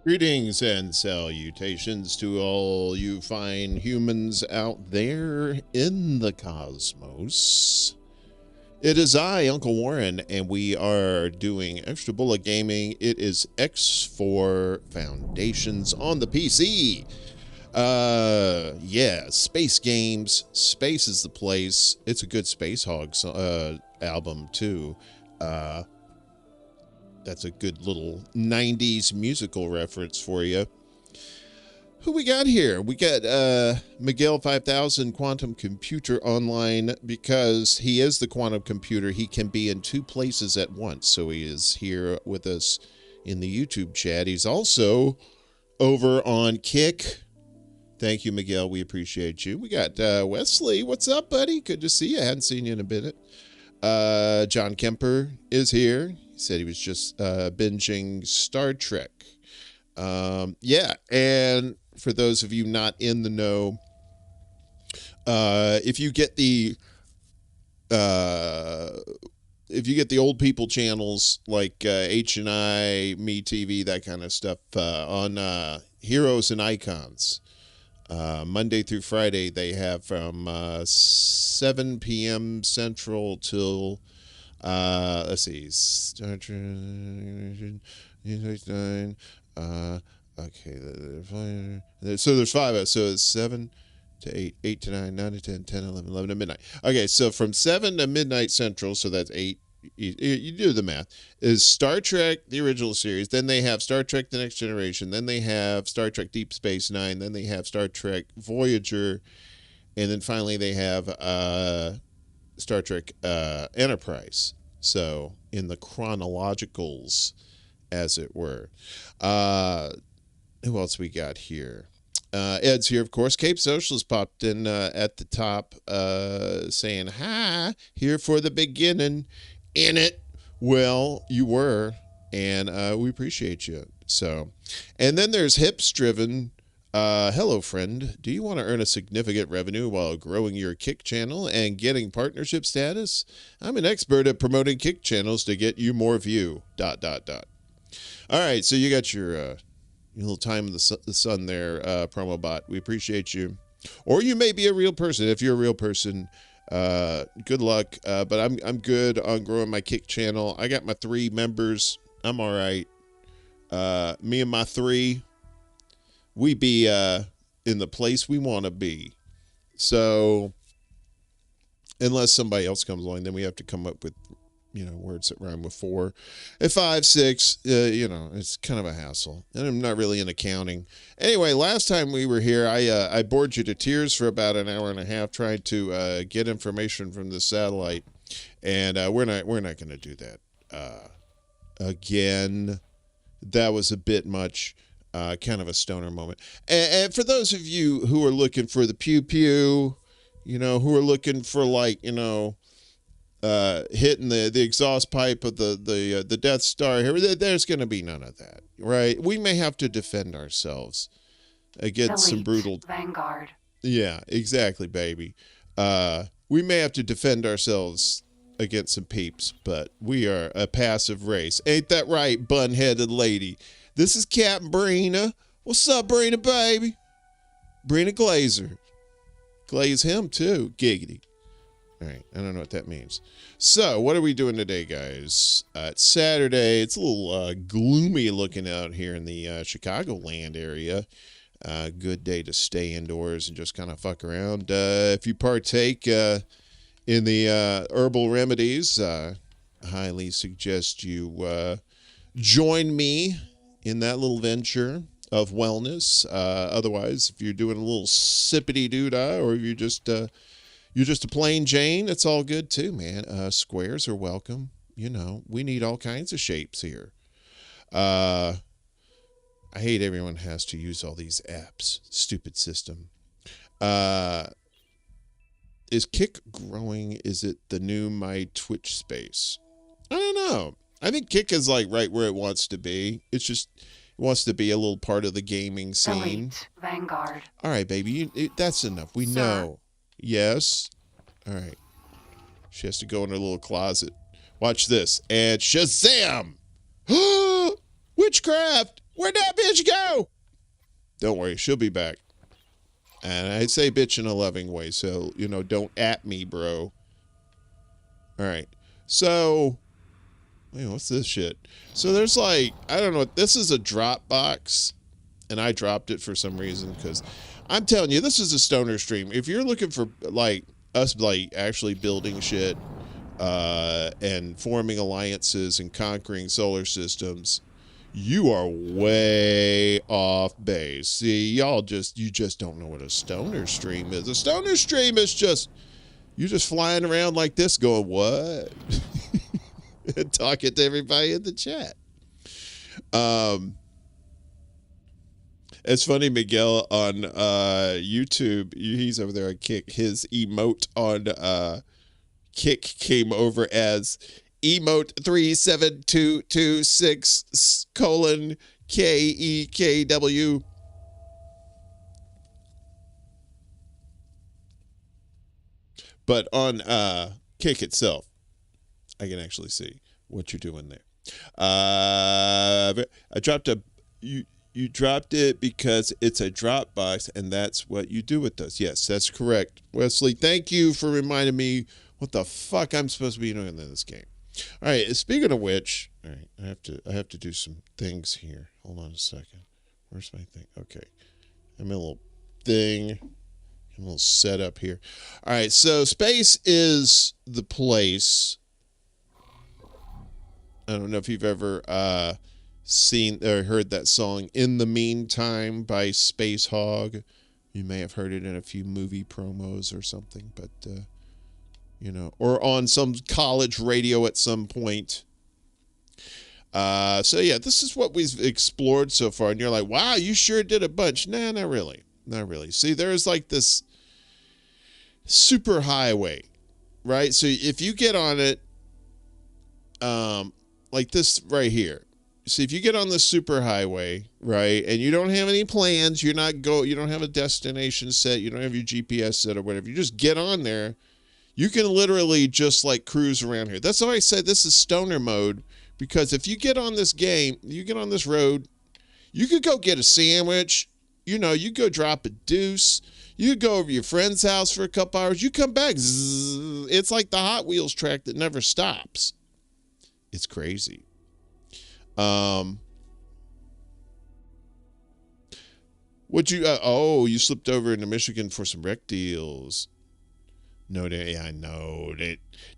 Greetings and salutations to all you fine humans out there in the cosmos. It is I, Uncle Warren, and we are doing Extra Bulla Gaming. It is X4 Foundations on the PC. Yeah, space games. Space is the place. It's a good Space Hogs album, too. That's a good little 90s musical reference for you. Who we got here? We got Miguel 5000 Quantum Computer online because he is the quantum computer. He can be in two places at once. So he is here with us in the YouTube chat. He's also over on Kick. Thank you, Miguel. We appreciate you. We got Wesley. What's up, buddy? Good to see you. I hadn't seen you in a minute. John Kemper is here. He said he was just binging Star Trek. Yeah, and for those of you not in the know, if you get the old people channels like H&I, Me TV, that kind of stuff on Heroes and Icons, Monday through Friday they have from 7 p.m. Central till let's see, Star Trek 9. Okay, so there's 5. So it's 7 to 8, 8 to 9, 9 to 10, 10, 11, 11 to midnight. Okay, so from 7 to midnight Central, so that's 8. You do the math. Is Star Trek, the original series. Then they have Star Trek The Next Generation. Then they have Star Trek Deep Space Nine. Then they have Star Trek Voyager. And then finally they have Star Trek Enterprise. So in the chronologicals, as it were. Who else we got here? Ed's here, of course. Cape Socialist popped in at the top saying, hi, here for the beginning. In it. Well, you were, and we appreciate you. So, and then there's Hips Driven. Hello, friend. Do you want to earn a significant revenue while growing your Kick channel and getting partnership status? I'm an expert at promoting Kick channels to get you more view. ... All right, so you got your little time in the sun there, promo bot. We appreciate you. Or you may be a real person. If you're a real person, good luck. But I'm good on growing my Kick channel. I got my 3 members. I'm all right. Me and my 3, we be in the place we want to be. So unless somebody else comes along, then we have to come up with words that rhyme with 4. At 5, 6, it's kind of a hassle. And I'm not really in accounting. Anyway, last time we were here, I bored you to tears for about an hour and a half trying to get information from the satellite. And we're not going to do that again. That was a bit much. Kind of a stoner moment. And for those of you who are looking for the pew-pew, who are looking for hitting the exhaust pipe of the Death Star here, there's going to be none of that, right? We may have to defend ourselves against some brutal Vanguard. Yeah, exactly, baby. We may have to defend ourselves against some peeps, but we are a passive race. Ain't that right, bun-headed lady? This is Captain Brina. What's up, Brina, baby? Brina Glazer. Glaze him, too. Giggity. All right, I don't know what that means. So, what are we doing today, guys? It's Saturday. It's a little gloomy looking out here in the Chicagoland area. Good day to stay indoors and just kind of fuck around. If you partake in the herbal remedies, I highly suggest you join me in that little venture of wellness. Otherwise, if you're doing a little sippity-doo-dah, or if you're just a plain Jane, it's all good too, man. Squares are welcome. We need all kinds of shapes here. I hate everyone has to use all these apps. Stupid system. Is Kick growing? Is it the new My Twitch space? I don't know. I think Kick is like right where it wants to be. It's just it wants to be a little part of the gaming scene. Elite Vanguard. All right, baby. That's enough. We know. Yes. All right. She has to go in her little closet. Watch this. And Shazam! Witchcraft! Where'd that bitch go? Don't worry, she'll be back. And I say bitch in a loving way, so, don't at me, bro. All right. So, wait, what's this shit? So there's I don't know, this is a drop box, and I dropped it for some reason, because I'm telling you, this is a stoner stream. If you're looking for, us, actually building shit, and forming alliances and conquering solar systems, you are way off base. See, you just don't know what a stoner stream is. A stoner stream is just, you're just flying around like this going, what? And talking to everybody in the chat. It's funny, Miguel on YouTube, he's over there on Kick. His emote on Kick came over as emote 37226:KEKW. But on Kick itself, I can actually see what you're doing there. I dropped you dropped it because it's a drop box, and that's what you do with those. Yes, that's correct, Wesley. Thank you for reminding me what the fuck I'm supposed to be doing in this game. All right. Speaking of which, all right, I have to do some things here. Hold on a second. Where's my thing? Okay, I'm a little thing. I'm a little setup here. All right. So space is the place. I don't know if you've ever seen or heard that song "In the Meantime" by Space Hog. You may have heard it in a few movie promos or something, but or on some college radio at some point. So yeah, this is what we've explored so far, and you're like, wow, you sure did a bunch. Nah, not really. See, there's this super highway, right? So if you get on it, like this right here. See, if you get on the super highway, right, and you don't have any plans, you don't have a destination set, you don't have your GPS set or whatever, you just get on there, you can literally just cruise around here. That's why I said this is stoner mode, because if you get on this game, you get on this road, you could go get a sandwich, you go drop a deuce, you could go over to your friend's house for a couple hours, you come back, zzz, it's like the Hot Wheels track that never stops. It's crazy. You slipped over into Michigan for some wreck deals. No, I know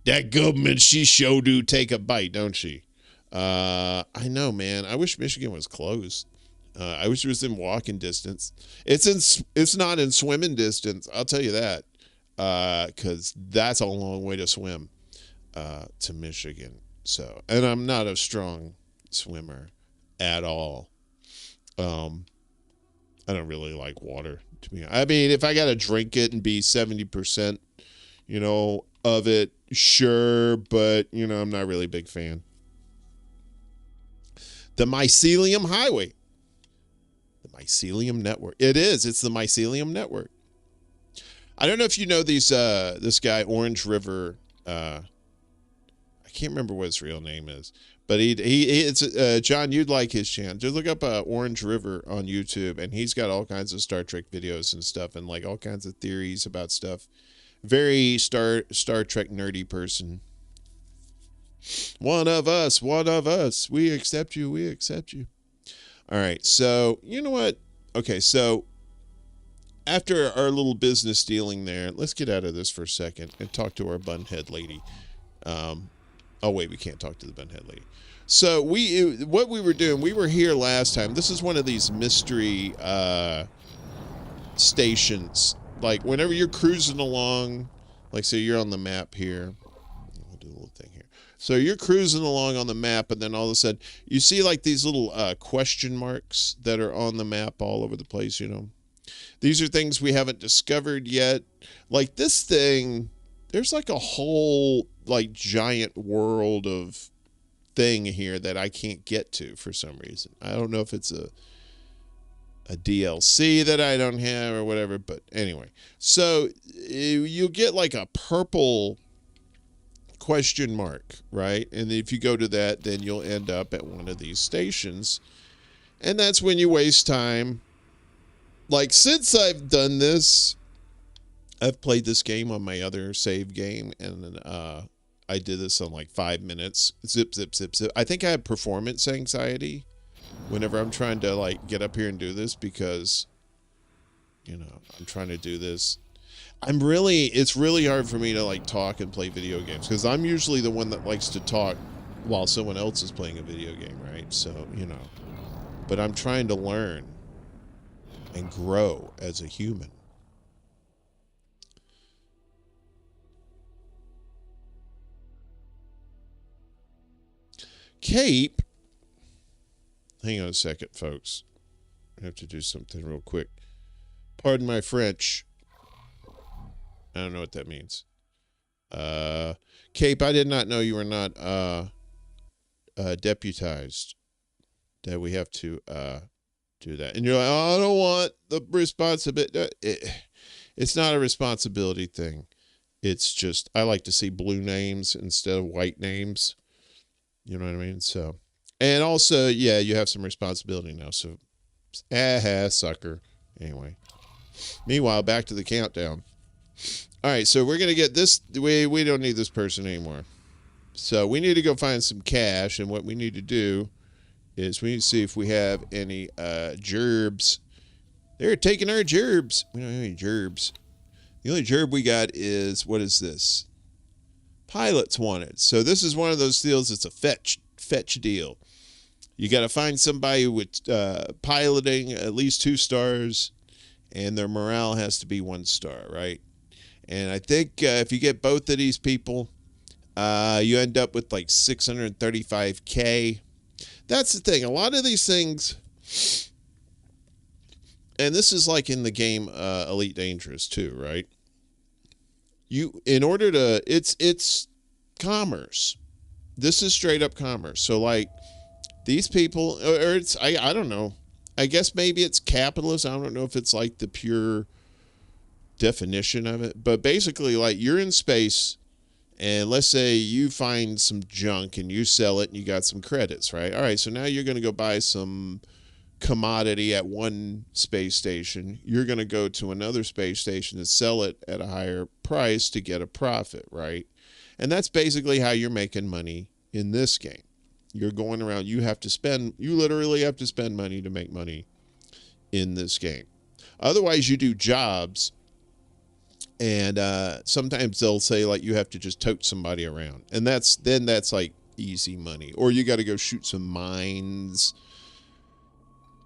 that government, she sure do take a bite, don't she? I know, man. I wish Michigan was closed. I wish it was in walking distance. It's not in swimming distance. I'll tell you that. 'Cause that's a long way to swim, to Michigan. So, and I'm not a strong swimmer at all. I don't really like water, to me. I mean, if I got to drink it and be 70%, of it, sure, but, I'm not really a big fan. The Mycelium Highway. The Mycelium Network. It's the Mycelium Network. I don't know if you know this guy, Orange River, I can't remember what his real name is, but it's John, you'd like his channel. Just look up Orange River on YouTube, and he's got all kinds of Star Trek videos and stuff, and all kinds of theories about stuff. Very Star Trek nerdy person. One of us. We accept you. All right, so you know what? Okay, so after our little business dealing there, let's get out of this for a second and talk to our bunhead lady. Oh, wait, we can't talk to the bunhead lady. So what we were doing, we were here last time. This is one of these mystery stations. Whenever you're cruising along, say you're on the map here. I'll do a little thing here. So you're cruising along on the map, and then all of a sudden, you see these little question marks that are on the map all over the place, These are things we haven't discovered yet. This thing, there's a whole giant world of thing here that I can't get to for some reason. I don't know if it's a DLC that I don't have or whatever, but anyway. So you get a purple question mark, right? And if you go to that, then you'll end up at one of these stations. And that's when you waste time. Like, since I've done this, I've played this game on my other save game, and I did this in like 5 minutes. Zip, zip, zip, zip. I think I have performance anxiety whenever I'm trying to like get up here and do this because, I'm trying to do this. It's really hard for me to like talk and play video games because I'm usually the one that likes to talk while someone else is playing a video game, right? So, but I'm trying to learn and grow as a human. Cape. Hang on a second, folks. I have to do something real quick. Pardon my French. I don't know what that means. Cape, I did not know you were not deputized. That we have to do that. And you're like, oh, I don't want the responsibility. It's not a responsibility thing. It's just, I like to see blue names instead of white names. You know what I mean? So, and also, yeah, you have some responsibility now. So, sucker. Anyway. Meanwhile, back to the countdown. All right, so we're going to get this. We don't need this person anymore. So we need to go find some cash. And what we need to do is we need to see if we have any gerbs. They're taking our gerbs. We don't have any gerbs. The only gerb we got is, what is this? Pilots wanted. So this is one of those deals. It's a fetch deal. You got to find somebody with piloting at least 2 stars, and their morale has to be 1 star, right? And I think if you get both of these people, you end up with like 635K. That's the thing. A lot of these things, and this is like in the game Elite Dangerous too, right? It's commerce. This is straight up commerce. So like these people, or it's, I don't know. I guess maybe it's capitalist. I don't know if it's like the pure definition of it, but basically like you're in space and let's say you find some junk and you sell it and you got some credits, right? All right, so now you're going to go buy some commodity at one space station. You're going to go to another space station and sell it at a higher price to get a profit, right? And that's basically how you're making money in this game. You're going around, you literally have to spend money to make money in this game. Otherwise, you do jobs, and sometimes they'll say like you have to just tote somebody around, and that's like easy money. Or you got to go shoot some mines,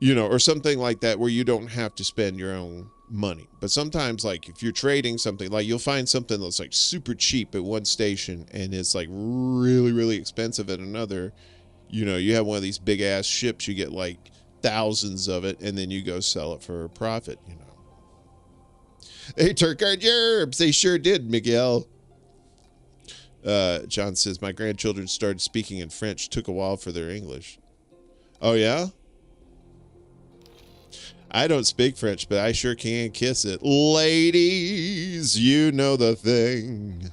or something like that where you don't have to spend your own money. But sometimes, like if you're trading something, like you'll find something that's like super cheap at one station and it's like really, really expensive at another. You have one of these big ass ships, you get like thousands of it, and then you go sell it for a profit, They took our gerbs. They sure did, Miguel. John says, my grandchildren started speaking in French. Took a while for their English. Oh, yeah? I don't speak French, but I sure can kiss it. Ladies, you know the thing.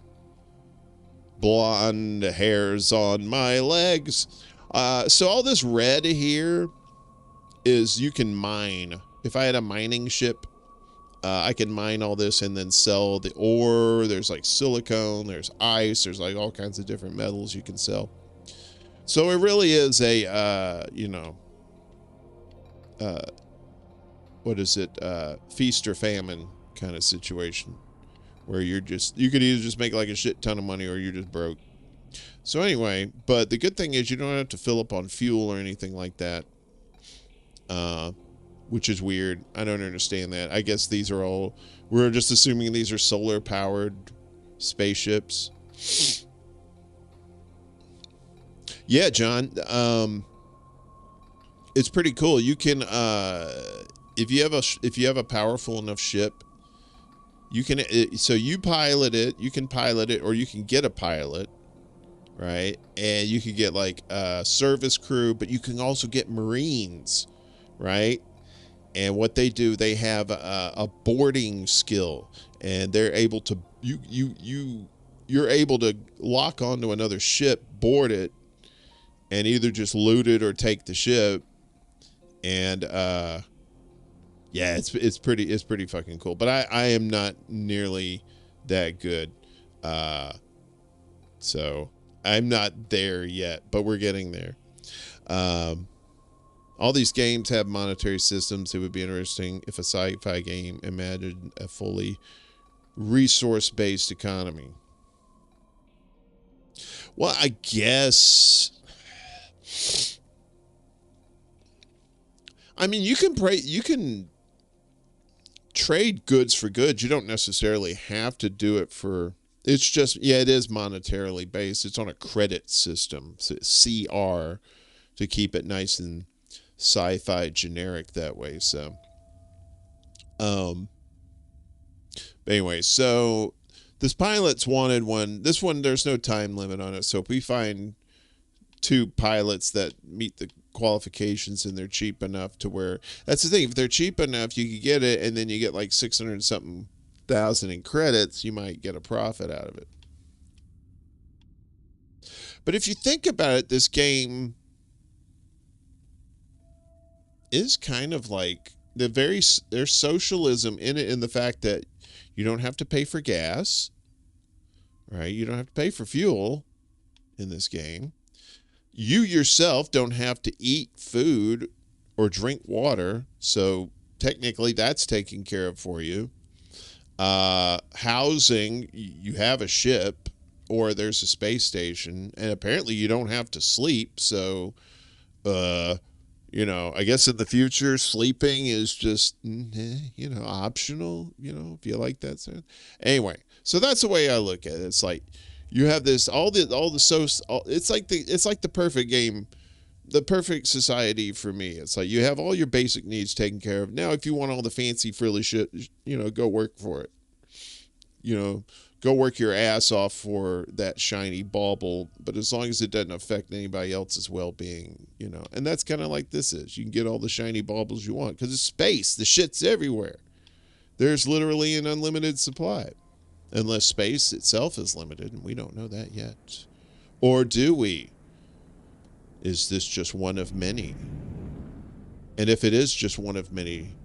Blonde hairs on my legs. So all this red here is you can mine. If I had a mining ship, I can mine all this and then sell the ore. There's like silicone, there's ice, there's like all kinds of different metals you can sell. So it really is a, what is it? Feast or famine kind of situation where you could either just make like a shit ton of money or you're just broke. So anyway, but the good thing is you don't have to fill up on fuel or anything like that. Which is weird. I don't understand that. I guess we're just assuming these are solar powered spaceships. Yeah, John. It's pretty cool. You can, if you have a powerful enough ship, you can, so you pilot it, or you can get a pilot, right? And you can get like a service crew, but you can also get Marines, right? And what they do, they have a boarding skill, and they're able to you're able to lock onto another ship, board it, and either just loot it or take the ship. And yeah, it's pretty fucking cool. But I am not nearly that good. So I'm not there yet, but we're getting there. All these games have monetary systems. It would be interesting if a sci-fi game imagined a fully resource-based economy. Well, I guess. I mean, you can trade goods for goods. You don't necessarily have to do it for. It's just, yeah, it is monetarily based. It's on a credit system, so CR, to keep it nice and sci-fi generic that way. So, but anyway, so this pilot's wanted one. This one, there's no time limit on it. So if we find 2 pilots that meet the qualifications and they're cheap enough to where, that's the thing, if they're cheap enough, you could get it, and then you get like 600 something thousand in credits, you might get a profit out of it. But if you think about it, this game is kind of like there's socialism in it, in the fact that you don't have to pay for gas, right? You don't have to pay for fuel in this game. You yourself don't have to eat food or drink water, so technically that's taken care of for you. Housing, you have a ship or there's a space station, and apparently you don't have to sleep, so I guess in the future sleeping is just optional, if you like that sound. Anyway, so that's the way I look at it. It's like you have this it's like the perfect game, the perfect society for me. It's like you have all your basic needs taken care of. Now, if you want all the fancy frilly shit, go work for it. Go work your ass off for that shiny bauble, but as long as it doesn't affect anybody else's well-being, and that's kind of like this is. You can get all the shiny baubles you want because it's space. The shit's everywhere. There's literally an unlimited supply, unless space itself is limited, and we don't know that yet. Or do we? Is this just one of many? And if it is just one of many,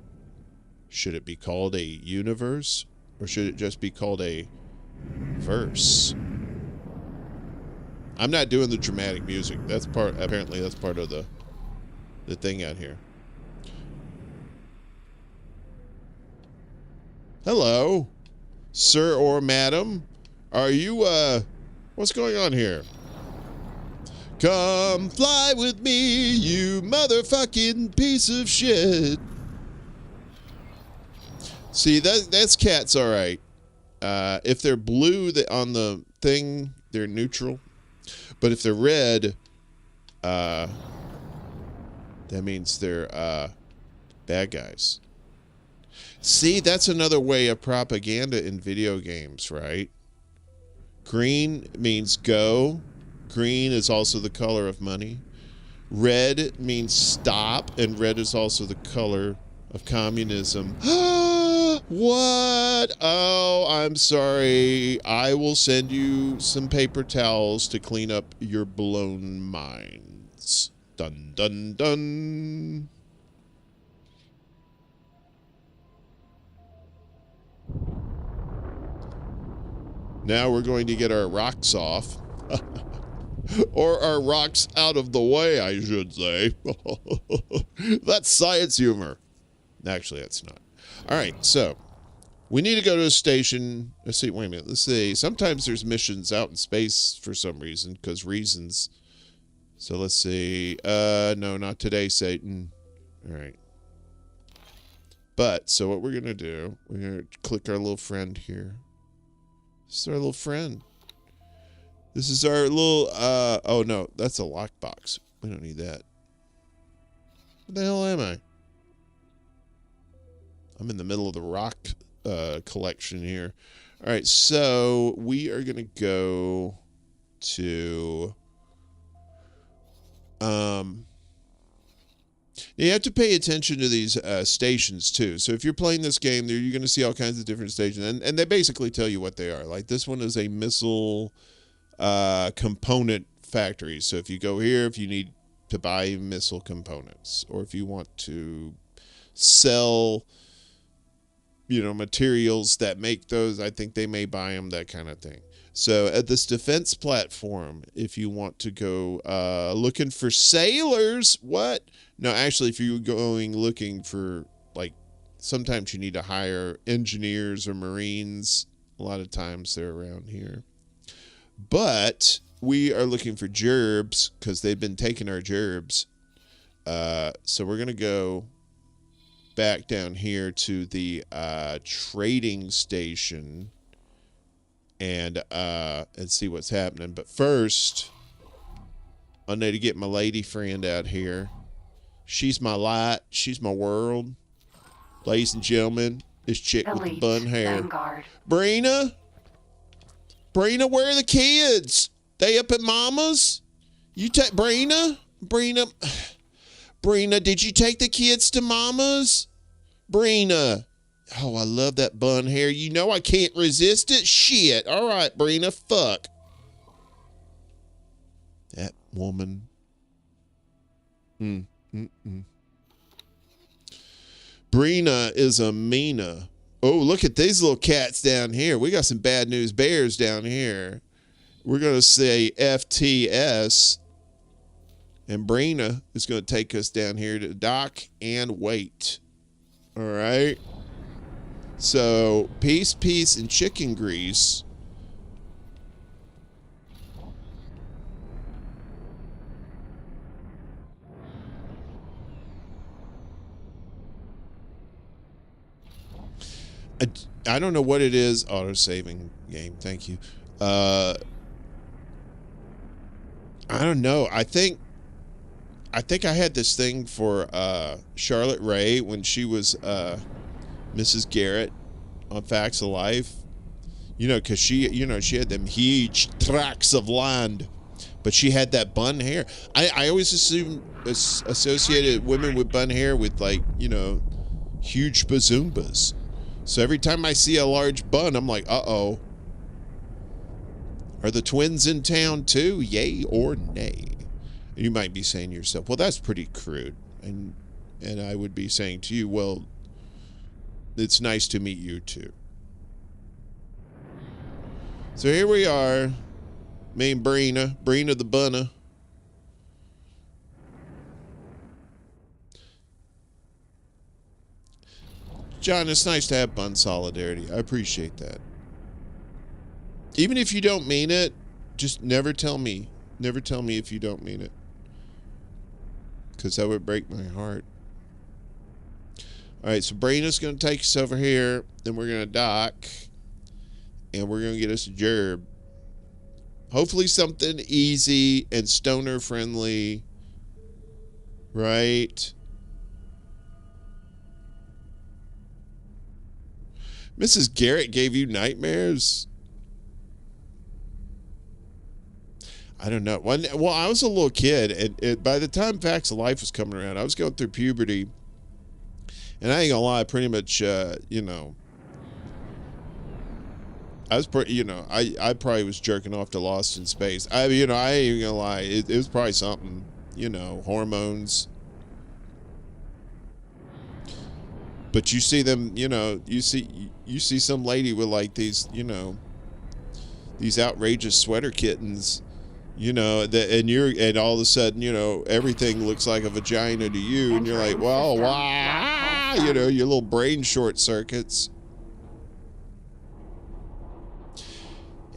should it be called a universe, or should it just be called a verse? I'm not doing the dramatic music. Apparently that's part of the thing out here. Hello, sir or madam. Are you what's going on here? Come fly with me, you motherfucking piece of shit. See, that's cats, all right. If they're blue on the thing, they're neutral. But if they're red, that means they're bad guys. See, that's another way of propaganda in video games, right? Green means go. Green is also the color of money. Red means stop, and red is also the color of communism. What? Oh, I'm sorry. I will send you some paper towels to clean up your blown minds. Dun, dun, dun. Now we're going to get our rocks off. Or our rocks out of the way, I should say. That's science humor. Actually, that's not. All right, so we need to go to a station. Let's see, wait a minute. Let's see. Sometimes there's missions out in space for some reason, because reasons. So let's see. No, not today, Satan. All right. But, so what we're going to do, we're going to click our little friend here. This is our little friend. This is our little, oh no, that's a lockbox. We don't need that. What the hell am I? I'm in the middle of the rock collection here. All right, so we are going to go to... you have to pay attention to these stations, too. So if you're playing this game, you're going to see all kinds of different stations. And they basically tell you what they are. Like, this one is a missile component factory. So if you go here, if you need to buy missile components, or if you want to sell, materials that make those, I think they may buy them, that kind of thing. So at this defense platform, if you want to go looking for sailors, what? No, actually, if you're going looking for, like, sometimes you need to hire engineers or Marines. A lot of times they're around here. But we are looking for gerbs because they've been taking our gerbs. So we're going to go back down here to the trading station and see what's happening. But first, I need to get my lady friend out here. She's my light. She's my world. Ladies and gentlemen, this chick with the bun hair. Vanguard. Brina, where are the kids? They up at Mama's? You take Brina, did you take the kids to Mama's? Brina. Oh, I love that bun hair. You know I can't resist it. Shit. All right, Brina, fuck. That woman. Brina is a Mina. Oh, look at these little cats down here. We got some bad news bears down here. We're going to say FTS. And Brina is going to take us down here to dock and wait. All right. So, peace, and chicken grease. I don't know what it is. Auto-saving game. Thank you. I don't know. I think I had this thing for Charlotte Ray when she was Mrs. Garrett on Facts of Life. Because she had them huge tracts of land, but she had that bun hair. I always associated women with bun hair with, like, huge bazoombas. So every time I see a large bun, I'm like, uh-oh. Are the twins in town too? Yay or nay? You might be saying to yourself, well, that's pretty crude. And I would be saying to you, well, it's nice to meet you too. So here we are. Me and Brina the bunna. John, it's nice to have bun solidarity. I appreciate that. Even if you don't mean it, just never tell me. Never tell me if you don't mean it. Because that would break my heart. All right, so Brina's going to take us over here. Then we're going to dock. And we're going to get us a gerb. Hopefully something easy and stoner friendly. Right? Mrs. Garrett gave you nightmares? I don't know. Well, I was a little kid, and by the time Facts of Life was coming around, I was going through puberty. And I ain't gonna lie, pretty much, I was pretty, I probably was jerking off to Lost in Space. I ain't even gonna lie, it was probably something, hormones. But you see them, you see some lady with, like, these, these outrageous sweater kittens, and all of a sudden, everything looks like a vagina to you, and you're like, well, wow, your little brain short circuits.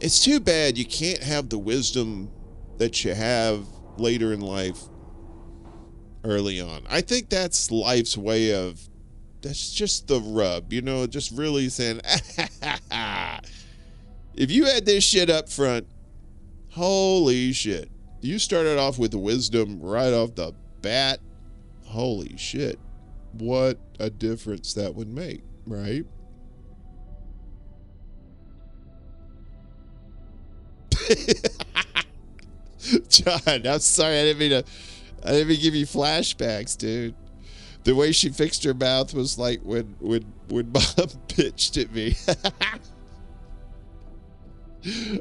It's too bad you can't have the wisdom that you have later in life early on. I think that's life's way of, that's just the rub, just really saying, if you had this shit up front, holy shit. You started off with wisdom right off the bat. Holy shit. What a difference that would make, right? John, I'm sorry. I didn't mean to give you flashbacks, dude. The way she fixed her mouth was like when Mom pitched at me.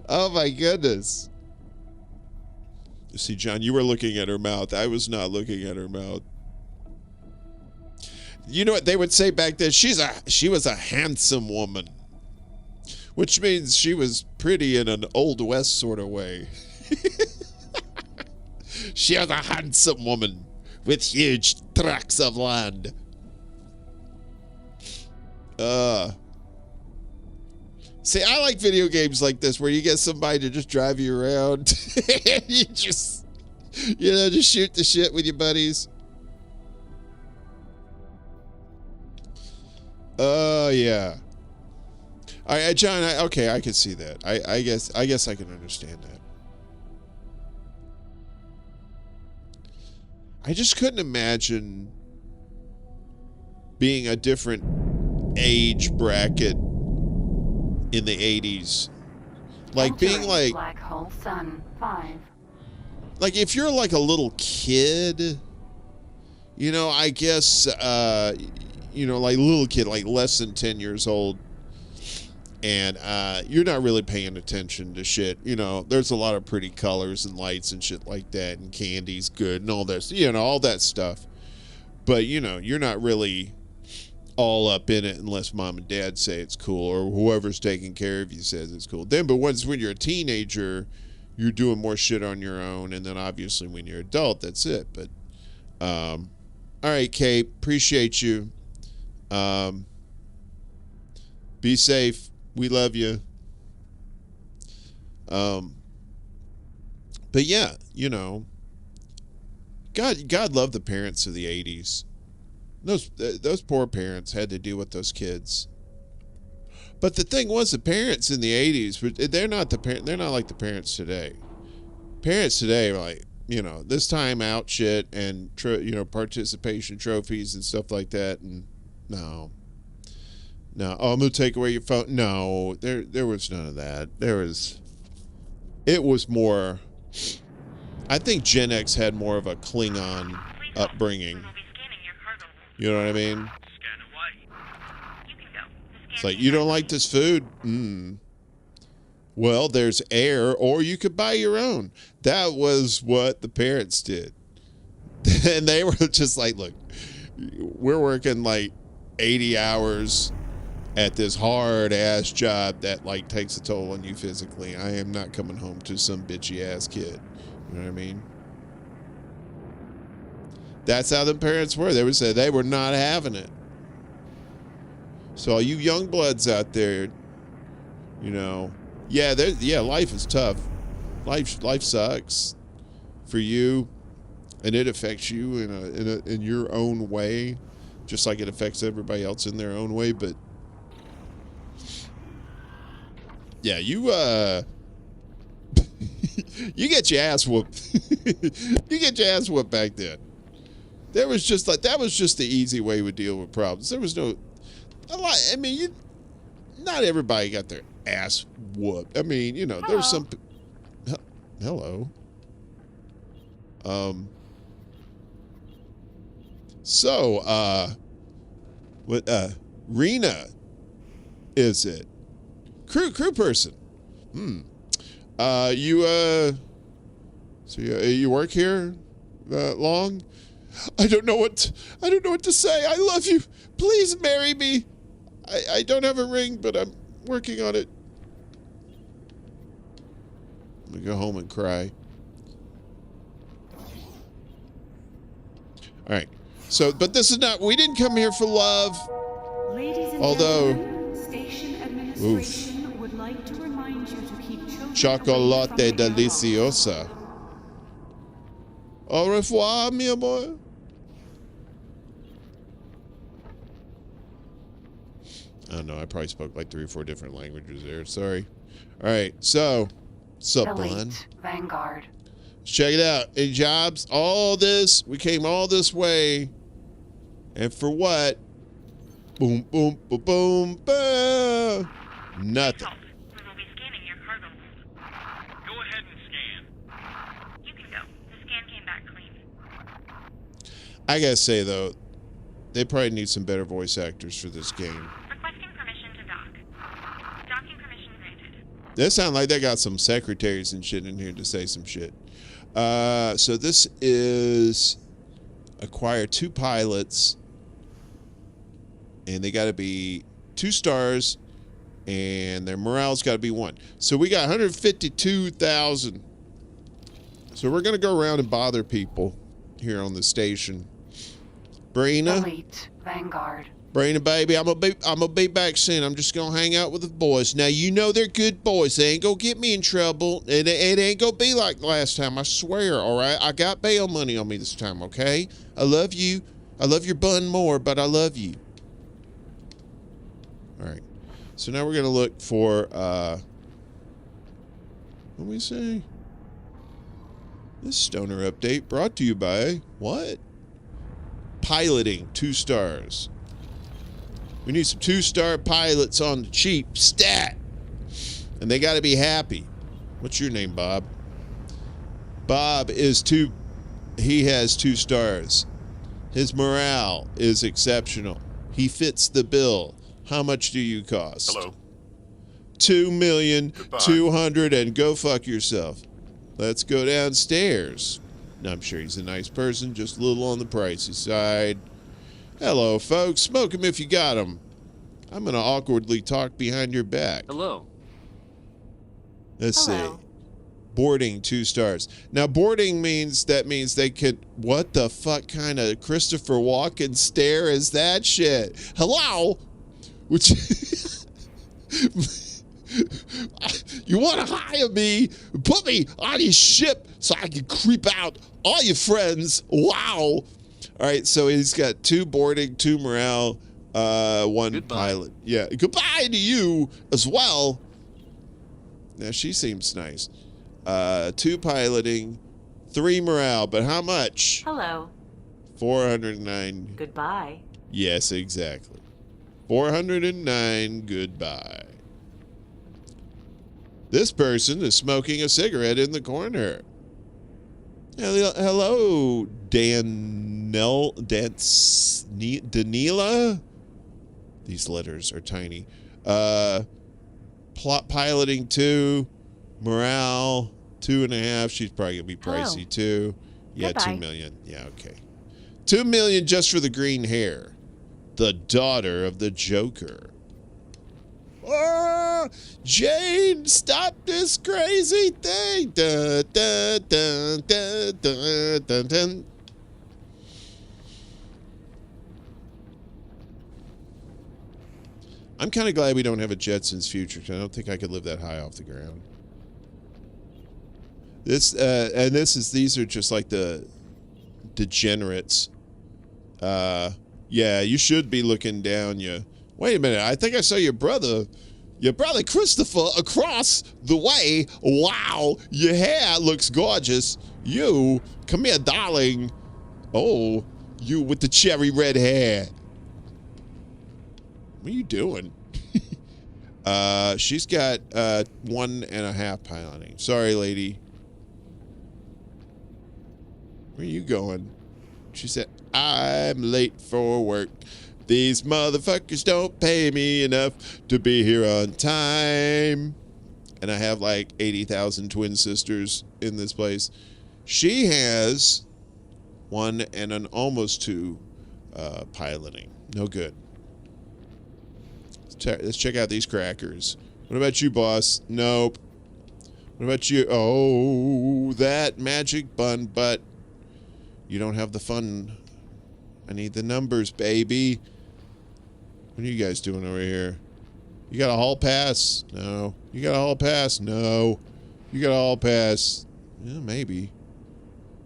Oh my goodness. See, John, you were looking at her mouth. I was not looking at her mouth. You know what they would say back then? She was a handsome woman. Which means she was pretty in an Old West sort of way. She was a handsome woman with huge tracts of land. See, I like video games like this where you get somebody to just drive you around. You just, just shoot the shit with your buddies. Oh, yeah. All right, John, okay, I can see that. I guess I can understand that. I just couldn't imagine being a different age bracket in the 80s. Like being like Black hole sun 5. Like if you're like a little kid, I guess like little kid, like less than 10 years old, and you're not really paying attention to shit. There's a lot of pretty colors and lights and shit like that, and candy's good and all this, all that stuff. But you're not really all up in it unless mom and dad say it's cool, or whoever's taking care of you says it's cool. But when you're a teenager, you're doing more shit on your own, and then obviously when you're adult, that's it. But all right, Kate, appreciate you. Be safe. We love you. But yeah, God love the parents of the 80s. Those poor parents had to deal with those kids. But the thing was, the parents in the 80s, they're not like the parents today. Parents today are like, this time out shit and participation trophies and stuff like that. And no. Oh, I'm gonna take away your phone. No, there was none of that. It was more. I think Gen X had more of a Klingon upbringing. You know what I mean? It's like, you don't like this food? Well, there's air, or you could buy your own. That was what the parents did. And they were just like, look, we're working like 80 hours at this hard ass job that like takes a toll on you physically. I am not coming home to some bitchy ass kid. You know what I mean? That's how the parents were. They would say they were not having it. So all you young bloods out there, life is tough. Life sucks for you, and it affects you in your own way, just like it affects everybody else in their own way. But yeah, you you get your ass whooped. You get your ass whooped back then. That was just the easy way we deal with problems. There was not everybody got their ass whooped. I mean, there was some. Hello. What Rena is it? Crew person. You work here long? I don't know what to say. I love you. Please marry me. I don't have a ring, but I'm working on it. I'm gonna go home and cry. All right. So, but this is not. We didn't come here for love. Ladies and Although, station administration would like to remind you to keep children chocolate away from the deliciosa. Au revoir, mi amor. I don't know. I probably spoke like 3 or 4 different languages there. Sorry. All right. So, sup, Bun? Vanguard. Check it out. Any jobs? We came all this way. And for what? Boom, boom, boom, boom, boom. Nothing. We will be scanning your cargo hold. Go ahead and scan. You can go. The scan came back clean. I gotta say, though, they probably need some better voice actors for this game. Requesting permission to dock. Docking permission granted. They sound like they got some secretaries and shit in here to say some shit. So this is acquire 2 pilots, and they got to be 2 stars, and their morale's got to be 1. So we got 152,000. So we're gonna go around and bother people here on the station. Brina, Elite Vanguard. Brina, baby, I'm gonna be back soon. I'm just gonna hang out with the boys. Now you know they're good boys. They ain't gonna get me in trouble. It ain't gonna be like last time. I swear. All right, I got bail money on me this time. Okay, I love you. I love your bun more, but I love you. All right. So now we're gonna look for what do we say? This stoner update brought to you by what? Piloting 2 stars. We need some 2-star pilots on the cheap stat. And they got to be happy. What's your name, Bob? Bob is he has 2 stars. His morale is exceptional. He fits the bill. How much do you cost? Hello. 2,200,000 and go fuck yourself. Let's go downstairs. I'm sure he's a nice person, just a little on the pricey side. Hello, folks. Smoke 'em if you got 'em. I'm going to awkwardly talk behind your back. Hello. Let's Hello. see. Boarding 2 stars. Now, boarding means they could... What the fuck kind of Christopher Walken stare is that shit? Hello? Which... You want to hire me? Put me on your ship so I can creep out all your friends. Wow. All right, so he's got 2 boarding, 2 morale, 1 Goodbye. pilot. Yeah, goodbye to you as well. Now, she seems nice. 2 piloting, 3 morale, but how much? Hello. 409. Goodbye. Yes, exactly. 409, goodbye. This person is smoking a cigarette in the corner. Hello, Danila? These letters are tiny. Piloting 2, morale 2.5. She's probably gonna be pricey Hello. too. Yeah, Goodbye. 2 million. Yeah, okay. 2 million just for the green hair. The daughter of the Joker. Ah, Jane, stop this crazy thing. Dun, dun, dun, dun, dun, dun, dun. I'm kind of glad we don't have a Jetsons future, because I don't think I could live that high off the ground. These are just like the degenerates. Yeah, you should be looking down. Wait a minute, I think I saw your brother Christopher across the way. Wow, your hair looks gorgeous. You, come here, darling. Oh, you with the cherry red hair. What are you doing? She's got 1.5 piloting. Sorry, lady. Where are you going? She said, I'm late for work. These motherfuckers don't pay me enough to be here on time. And I have like 80,000 twin sisters in this place. She has 1 and an almost 2 piloting. No good. Let's check out these crackers. What about you, boss? Nope. What about you? Oh, that magic bun, but you don't have the fun. I need the numbers, baby. What are you guys doing over here? You got a hall pass? No. You got a hall pass? No. You got a hall pass? Yeah, maybe.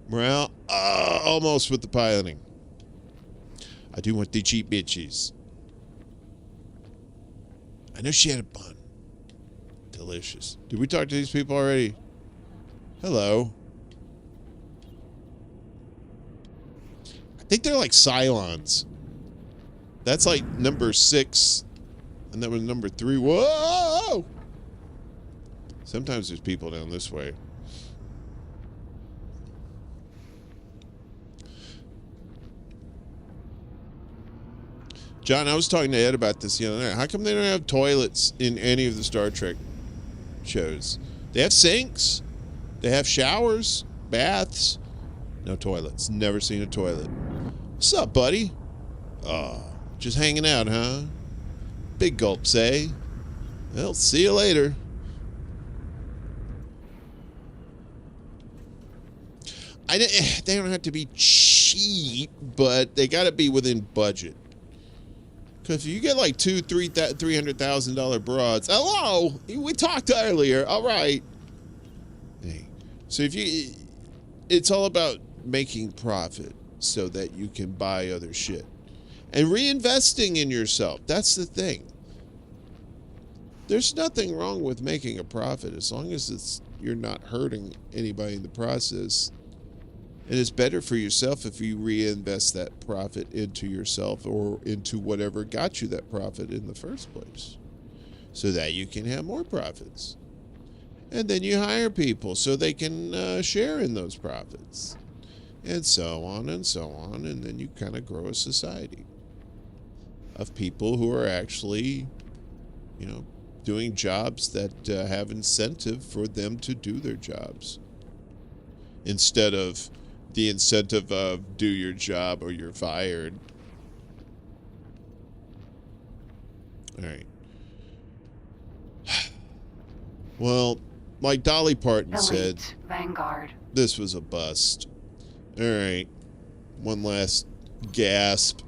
Morale? Almost with the piloting. I do want the cheap bitches. I know she had a bun. Delicious. Did we talk to these people already? Hello. I think they're like Cylons. That's like number 6. And that was number 3. Whoa! Sometimes there's people down this way. John, I was talking to Ed about this the other night. How come they don't have toilets in any of the Star Trek shows? They have sinks. They have showers, baths, no toilets. Never seen a toilet. What's up, buddy? Just hanging out, huh? Big gulp, say. Well, see you later. They don't have to be cheap, but they got to be within budget. Because if you get like $300,000 broads, hello, we talked earlier. All right. Hey, so it's all about making profit so that you can buy other shit and reinvesting in yourself. That's the thing. There's nothing wrong with making a profit as long as you're not hurting anybody in the process. And it's better for yourself if you reinvest that profit into yourself or into whatever got you that profit in the first place, so that you can have more profits. And then you hire people so they can share in those profits. And so on and so on. And then you kind of grow a society of people who are actually, doing jobs that have incentive for them to do their jobs. Instead of the incentive of do your job or you're fired. All right. Well, like Dolly Parton said, Vanguard. This was a bust. All right. One last gasp.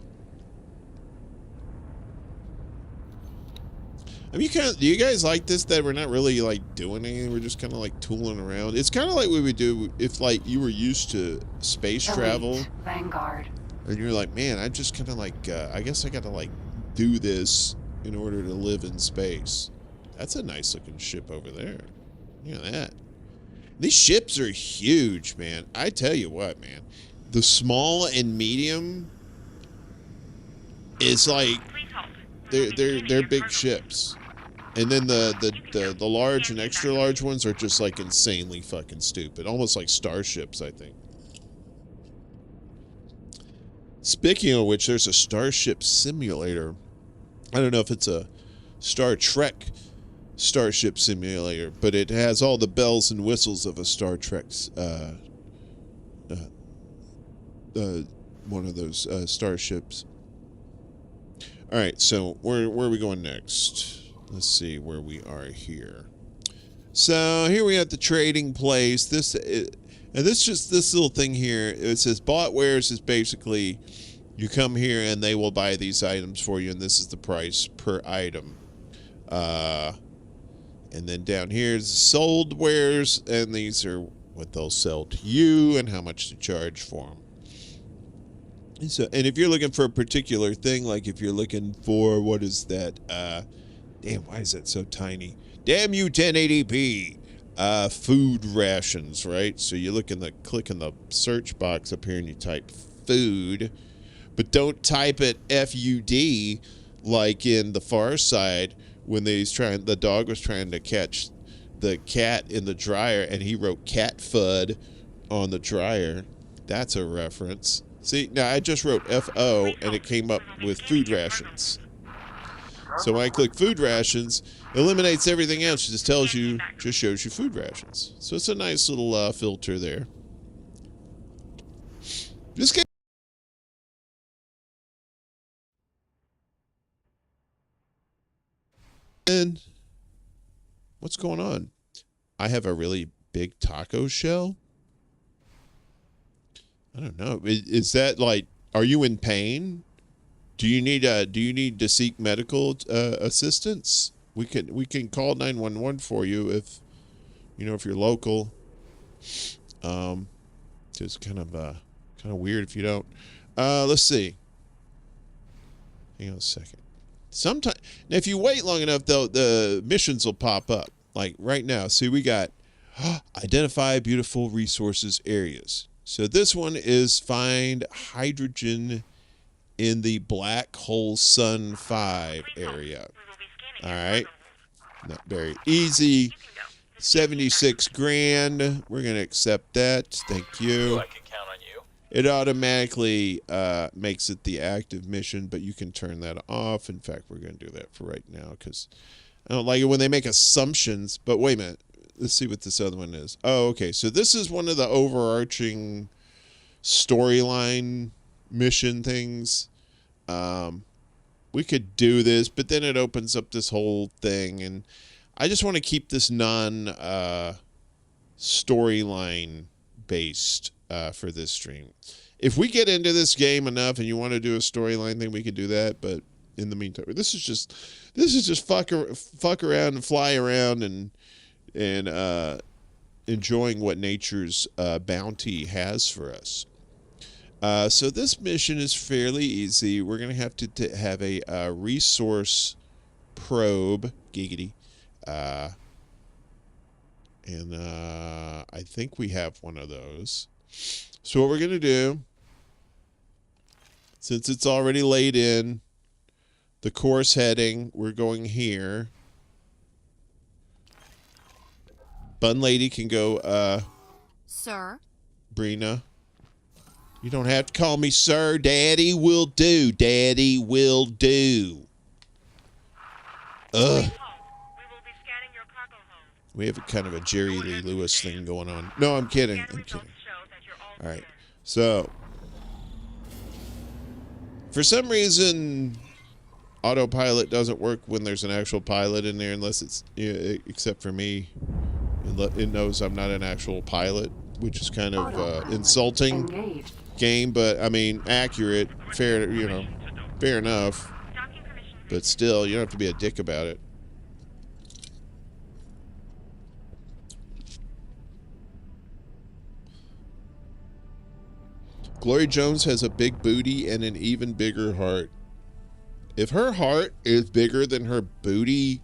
I mean, do you guys like this, that we're not really like doing anything? We're just kind of like tooling around. It's kind of like what we would do if like you were used to space travel. Vanguard. And you're like, man, I just kind of like, I guess I got to like do this in order to live in space. That's a nice looking ship over there. Look at that. These ships are huge, man. I tell you what, man. The small and medium is like, they're big ships. And then the large and extra large ones are just like insanely fucking stupid. Almost like starships, I think. Speaking of which, there's a Starship Simulator. I don't know if it's a Star Trek Starship Simulator, but it has all the bells and whistles of a Star Trek's one of those starships. All right, so where are we going next? Let's see where we are here. So here we have the trading place. This little thing here. It says bought wares is basically you come here and they will buy these items for you, and this is the price per item. And then down here is sold wares, and these are what they'll sell to you and how much to charge for them. And if you're looking for a particular thing, like if you're looking for, what is that? Damn, why is that so tiny? Damn you, 1080p. Food rations, right? So you click in the search box up here and you type food, but don't type it FUD like in The Far Side when the dog was trying to catch the cat in the dryer and he wrote cat fud on the dryer. That's a reference. See, now I just wrote FO and it came up with food rations. So when I click food rations, it eliminates everything else. It just shows you food rations. So it's a nice little filter there. This game. And what's going on? I have a really big taco shell. I don't know. Is that like, are you in pain? Do you need to seek medical assistance? We can call 911 for you if you're local. It's kind of weird if you don't. Let's see. Hang on a second. Now, if you wait long enough, though, the missions will pop up. Like right now, see, we got identify beautiful resources areas. So this one is find hydrogen in the Black Hole Sun 5 area. All right. Not very easy. 76 grand. We're going to accept that. Thank you. I can count on you. It automatically makes it the active mission, but you can turn that off. In fact, we're going to do that for right now because I don't like it when they make assumptions. But wait a minute. let's see what this other one is. Oh, okay. So this is one of the overarching storyline mission things. We could do this, but then it opens up this whole thing, and I just want to keep this storyline based for this stream. If we get into this game enough and you want to do a storyline thing, we can do that. But in the meantime, this is just fuck around and fly around and enjoying what nature's bounty has for us. So this mission is fairly easy. We're going to have to have a resource probe, giggity, and I think we have one of those. So what we're going to do, since it's already laid in, the course heading, we're going here. Bun Lady can go, Sir? Brina. You don't have to call me sir. Daddy will do. Daddy will do. We will be scanning your cargo hold. We have a kind of a Jerry Lee Lewis thing going on. No, I'm kidding. Scan I'm results kidding. show that you're all All right. clear. So, for some reason, autopilot doesn't work when there's an actual pilot in there, unless it's, except for me. It knows I'm not an actual pilot, which is kind of insulting game, but I mean, accurate, fair, fair enough. Docking permission. But still, you don't have to be a dick about it. Glory Jones has a big booty and an even bigger heart. If her heart is bigger than her booty,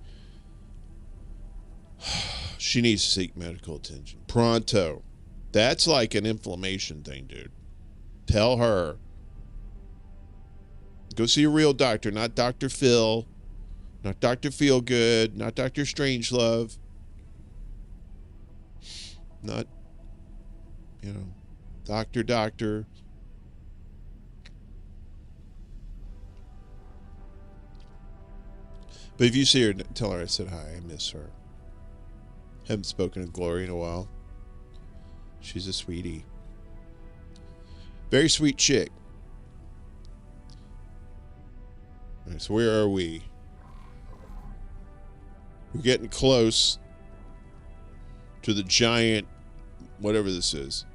she needs to seek medical attention. Pronto. That's like an inflammation thing, dude. Tell her. Go see a real doctor, not Dr. Phil, not Dr. Feelgood, not Dr. Strangelove. Not, doctor. But if you see her, tell her I said hi. I miss her. Haven't spoken to Glory in a while. She's a sweetie. Very sweet chick. All right, so where are we? We're getting close to the giant, whatever this is.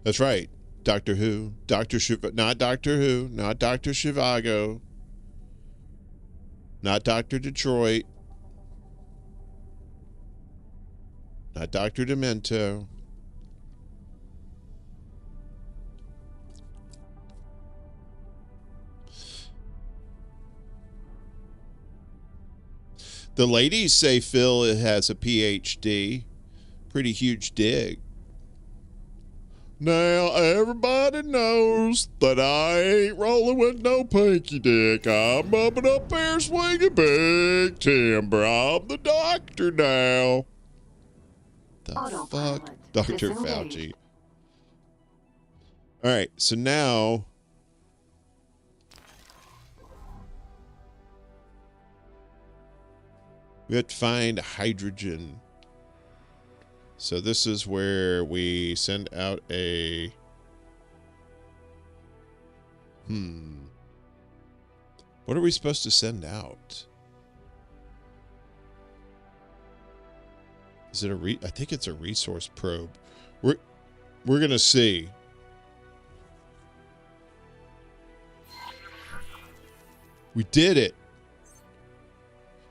That's right. Doctor Who. Not Doctor Who. Not Dr. Zhivago. Not Dr. Detroit. Not Dr. Demento. The ladies say Phil has a PhD. Pretty huge dig. Now everybody knows that I ain't rolling with no pinky dick. I'm up and up there swinging big timber. I'm the doctor now. The fuck? Dr. Fauci. All right, so now we have to find hydrogen. So this is where we send out a... What are we supposed to send out? Is it I think it's a resource probe. We're going to see. We did it.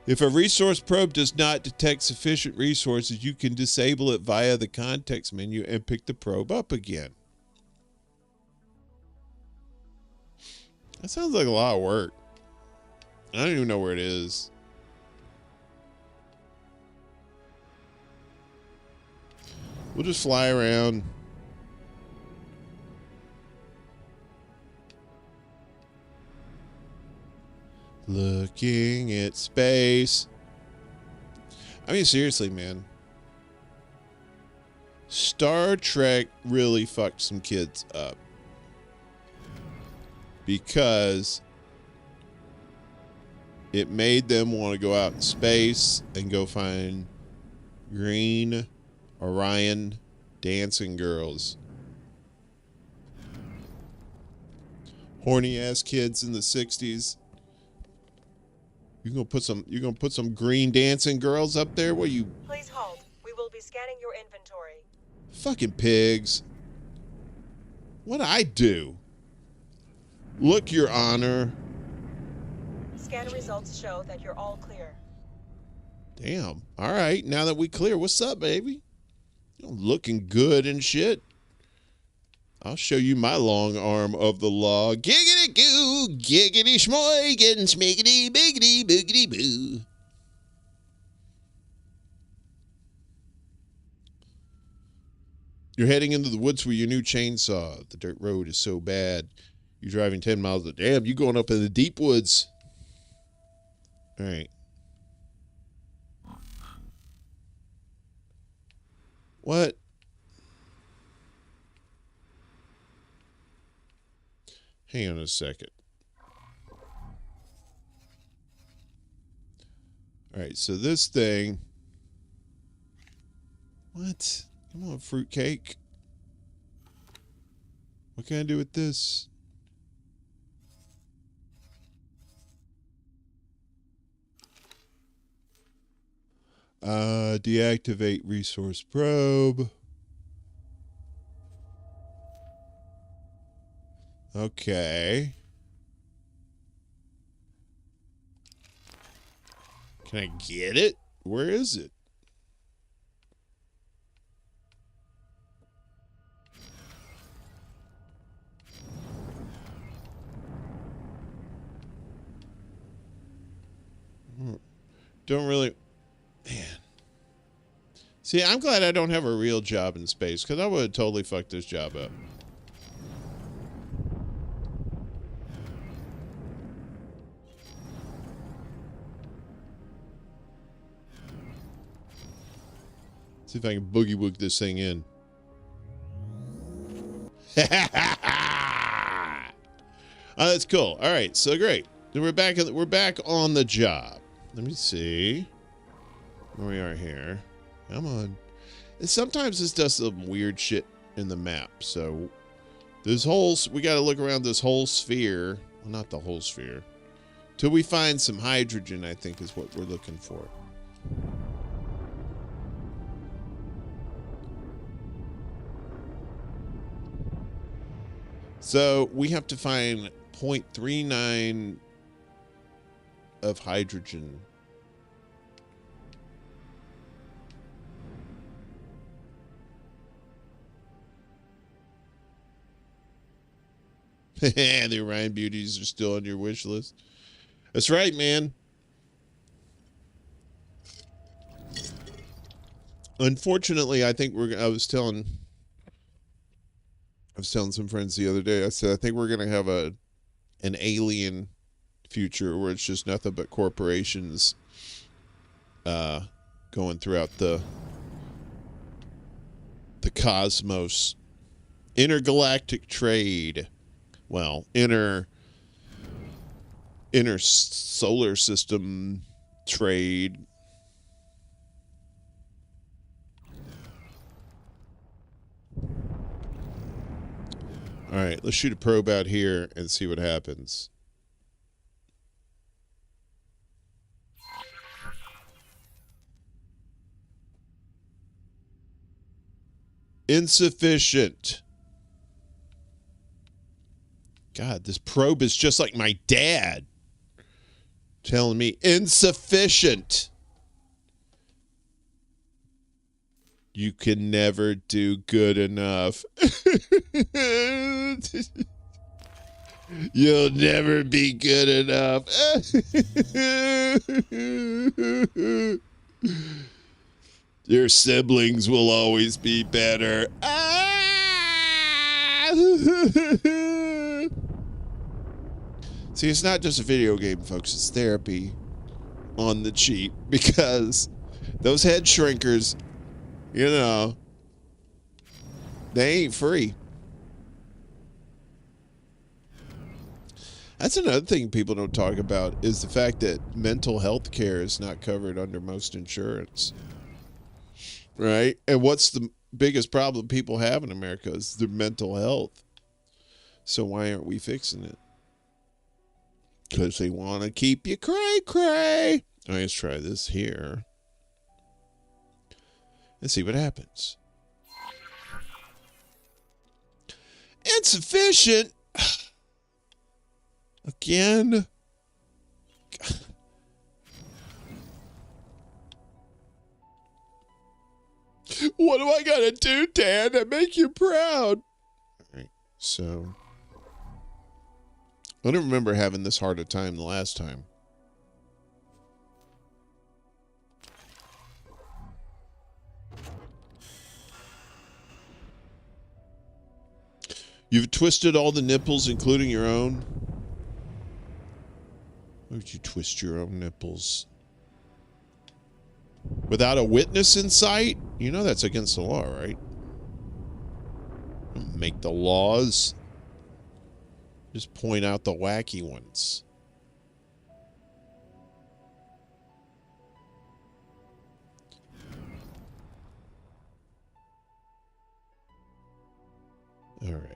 If a resource probe does not detect sufficient resources, you can disable it via the context menu and pick the probe up again. That sounds like a lot of work. I don't even know where it is. We'll just fly around. Looking at space. I mean, seriously, man. Star Trek really fucked some kids up because it made them want to go out in space and go find green Orion dancing girls. Horny ass kids in the 60s. You gonna put some green dancing girls up there? What you? Please hold. We will be scanning your inventory. Fucking pigs. What'd I do? Look, Your Honor. Scan results show that you're all clear. Damn. All right, now that we clear, what's up, baby? You're looking good and shit. I'll show you my long arm of the law. Giggity goo, giggity schmoigan, smiggity, biggity, boogity boo. You're heading into the woods with your new chainsaw. The dirt road is so bad. You're driving 10 miles. Damn, you going up in the deep woods. All right. What? Hang on a second. All right, so this thing. What? Come on, fruitcake. What can I do with this? Deactivate resource probe. Okay. Can I get it? Where is it? Don't really... Man. See, I'm glad I don't have a real job in space, because I would have totally fucked this job up. See if I can boogie whoop this thing in. Oh, that's cool. All right, so great. Then we're back on the job. Let me see where we are here. Come on. And sometimes this does some weird shit in the map. So this whole, we got to look around this whole sphere. Well, not the whole sphere. Till we find some hydrogen, I think is what we're looking for. So we have to find 0.39 of hydrogen. The Orion beauties are still on your wish list. That's right, man. Unfortunately, I think I was telling some friends the other day, I said, I think we're going to have an alien future where it's just nothing but corporations going throughout the cosmos. Intergalactic trade. Well, inner solar system trade. All right, let's shoot a probe out here and see what happens. Insufficient. God, this probe is just like my dad telling me insufficient. You can never do good enough. You'll never be good enough. Your siblings will always be better. See, it's not just a video game, folks. It's therapy on the cheap, because those head shrinkers, you know, They ain't free. That's another thing people don't talk about is the fact that mental health care is not covered under most insurance. Right? And what's the biggest problem people have in America is their mental health. So why aren't we fixing it? Because they want to keep you cray-cray. All right, let's try this here. Let's see what happens. Insufficient. Again. What do I gotta do, Dan, to make you proud? All right, so I don't remember having this hard a time the last time. You've twisted all the nipples, including your own. Why would you twist your own nipples? Without a witness in sight? You know that's against the law, right? Don't make the laws. Just point out the wacky ones. All right.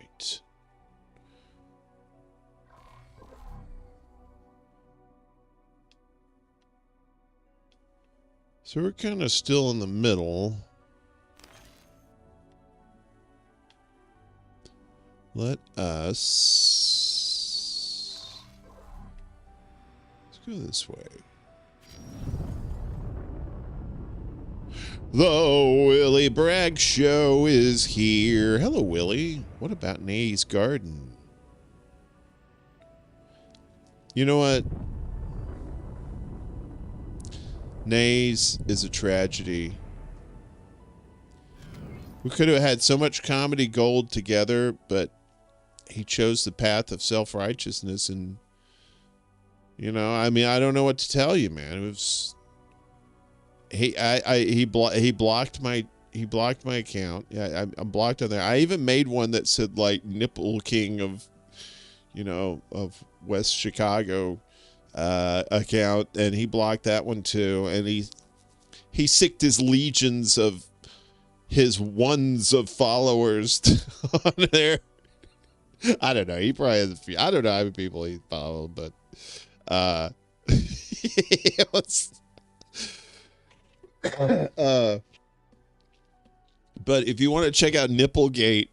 So we're kind of still in the middle. Let us... Let's go this way. The Willie Bragg Show is here. Hello, Willie. What about Nay's Garden? You know what? Nay's is a tragedy. We could have had so much comedy gold together, but he chose the path of self-righteousness, and you know, I mean, I don't know what to tell you, man. It was he blocked my account. Yeah, I'm blocked on there. I even made one that said like Nipple King of, you know, of West Chicago account, and he blocked that one too, and he sicked his legions of his ones of followers on there. I don't know. He probably has a few. I don't know how many people he followed, but it was, but if you want to check out Nipplegate,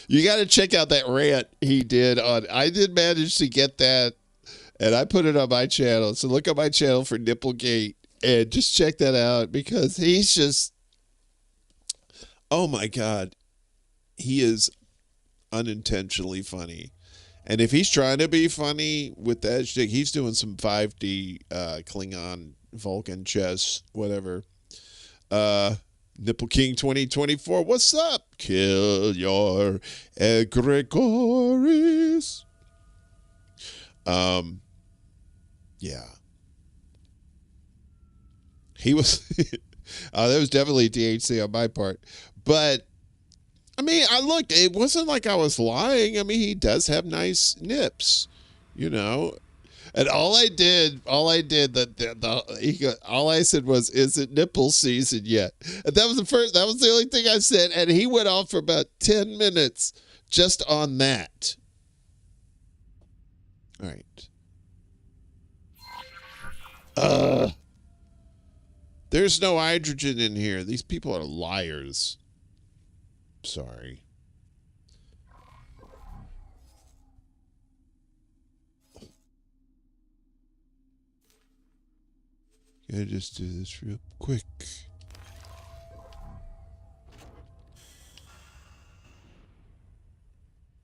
you got to check out that rant he did on. I did manage to get that, and I put it on my channel. So look at my channel for Nipplegate and just check that out, because he's just, oh my God, he is unintentionally funny. And if he's trying to be funny with that shit, he's doing some 5D Klingon, Vulcan chess, whatever. Nipple King 2024, what's up? Kill your egregories. Yeah. He was, that was definitely THC on my part. But, I mean, I looked, it wasn't like I was lying. I mean, he does have nice nips, you know. And all I said was, is it nipple season yet? And that was the only thing I said. And he went on for about 10 minutes just on that. All right. There's no hydrogen in here. These people are liars. Sorry. Gotta just do this real quick.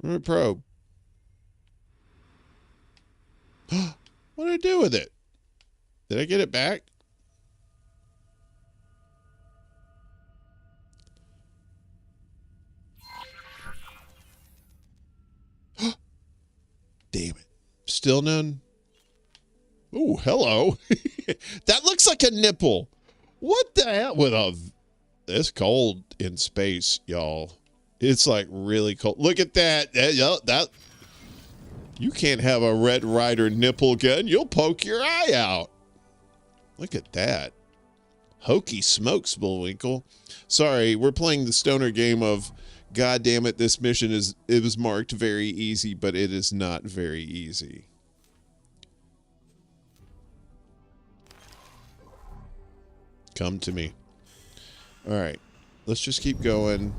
I'm gonna probe. What did I do with it? Did I get it back? Damn it. Still none? Oh, hello. That looks like a nipple. What the hell? It's cold in space, y'all. It's like really cold. Look at that. That you can't have a Red Ryder nipple gun. You'll poke your eye out. Look at that. Hokey smokes, Bullwinkle. Sorry, we're playing the stoner game of, God damn it, this mission it was marked very easy, but it is not very easy. Come to me. All right, let's just keep going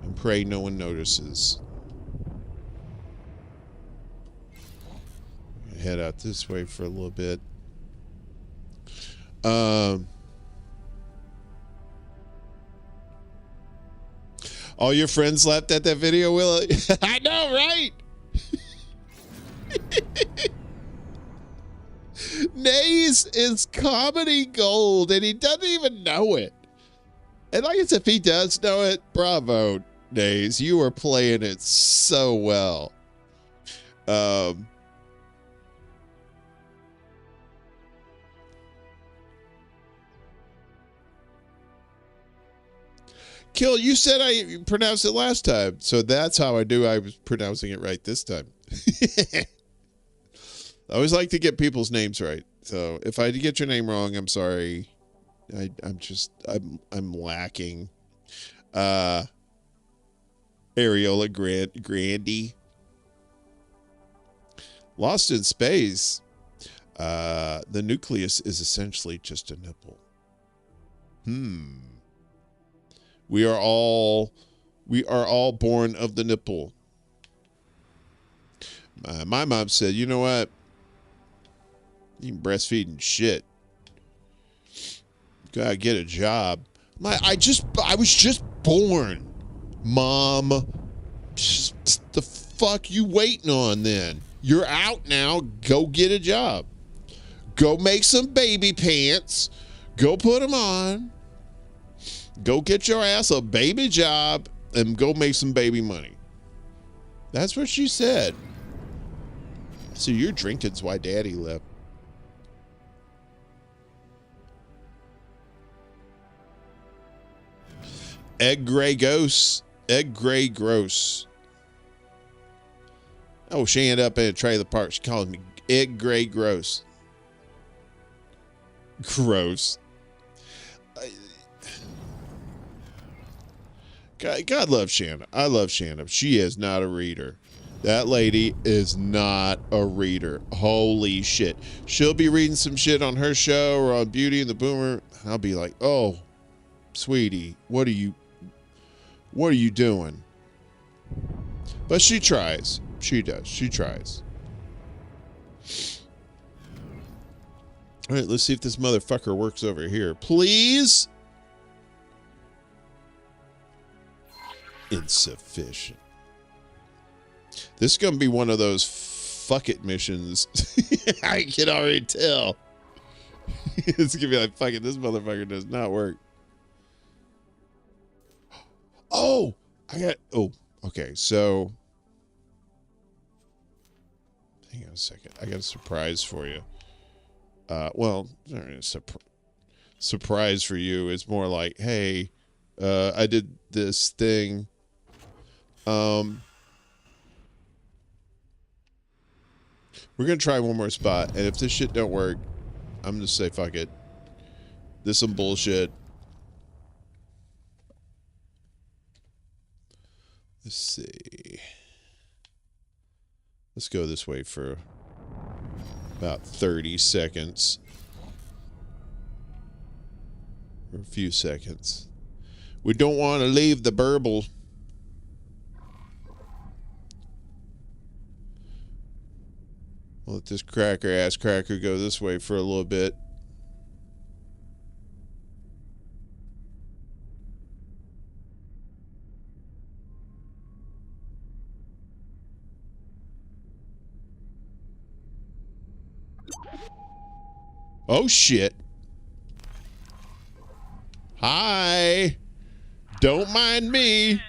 and pray no one notices. Head out this way for a little bit. All your friends laughed at that video, Willa? I know, right? Nays is comedy gold, and he doesn't even know it. And I guess if he does know it, bravo, Nays. You are playing it so well. Kill, you said I pronounced it last time, so that's how I knew I was pronouncing it right this time. I always like to get people's names right. So if I get your name wrong, I'm sorry. I'm lacking. Areola Grandi. Lost in space. The nucleus is essentially just a nipple. We are all born of the nipple. My mom said, you know what? You can breastfeed and shit. Gotta get a job. I was just born. Mom, the fuck you waiting on then? You're out now. Go get a job. Go make some baby pants. Go put them on. Go get your ass a baby job and go make some baby money. That's what she said. So you're drinking's why daddy left. Egg Gray Ghost. Egg Gray Gross. Oh, she ended up in a trailer park. She called me Egg Gray Gross. Gross. God loves Shanna. I love Shanna. She is not a reader. That lady is not a reader. Holy shit. She'll be reading some shit on her show or on Beauty and the Boomer. I'll be like, oh, sweetie, what are you doing? But she tries. She does. She tries. All right, let's see if this motherfucker works over here. Please? Insufficient. This is going to be one of those fuck it missions. I can already tell. It's going to be like, fuck it, this motherfucker does not work. Oh, okay, so. Hang on a second. I got a surprise for you. Well, surprise for you is more like, hey, I did this thing. We're going to try one more spot, and if this shit don't work, I'm going to say fuck it. This is some bullshit. Let's see. Let's go this way for about 30 seconds. Or a few seconds. We don't want to leave the burble. We'll let this ass cracker go this way for a little bit. Oh shit. Hi. Don't mind me.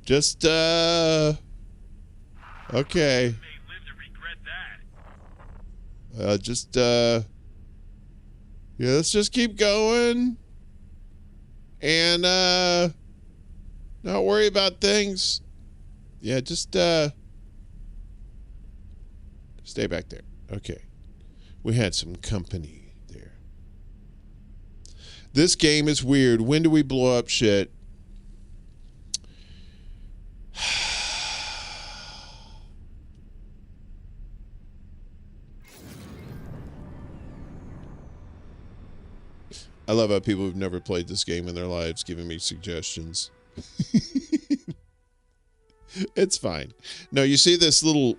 Just okay. Yeah, let's just keep going. And Not worry about things. Yeah, just stay back there. Okay. We had some company there. This game is weird. When do we blow up shit? I love how people who've never played this game in their lives giving me suggestions. It's fine. No, you see this little...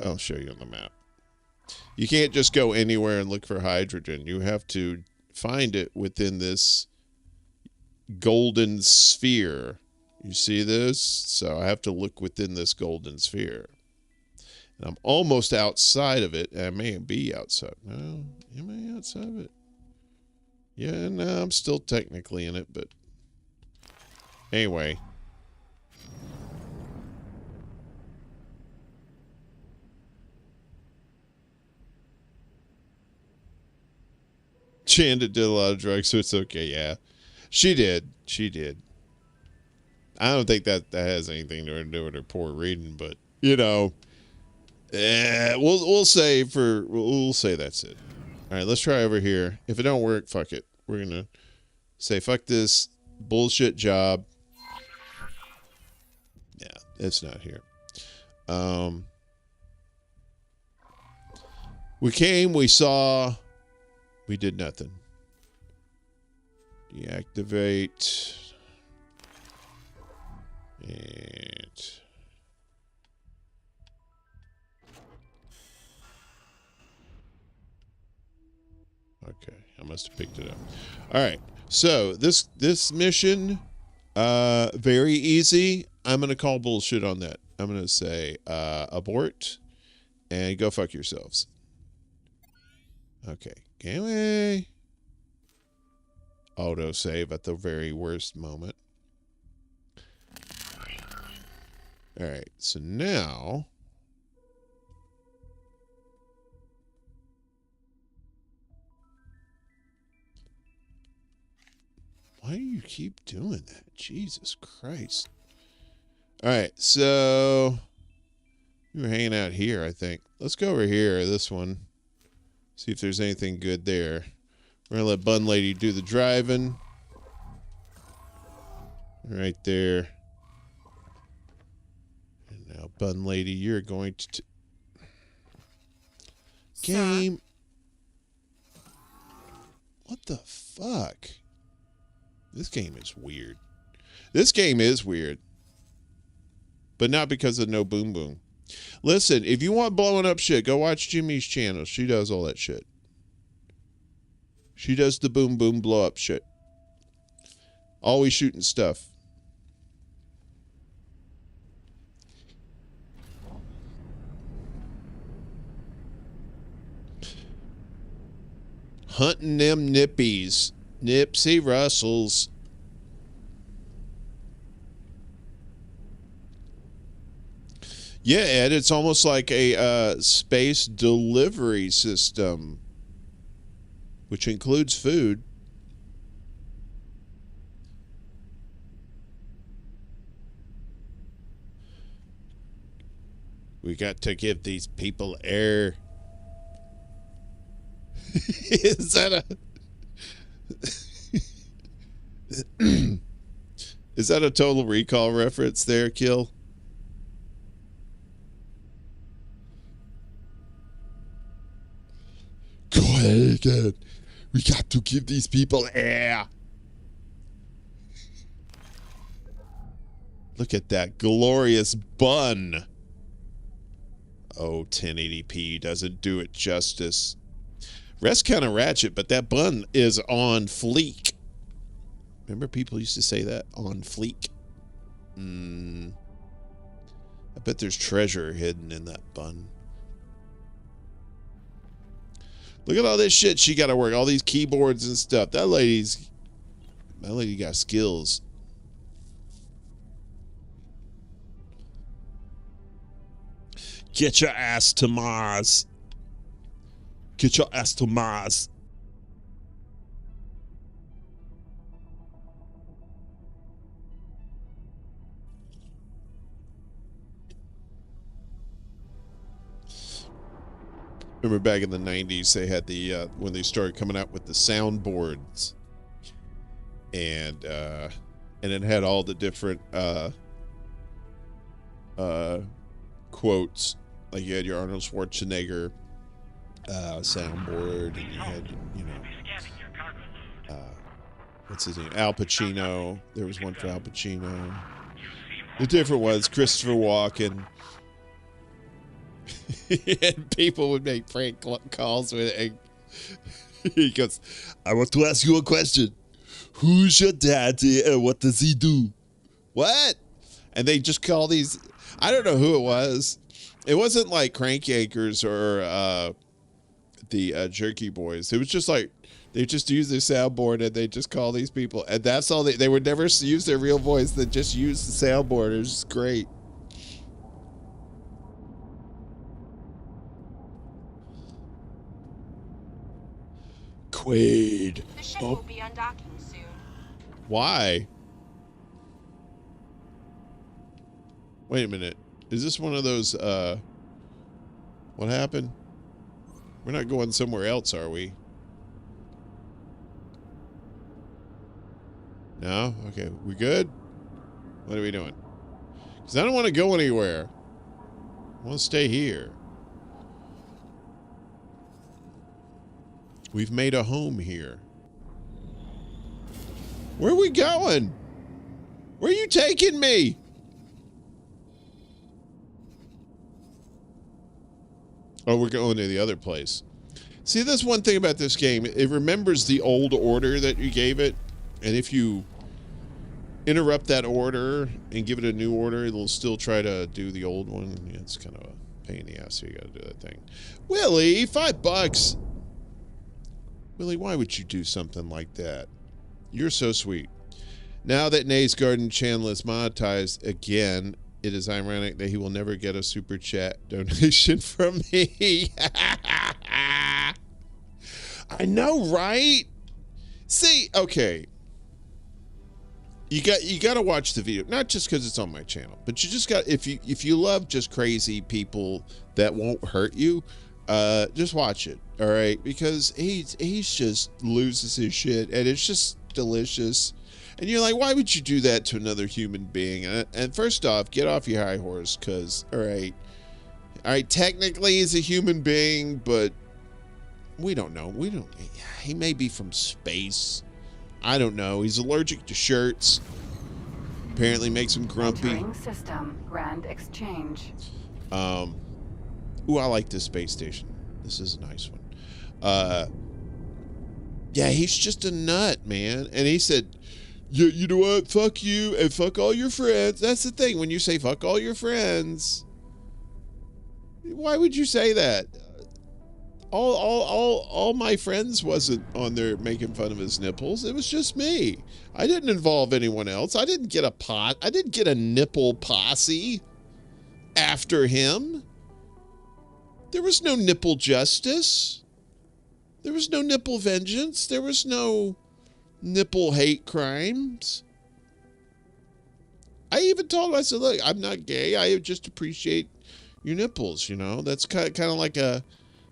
I'll show you on the map. You can't just go anywhere and look for hydrogen. You have to find it within this golden sphere. You see this? So I have to look within this golden sphere. And I'm almost outside of it. I may be outside. No, am I outside of it? Yeah, no, I'm still technically in it, but anyway. Chanda did a lot of drugs, so it's okay, yeah. She did. She did. I don't think that has anything to do with her poor reading, but, you know, we'll say that's it. All right, let's try over here. If it don't work, fuck it. We're going to say fuck this bullshit job. Yeah, it's not here. We came, we saw, we did nothing. Deactivate. And okay, I must have picked it up. All right, so this mission, very easy. I'm gonna call bullshit on that. I'm gonna say abort and go fuck yourselves. Okay, get away. Auto save at the very worst moment. All right, so now why do you keep doing that? Jesus Christ. All right, so we were hanging out here, I think. Let's go over here, this one. See if there's anything good there. We're going to let Bun Lady do the driving. Right there. And now, Bun Lady, you're going to... Game. What the fuck? This game is weird. This game is weird. But not because of no boom boom. Listen, if you want blowing up shit, go watch Jimmy's channel. She does all that shit. She does the boom boom blow up shit. Always shooting stuff. Hunting them nippies. Nipsey Russells. Yeah, Ed, it's almost like a space delivery system, which includes food. We got to give these people air. Is that a... Is that a Total Recall reference there, Kill? Go ahead. We got to give these people air. Look at that glorious bun. Oh, 1080p doesn't do it justice. Rest kind of ratchet, but that bun is on fleek. Remember people used to say that? On fleek. I bet there's treasure hidden in that bun. Look at all this shit she got to work. All these keyboards and stuff. That lady got skills. Get your ass to Mars. Get your ass to Mars. Remember back in the 90s, they had the, when they started coming out with the soundboards. And it had all the different, quotes. Like you had your Arnold Schwarzenegger, soundboard, and you had, you know, what's his name? Al Pacino. There was one for Al Pacino. The different ones, Christopher Walken. And people would make prank calls with it. He goes, I want to ask you a question. Who's your daddy and what does he do? What? And they just call these, I don't know who it was. It wasn't like Crank Yankers or the Jerky Boys. It was just like, they just use their soundboard and they just call these people. And that's all they would never use their real voice. They just use the soundboard. It was just great. Quaid. The ship will be undocking soon. Why? Wait a minute. Is this one of those, what happened? We're not going somewhere else, are we? No? Okay. We good? What are we doing? Because I don't want to go anywhere. I want to stay here. We've made a home here. Where are we going? Where are you taking me? Oh, we're going to the other place. See, that's one thing about this game. It remembers the old order that you gave it. And if you interrupt that order and give it a new order, it'll still try to do the old one. Yeah, it's kind of a pain in the ass, so you got to do that thing. Willie, $5. Willie, why would you do something like that? You're so sweet. Now that Nay's Garden channel is monetized again, it is ironic that he will never get a super chat donation from me. I know, right? See, okay. You got to watch the video, not just because it's on my channel, but you just got, if you love just crazy people that won't hurt you, just watch it, all right? Because he's just loses his shit, and it's just delicious. And you're like, why would you do that to another human being? And first off, get off your high horse, because, all right, technically he's a human being, but we don't know. He may be from space. I don't know. He's allergic to shirts. Apparently makes him grumpy. Entering system. Grand exchange. Ooh, I like this space station. This is a nice one. Yeah, he's just a nut, man. And he said, you know what? Fuck you and fuck all your friends. That's the thing. When you say fuck all your friends, why would you say that? All my friends wasn't on there making fun of his nipples. It was just me. I didn't involve anyone else. I didn't get a nipple posse after him. There was no nipple justice. There was no nipple vengeance. There was no nipple hate crimes. I even told him, I said, look, I'm not gay. I just appreciate your nipples, you know. That's kind of like an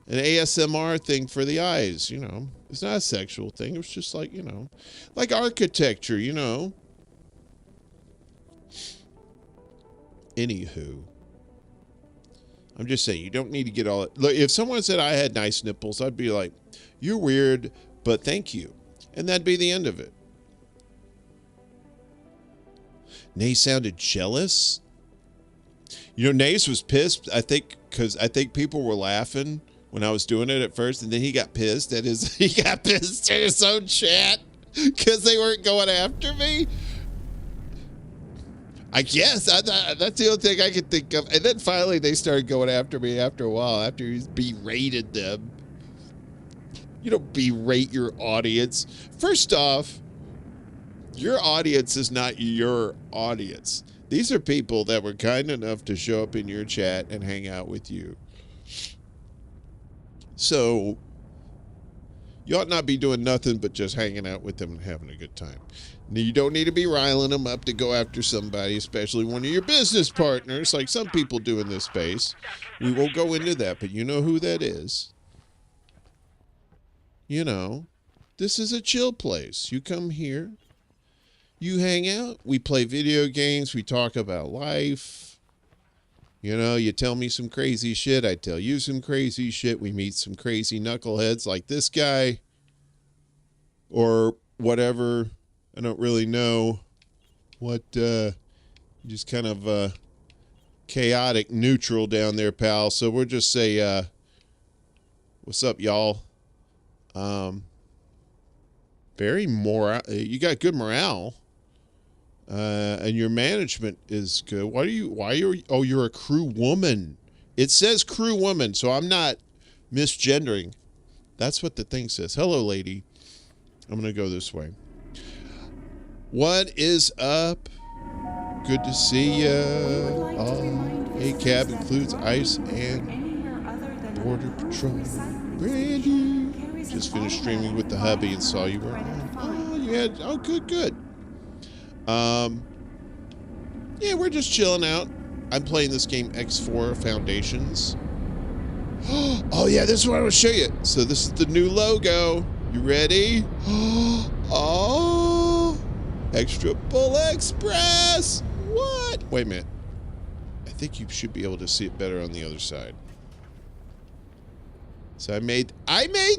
ASMR thing for the eyes, you know. It's not a sexual thing. It was just like, you know, like architecture, you know. Anywho. I'm just saying, you don't need to get all... Look, if someone said I had nice nipples, I'd be like, you're weird, but thank you. And that'd be the end of it. Nay sounded jealous. You know, Nays was pissed, I think, because I think people were laughing when I was doing it at first, and then he got pissed at his own chat because they weren't going after me. I guess that's the only thing I could think of. And then finally they started going after me after a while, after he's berated them. You don't berate your audience. First off, your audience is not your audience. These are people that were kind enough to show up in your chat and hang out with you. So, you ought not be doing nothing but just hanging out with them and having a good time. You don't need to be riling them up to go after somebody, especially one of your business partners, like some people do in this space. We won't go into that, but you know who that is. You know, this is a chill place. You come here, you hang out, we play video games, we talk about life. You know, you tell me some crazy shit, I tell you some crazy shit. We meet some crazy knuckleheads like this guy or whatever. I don't really know what, just kind of chaotic neutral down there, pal. So we'll just say, what's up, y'all? Very moral. You got good morale, and your management is good. Oh, you're a crew woman. It says crew woman, so I'm not misgendering. That's what the thing says. Hello, lady. I'm gonna go this way. What is up? Good to see ya. A cab includes ice and border patrol. Brandy. Just finished streaming with the hubby and saw you were on. Oh, you had. Oh, good. Yeah, we're just chilling out. I'm playing this game X4 Foundations. Oh yeah, this is what I want to show you. So this is the new logo. You ready? Oh, ExtraBulla Express. What? Wait a minute. I think you should be able to see it better on the other side. So I made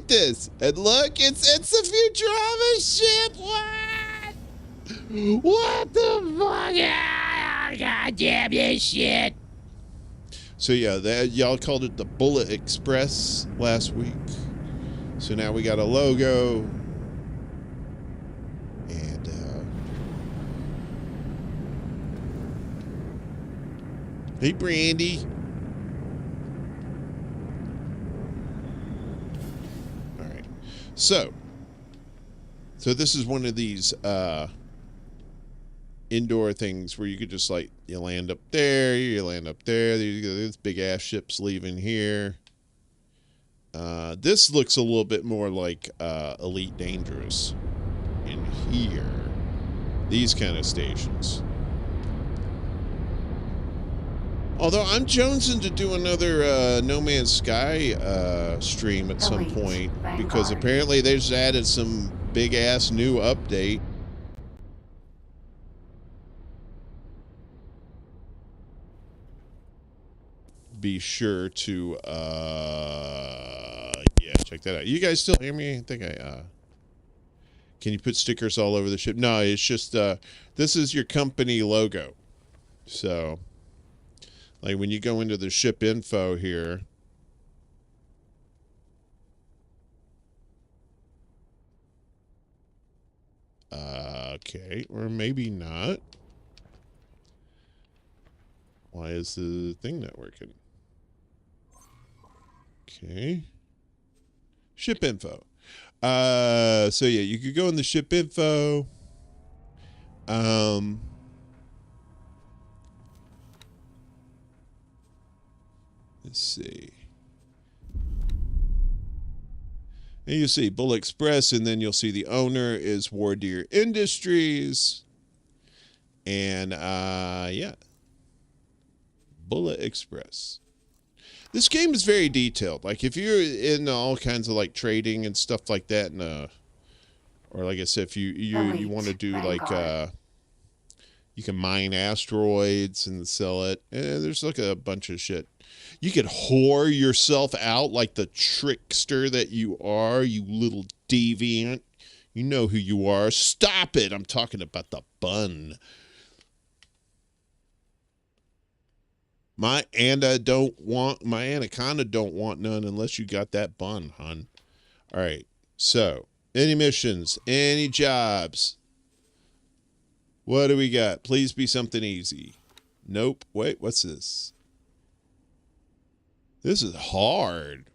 this, and look, it's a Futurama ship. What the fuck? God damn this shit. So yeah, y'all called it the Bulla Express last week. So now we got a logo, and hey, Brandy. So this is one of these indoor things where you could just like, you land up there, you land up there. There's big ass ships leaving here. This looks a little bit more like Elite Dangerous in here. These kind of stations. Although I'm jonesing to do another No Man's Sky stream at some point, because apparently they just added some big ass new update. Be sure to yeah, check that out. You guys still hear me? I think can you put stickers all over the ship? No, it's just this is your company logo. So like when you go into the ship info here, okay, or maybe not. Why is the thing not working? Okay. Ship info. So yeah, you could go in the ship info. Let's see. And you'll see Bulla Express, and then you'll see the owner is War Deer Industries. And yeah. Bulla Express. This game is very detailed. Like if you're in all kinds of like trading and stuff like that, and or like I said, if you want to do like you can mine asteroids and sell it. And there's like a bunch of shit. You could whore yourself out like the trickster that you are, you little deviant. You know who you are. Stop it. I'm talking about the bun. My anaconda don't want none unless you got that bun, hon. All right. So, any missions, any jobs? What do we got? Please be something easy. Nope. Wait, what's this? This is hard.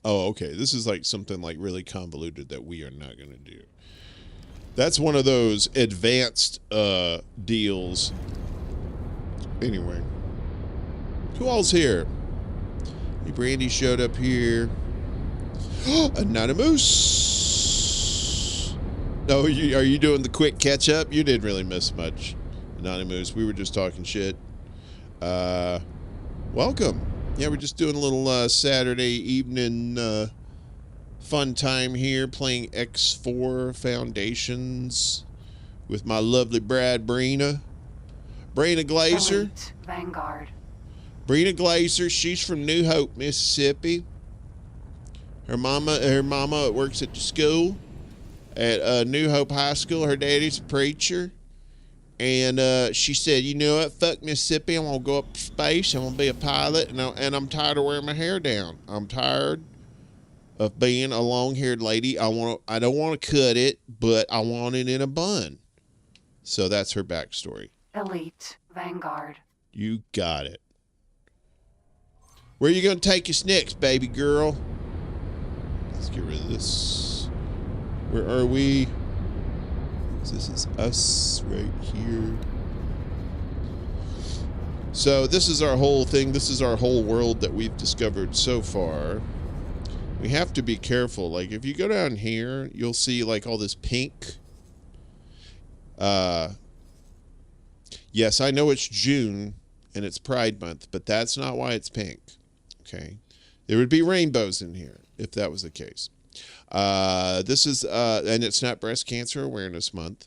Oh, okay. This is like something like really convoluted that we are not going to do. That's one of those advanced deals. Anyway, who all's here? Hey, Brandy showed up here. Anonymous. Oh, are you doing the quick catch up? You didn't really miss much, Anonymous. We were just talking shit. Welcome. Yeah, we're just doing a little Saturday evening fun time here playing X4 Foundations with my lovely bride, Brina. Brina Glazer. Elite Vanguard. Brina Glazer, she's from New Hope, Mississippi. Her mama works at the school at New Hope High School. Her daddy's a preacher. And she said, you know what, fuck Mississippi, I'm going to go up to space, I'm going to be a pilot, and I'm tired of wearing my hair down. I'm tired of being a long-haired lady. I don't want to cut it, but I want it in a bun. So that's her backstory. Elite Vanguard. You got it. Where are you going to take us next, baby girl? Let's get rid of this. Where are we? This is us right here. So this is our whole thing. This is our whole world that we've discovered so far. We have to be careful. Like if you go down here, you'll see like all this pink. Yes, I know it's June and it's Pride Month, but that's not why it's pink. Okay. There would be rainbows in here if that was the case. This is, and it's not Breast Cancer Awareness Month.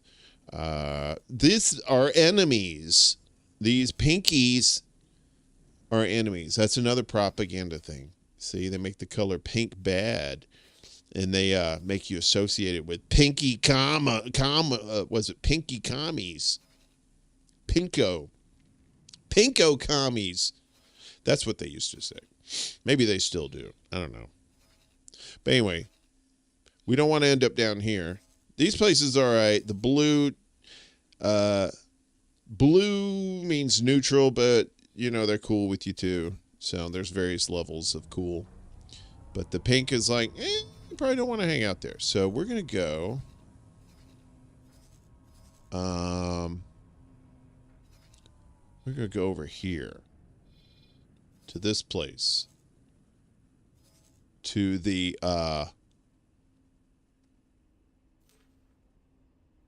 These are enemies. These pinkies are enemies. That's another propaganda thing. See, they make the color pink bad, and they make you associate it with pinky was it pinky commies? Pinko commies. That's what they used to say. Maybe they still do. I don't know. But anyway, we don't want to end up down here. These places are all right. The blue means neutral, but, you know, they're cool with you too. So there's various levels of cool. But the pink is like, you probably don't want to hang out there. So we're going to go. We're going to go over here to this place. To the,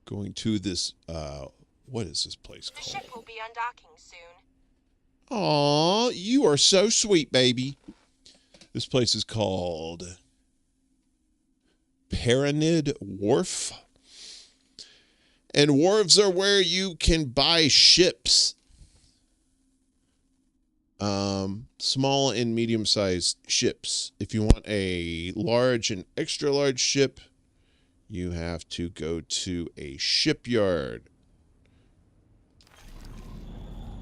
going to this, what is this place called? The ship will be undocking soon. Aw, you are so sweet, baby. This place is called Paranid Wharf. And wharves are where you can buy ships. Small and medium-sized ships. If you want a large and extra large ship, you have to go to a shipyard.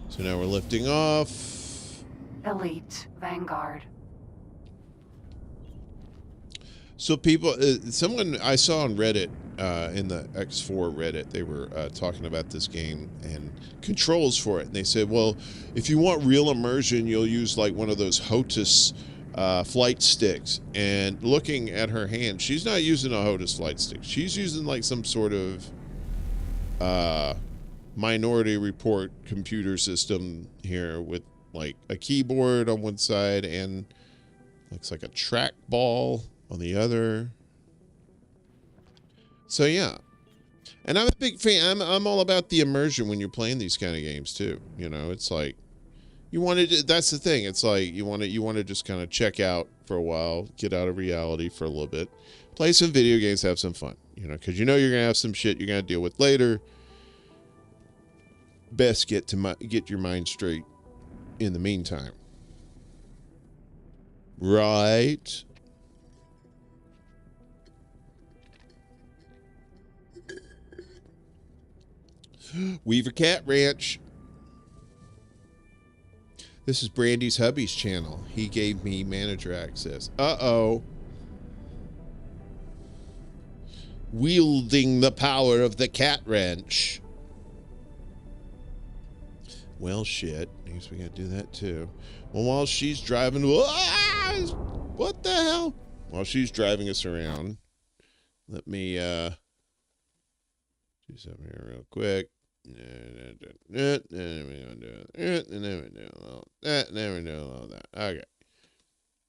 So now we're lifting off. Elite Vanguard. So people, someone I saw on Reddit, in the X4 Reddit, they were talking about this game and controls for it. And they said, well, if you want real immersion, you'll use like one of those HOTUS flight sticks. And looking at her hand, she's not using a HOTUS flight stick. She's using like some sort of Minority Report computer system here with like a keyboard on one side and looks like a trackball on the other. So yeah, and I'm a big fan. I'm all about the immersion when you're playing these kind of games too. You know, it's like you want to. That's the thing. It's like you want to just kind of check out for a while, get out of reality for a little bit, play some video games, have some fun. You know, because you know you're gonna have some shit you're gonna deal with later. Best get your mind straight in the meantime. Right. Weaver Cat Ranch. This is Brandy's hubby's channel. He gave me manager access. Uh-oh. Wielding the power of the cat wrench. Well, shit. I guess we gotta do that too. Well, while she's driving... What the hell? While she's driving us around, let me do something here real quick. And then we do all that. Okay.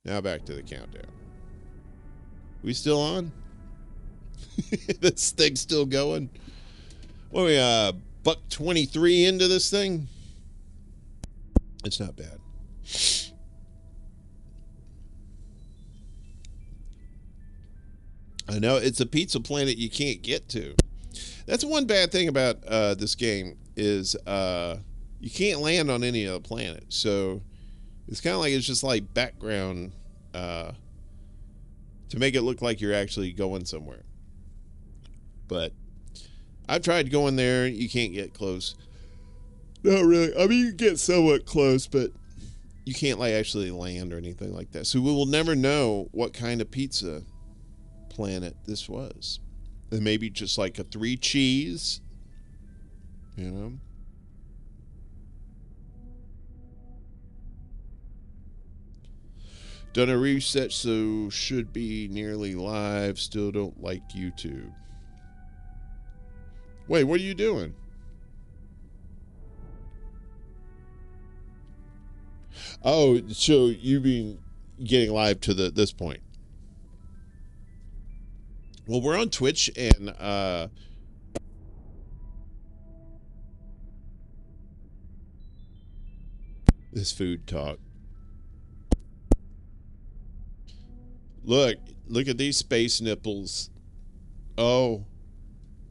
Now back to the countdown. We still on? This thing's still going? What are we, buck 23 into this thing? It's not bad. I know it's a pizza planet you can't get to. That's one bad thing about this game is you can't land on any other planet. So it's kind of like it's just like background to make it look like you're actually going somewhere. But I've tried going there. You can't get close. Not really. I mean, you can get somewhat close, but you can't like actually land or anything like that. So we will never know what kind of pizza planet this was. And maybe just like a 3 cheese, you know. Done a reset, so should be nearly live. Still don't like YouTube. Wait, what are you doing? Oh, so you've been getting live to this point. Well, we're on Twitch and this food talk. Look at these space nipples. Oh,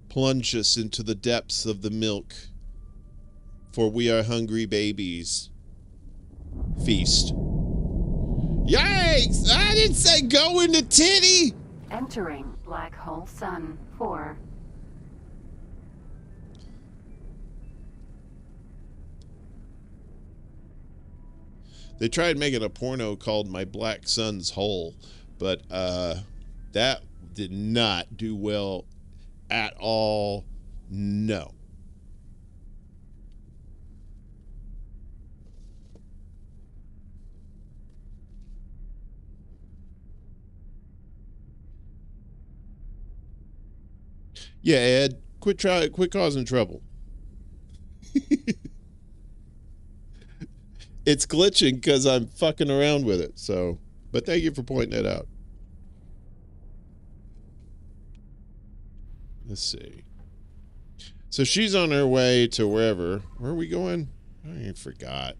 plunge us into the depths of the milk, for we are hungry babies. Feast. Yikes! I didn't say go in the titty! Entering Black Hole Sun 4. They tried making a porno called My Black Son's Hole, but that did not do well at all. No. Yeah, Ed, quit causing trouble. It's glitching because I'm fucking around with it. So, but thank you for pointing it out. Let's see. So she's on her way to wherever. Where are we going? I even forgot.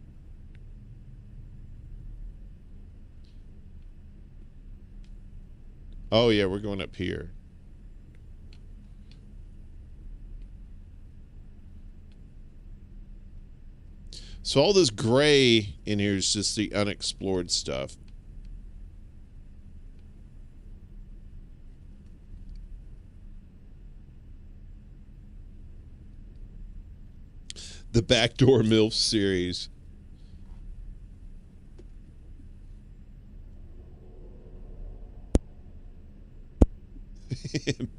Oh yeah, we're going up here. So all this gray in here is just the unexplored stuff. The Backdoor MILF series.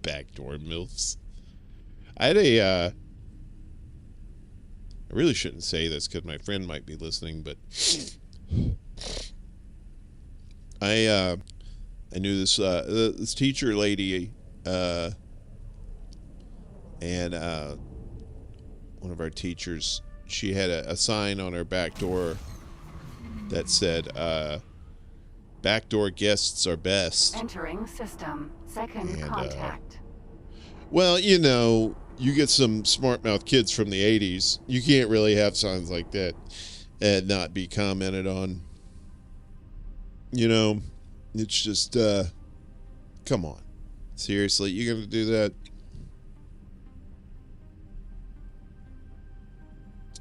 Backdoor MILFs. I had a I really shouldn't say this because my friend might be listening, but I knew this teacher lady, and one of our teachers. She had a sign on her back door that said, "Backdoor guests are best." Entering system. Second And, contact. Well, you know, you get some smart mouth kids from the 80s. You can't really have signs like that and not be commented on. You know, it's just, come on. Seriously, you're going to do that?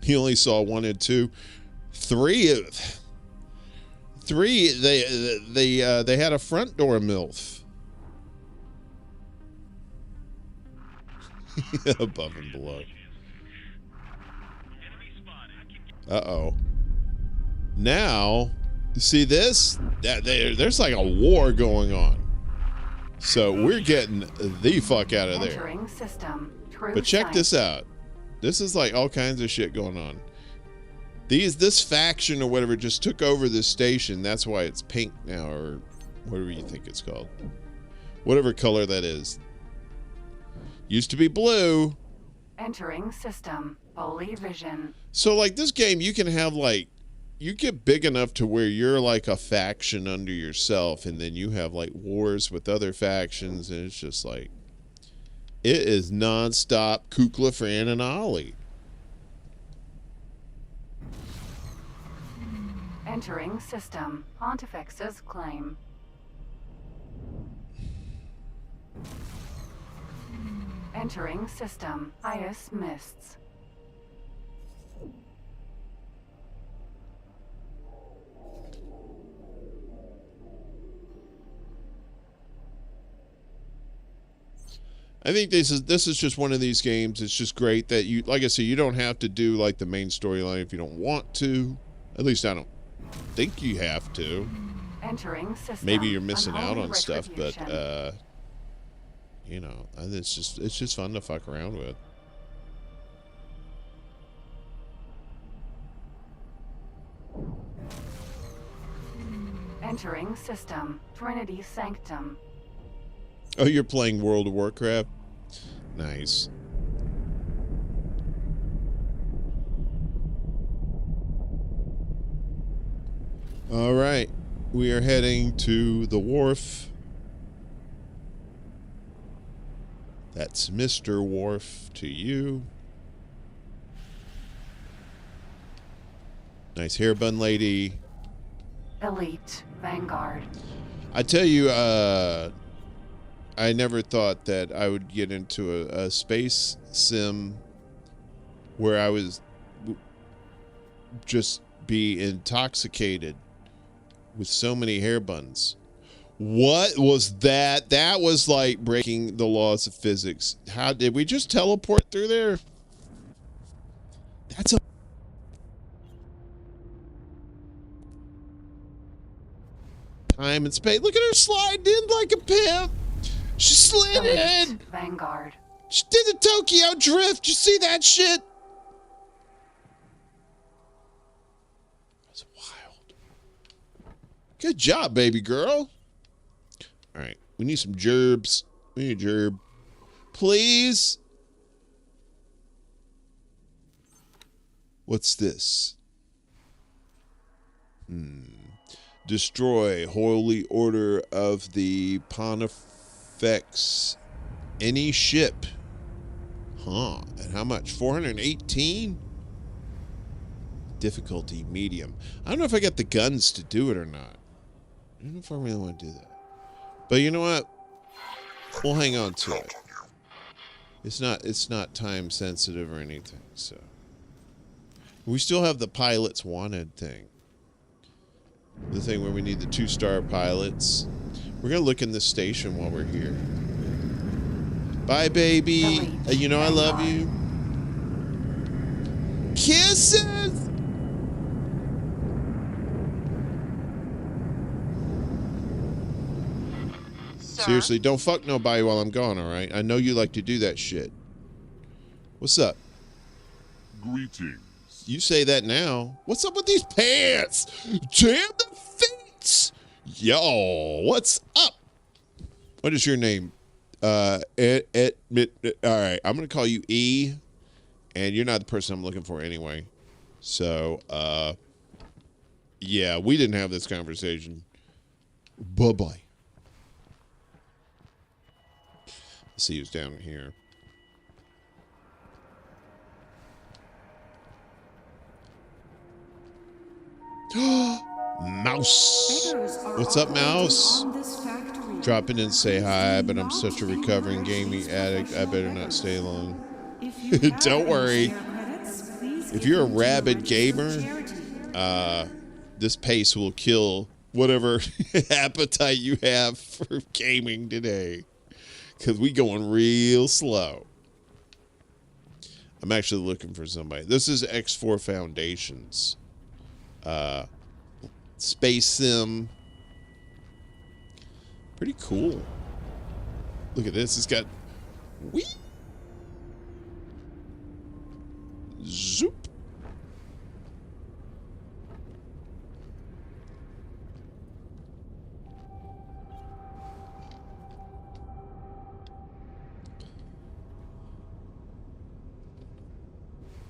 He only saw 1 and 2. 3, they had a front door MILF. Above and below. Uh-oh. Now, see this? There's like a war going on. So we're getting the fuck out of there. Entering system. True But check sight. this out. This is like all kinds of shit going on. This faction or whatever just took over this station. That's why it's pink now, or whatever you think it's called. Whatever color that is. Used to be blue. Entering system. Holy vision. So like this game, you can have like, you get big enough to where you're like a faction under yourself, and then you have like wars with other factions, and it's just like, it is non-stop Kukla, Fran, and Ollie. Entering system. Pontifex's claim. Entering system. IS mists. I think this is just one of these games. It's just great that you, like I said, you don't have to do like the main storyline if you don't want to. At least I don't think you have to. Entering system. Maybe you're missing out Unholy on stuff, but retribution. you know, it's just fun to fuck around with. Entering system. Trinity Sanctum. Oh, you're playing World of Warcraft? Nice. All right. We are heading to the wharf. That's Mr. Wharf to you. Nice hair bun lady. Elite Vanguard. I tell you, I never thought that I would get into a space sim where I was just be intoxicated with so many hair buns. What was that? That was like breaking the laws of physics. How did we just teleport through there? That's a time and space. Look at her sliding in like a pimp. She slid in. Elite Vanguard. She did the Tokyo drift. You see that shit? That's wild. Good job, baby girl. All right, we need some gerbs. We need a gerb. Please. What's this? Destroy Holy Order of the Pontifex. Any ship. Huh. And how much? 418? Difficulty medium. I don't know if I got the guns to do it or not. I don't know if I really want to do that. But you know what? We'll hang on to it. It's not time sensitive or anything, so. We still have the pilots wanted thing. The thing where we need the 2-star pilots. We're going to look in this station while we're here. Bye, baby. You know I love you. Kisses! Seriously, don't fuck nobody while I'm gone, all right? I know you like to do that shit. What's up? Greetings. You say that now. What's up with these pants? Jam the feet! Yo, what's up? What is your name? All right, I'm going to call you E, and you're not the person I'm looking for anyway. So, yeah, we didn't have this conversation. Bye-bye. Let's see who's down here. Mouse. What's up, Mouse? Drop in and say hi, but I'm such a recovering gaming addict, I better not stay long. Don't worry. If you're a rabid gamer, this pace will kill whatever appetite you have for gaming today. Because we going real slow. I'm actually looking for somebody. This is X4 Foundations. Space Sim. Pretty cool. Look at this. It's got... Whee! Zoop.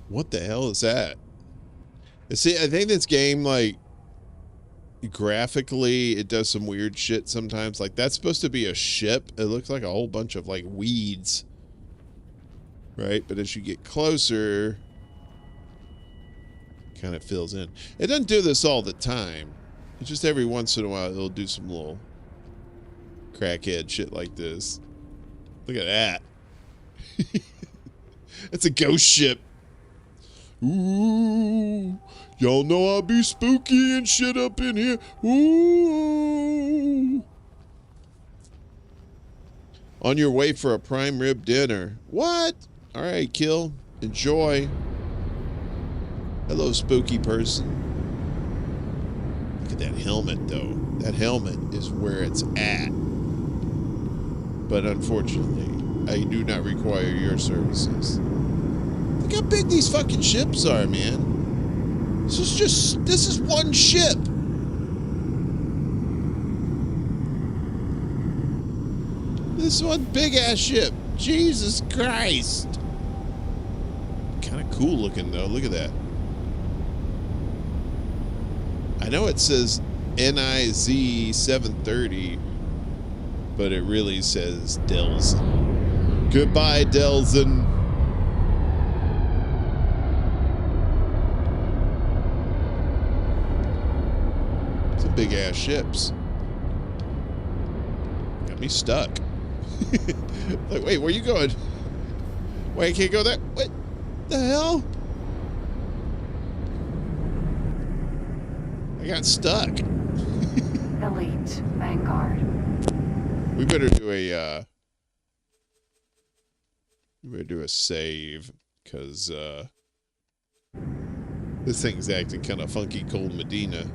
What the hell is that? See, I think this game, like, graphically, it does some weird shit sometimes. Like, that's supposed to be a ship. It looks like a whole bunch of, like, weeds. Right? But as you get closer, kind of fills in. It doesn't do this all the time. It's just every once in a while, it'll do some little crackhead shit like this. Look at that. It's a ghost ship. Ooh, y'all know I'll be spooky and shit up in here. Ooh. On your way for a prime rib dinner. What? All right, Kill. Enjoy. Hello, spooky person. Look at that helmet, though. That helmet is where it's at. But unfortunately, I do not require your services. Look how big these fucking ships are, man. This is one ship. This is one big ass ship. Jesus Christ. Kind of cool looking though. Look at that. I know it says NIZ 730, but it really says Delzen. Goodbye, Delzen. Some big ass ships. Got me stuck. Like, wait, where you going? Wait, I can't go there. What the hell? I got stuck. Elite Vanguard. We better do a save, because this thing's acting kind of funky cold Medina.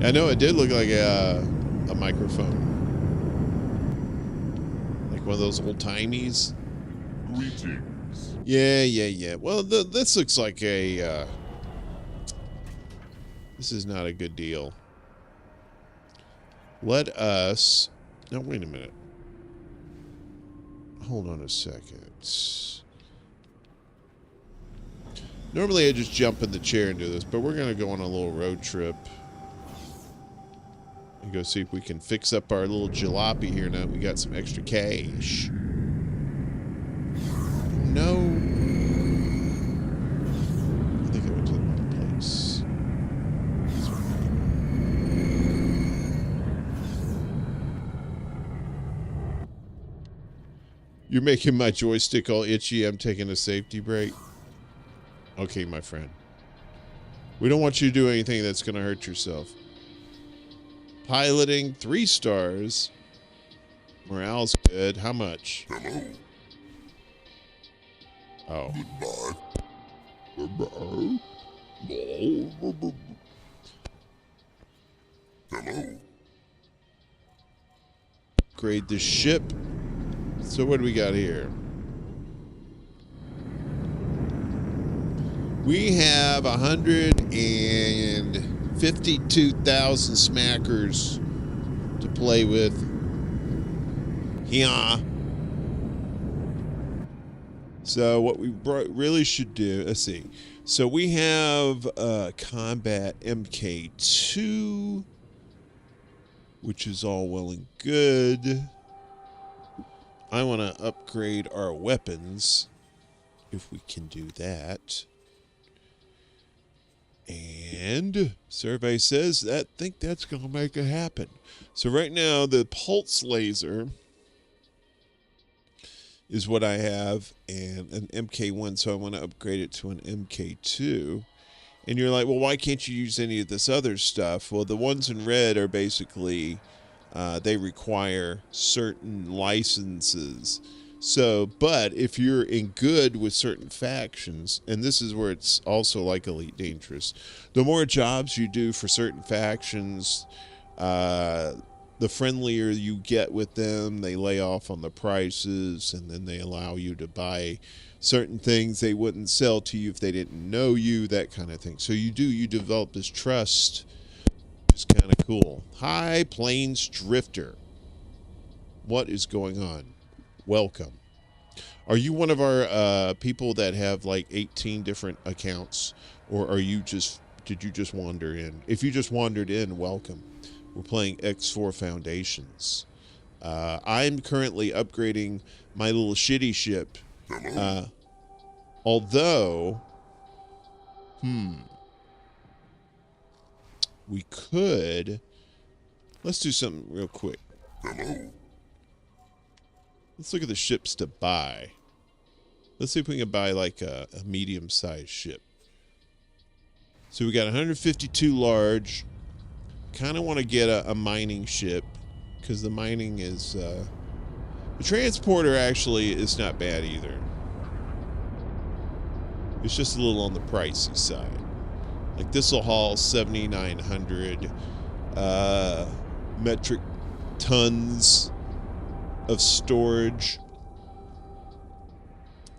I know it did look like a microphone. Like one of those old timies. Greetings. Yeah. Well, this looks like a... this is not a good deal. Let us... No, wait a minute. Hold on a second. Normally I just jump in the chair and do this, but we're going to go on a little road trip. And go see if we can fix up our little jalopy here now. We got some extra cash. No. I think I went to the wrong place. You're making my joystick all itchy. I'm taking a safety break. Okay, my friend. We don't want you to do anything that's going to hurt yourself. Piloting 3 stars. Morale's good. How much? Hello. Oh. Goodbye. Hello. Upgrade the ship. So what do we got here? We have 152,000 smackers to play with. Yeah. So what we really should do, let's see. So we have Combat MK2, which is all well and good. I want to upgrade our weapons, if we can do that. And survey says that think that's going to make it happen. So right now the pulse laser is what I have, and an MK1, so I want to upgrade it to an MK2. And you're like, well, why can't you use any of this other stuff? Well, the ones in red are basically, they require certain licenses. So, but if you're in good with certain factions, and this is where it's also like Elite Dangerous, the more jobs you do for certain factions, the friendlier you get with them. They lay off on the prices, and then they allow you to buy certain things they wouldn't sell to you if they didn't know you, that kind of thing. So you develop this trust, which is kind of cool. High Plains Drifter. What is going on? Welcome. Are you one of our people that have like 18 different accounts, or did you just wander in? If you just wandered in, welcome. We're playing X4 Foundations. I'm currently upgrading my little shitty ship. Although, we could Let's do something real quick. Let's look at the ships to buy. Let's see if we can buy like a medium-sized ship. So we got 152 large. Kind of want to get a mining ship because the mining is... the transporter actually is not bad either. It's just a little on the pricey side. Like this will haul 7,900 metric tons of storage.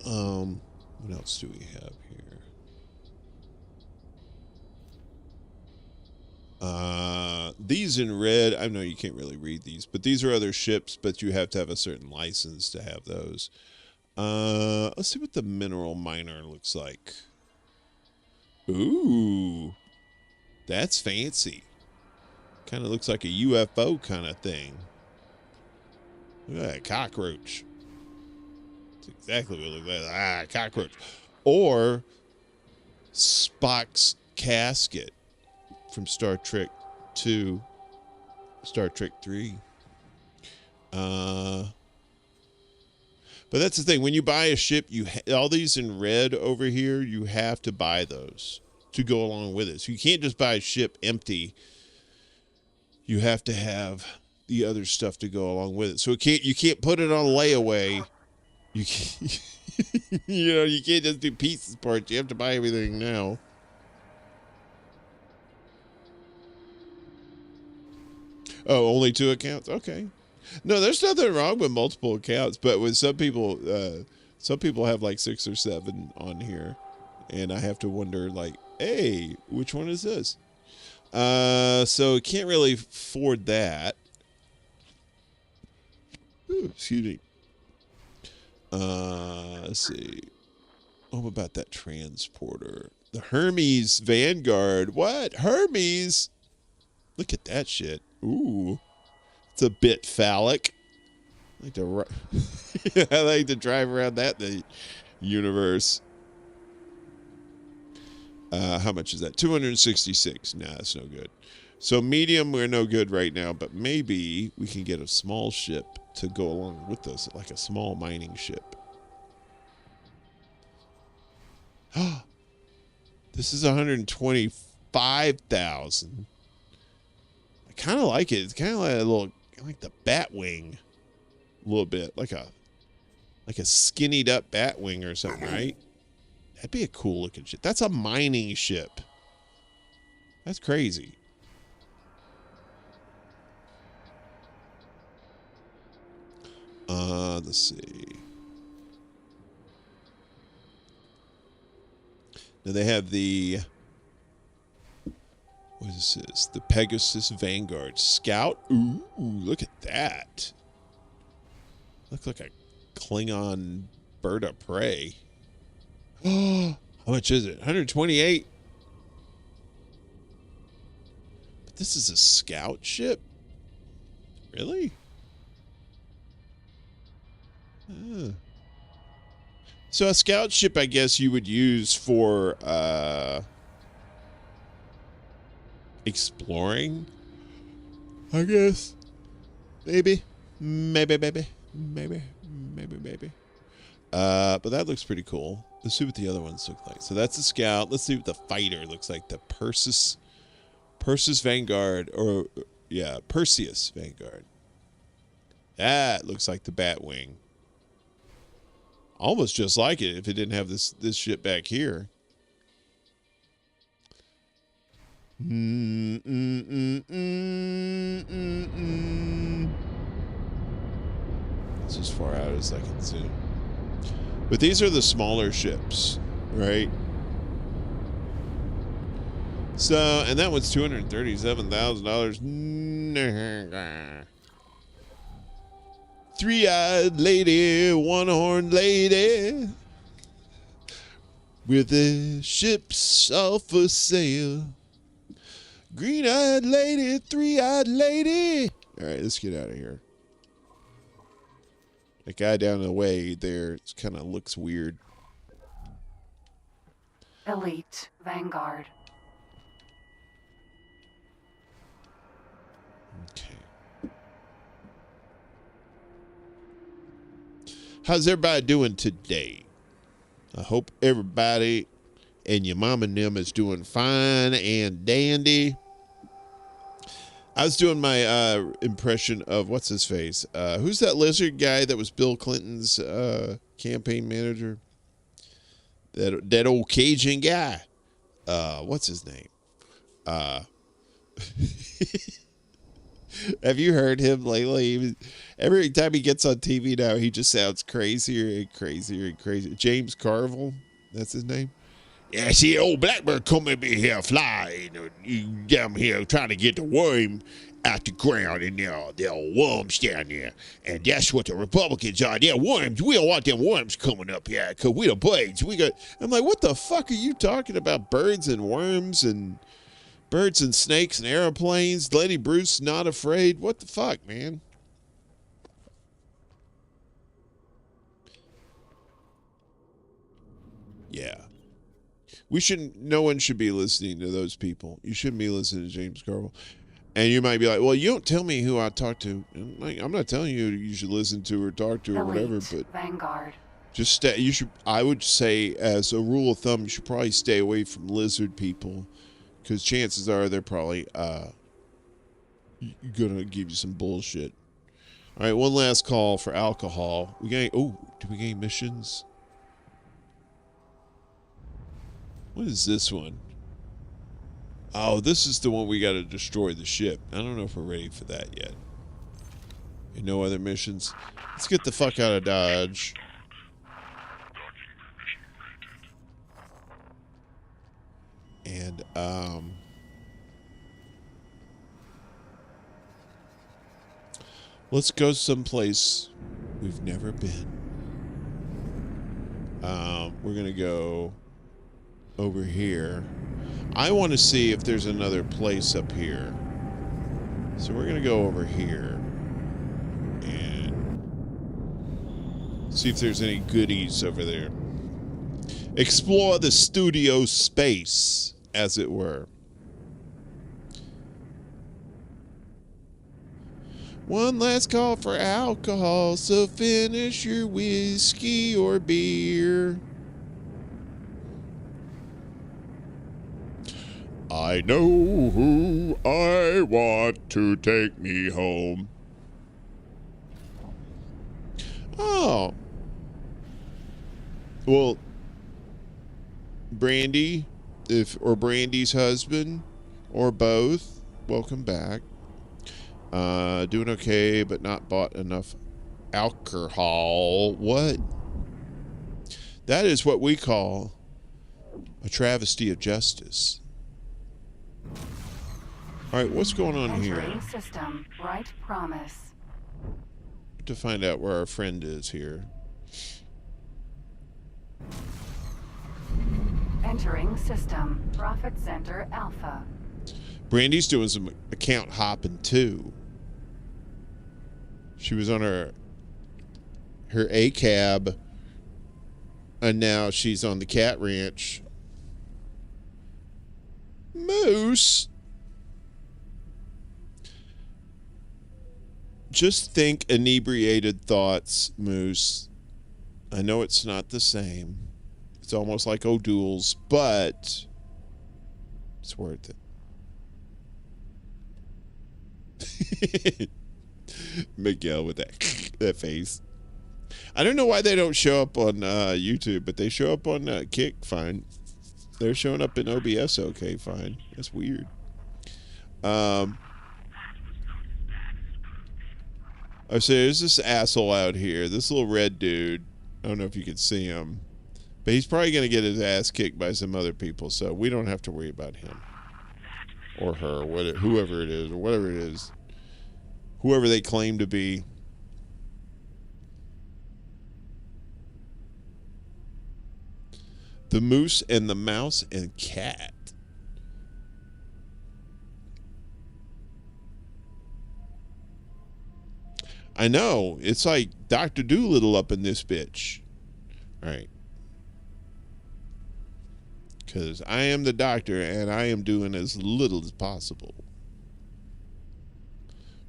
What else do we have here? These in red, I know you can't really read these, but these are other ships, but you have to have a certain license to have those. Let's see what the mineral miner looks like. Ooh, that's fancy. Kind of looks like a UFO kind of thing. Look at that cockroach. That's exactly what it looks like. Ah, cockroach. Or Spock's casket from Star Trek 2, Star Trek 3. But that's the thing. When you buy a ship, all these in red over here, you have to buy those to go along with it. So you can't just buy a ship empty. You have to have the other stuff to go along with it. So you can't put it on layaway. You can't, you can't just do pieces parts. You have to buy everything now. Oh, only 2 accounts? Okay. No, there's nothing wrong with multiple accounts, but with some people have like 6 or 7 on here, and I have to wonder, like, hey, which one is this? So can't really afford that. Ooh, excuse me. Let's see. What about that transporter? The Hermes Vanguard. What? Hermes? Look at that shit. Ooh. It's a bit phallic. I like to drive around that in the universe. How much is that? 266. Nah, that's no good. So medium, we're no good right now, but maybe we can get a small ship to go along with us, like a small mining ship. This is 125,000. I kind of like it. It's kind of like a little, like the Batwing, a little bit, like a skinnied up Batwing or something, right? That'd be a cool looking ship. That's a mining ship. That's crazy. Let's see. Now they have the, what is this? The Pegasus Vanguard Scout. Ooh, look at that. Looks like a Klingon bird of prey. Oh, how much is it? 128. But this is a scout ship? Really? So a scout ship, I guess you would use for exploring, I guess. Maybe. But that looks pretty cool. Let's see what the other ones look like. So that's the scout. Let's see what the fighter looks like. The Perseus Vanguard, or yeah, Perseus Vanguard. That looks like the Batwing. Almost just like it if it didn't have this shit back here. It's as far out as I can zoom. But these are the smaller ships, right? So, and that one's $237,000. Three-eyed lady, one-horned lady, with the ships all for sale. Green-eyed lady, three-eyed lady. All right, let's get out of here. That guy down the way there kind of looks weird. Elite Vanguard. Okay. How's everybody doing today? I hope everybody and your mom and them is doing fine and dandy. I was doing my impression of what's his face? Who's that lizard guy that was Bill Clinton's campaign manager? That old Cajun guy. What's his name? Have you heard him lately? Every time he gets on TV now, he just sounds crazier and crazier and crazier. James Carville, that's his name. Yeah, see, old blackbird come in here flying. You down here trying to get the worm out the ground, and there are worms down there. And that's what the Republicans are. They're worms. We don't want them worms coming up here because we the birds. I'm like, what the fuck are you talking about? Birds and worms and birds and snakes and airplanes. Lenny Bruce not afraid. What the fuck, man? Yeah. No one should be listening to those people. You shouldn't be listening to James Carville. And you might be like, well, you don't tell me who I talk to. I'm not telling you you should listen to or talk to or whatever, but Vanguard. Just stay. I would say, as a rule of thumb, you should probably stay away from lizard people, because chances are they're probably gonna give you some bullshit. All right, one last call for alcohol. Do we gain missions? What is this one? Oh, this is the one we got to destroy the ship. I don't know if we're ready for that yet. And no other missions. Let's get the fuck out of Dodge. And, let's go someplace we've never been. We're going to go over here. I want to see if there's another place up here. So we're going to go over here and see if there's any goodies over there. Explore the studio space, as it were. One last call for alcohol, so finish your whiskey or beer. I know who I want to take me home. Oh. Well, Brandy, or Brandy's husband, or both, welcome back. Doing okay, but not bought enough alcohol. What? That is what we call a travesty of justice. All right, what's going on here? Entering system. Right promise. To find out where our friend is here. Entering system. Profit Center Alpha. Brandy's doing some account hopping too. She was on her A-cab, and now she's on the cat ranch. Moose. Just think inebriated thoughts, Moose. I know it's not the same. It's almost like O'Doul's, but it's worth it. Miguel with that face. I don't know why they don't show up on YouTube, but they show up on Kick fine. They're showing up in OBS okay fine. That's weird. I say there's this asshole out here, this little red dude. I don't know if you can see him, but he's probably going to get his ass kicked by some other people, so we don't have to worry about him or her, whoever it is, or whatever it is, whoever they claim to be. The Moose and the Mouse and Cat. I know. It's like Dr. Doolittle up in this bitch. All right. Because I am the doctor and I am doing as little as possible.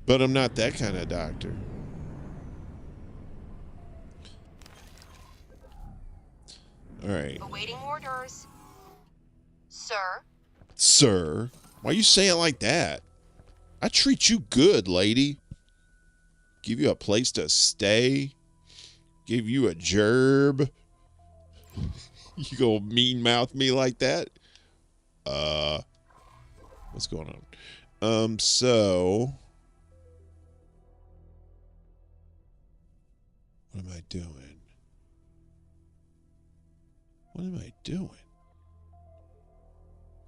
But I'm not that kind of doctor. All right. Awaiting orders. Sir? Sir, why you say it like that? I treat you good, lady. Give you a place to stay. Give you a gerb. You gonna mean mouth me like that? What's going on? So what am I doing? What am I doing?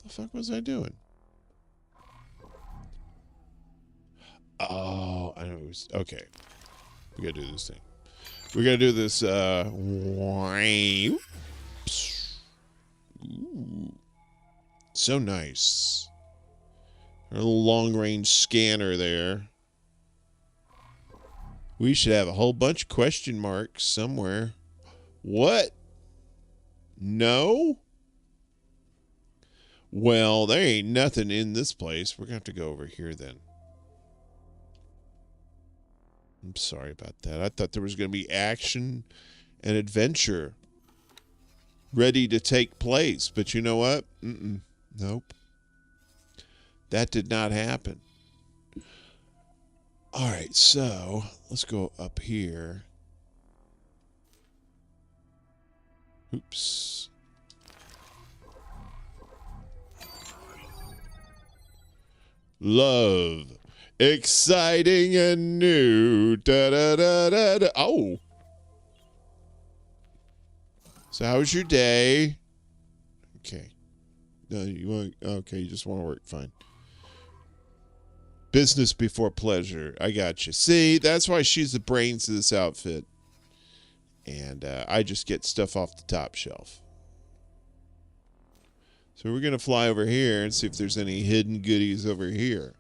The fuck was I doing? Oh, I know it was okay. We gotta do this thing. We gotta do this Ooh. So nice. A little long-range scanner there. We should have a whole bunch of question marks somewhere. What? No? Well, there ain't nothing in this place. We're going to have to go over here then. I'm sorry about that. I thought there was going to be action and adventure ready to take place. But you know what? Nope. That did not happen. All right, so let's go up here. Oops. Love. Exciting and new. Da da da da da. Oh. So how was your day? Okay. No, you want okay, you just want to work. Fine. Business before pleasure. I got you. See, that's why she's the brains of this outfit. And I just get stuff off the top shelf. So we're going to fly over here and see if there's any hidden goodies over here.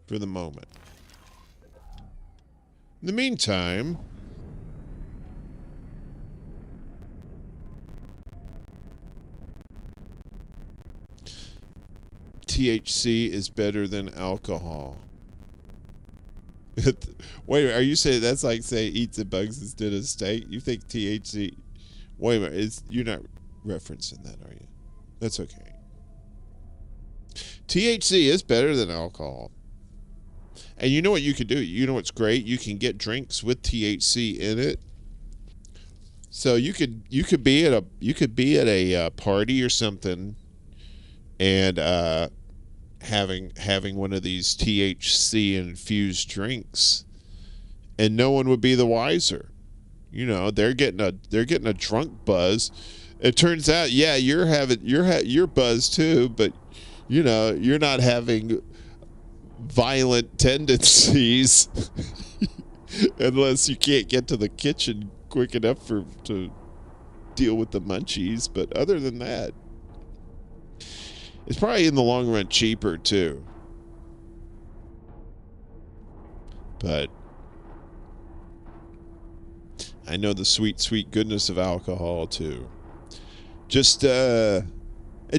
For the moment. In the meantime... THC is better than alcohol. Wait, are you saying that's like say eat the bugs instead of steak? You think THC? Wait a minute, you're not referencing that, are you? That's okay. THC is better than alcohol. And you know what you could do? You know what's great? You can get drinks with THC in it. So you could be at a party or something, and having one of these THC infused drinks, and no one would be the wiser. You know, they're getting a drunk buzz. It turns out, yeah, you're buzzed too, but you know, you're not having violent tendencies unless you can't get to the kitchen quick enough to deal with the munchies. But other than that, it's probably in the long run cheaper too. But I know the sweet, sweet goodness of alcohol too. It's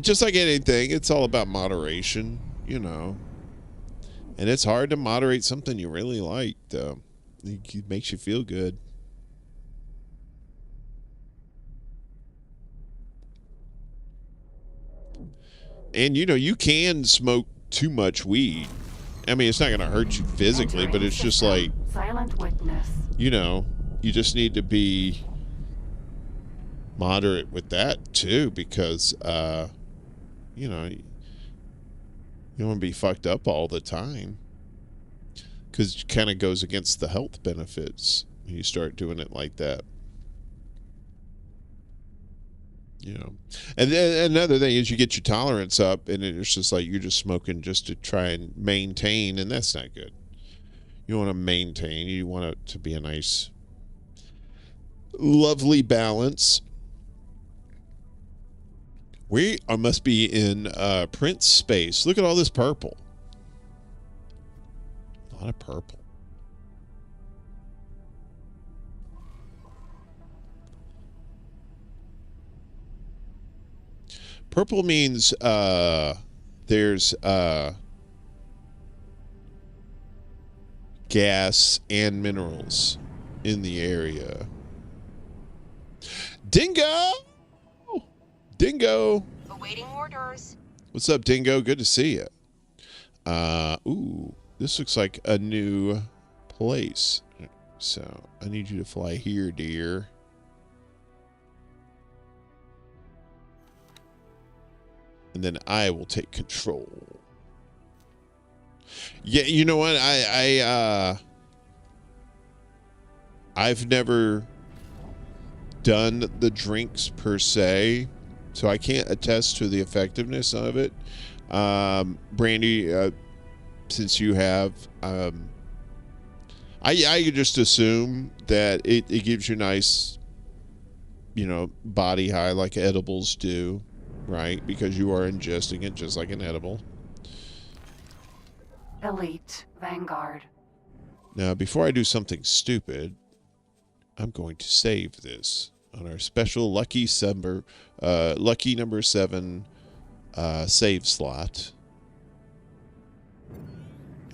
just like anything, it's all about moderation, you know. And it's hard to moderate something you really like, though. It makes you feel good. And, you know, you can smoke too much weed. I mean, it's not going to hurt you physically, but it's just like, silent witness. You know, you just need to be moderate with that, too, because, you know, you don't want to be fucked up all the time. Because it kind of goes against the health benefits when you start doing it like that. You know, and then another thing is you get your tolerance up, and it's just like you're just smoking just to try and maintain, and that's not good. You want to maintain. You want it to be a nice, lovely balance. We must be in Prince space. Look at all this purple. A lot of purple. Purple means there's gas and minerals in the area. Dingo! Dingo! Awaiting orders. What's up, Dingo? Good to see you. Ooh, this looks like a new place. So, I need you to fly here, dear. And then I will take control. Yeah, you know what? I've never done the drinks per se, so I can't attest to the effectiveness of it. Brandy, since you have, I could just assume that it gives you nice, body high like edibles do, right? Because you are ingesting it just like an edible. Elite Vanguard. Now, before I do something stupid, I'm going to save this on our special lucky number 7 save slot.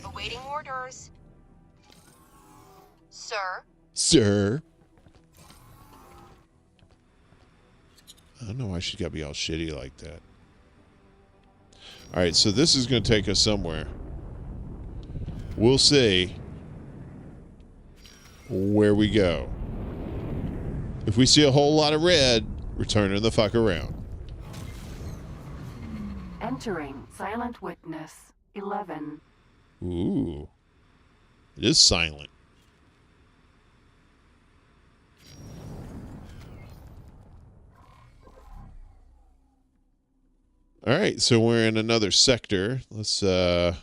Awaiting orders. Sir. Sir. I don't know why she's got to be all shitty like that. All right, so this is going to take us somewhere. We'll see where we go. If we see a whole lot of red, we're turning the fuck around. Entering Silent Witness 11. Ooh. It is silent. All right, so we're in another sector. Let's and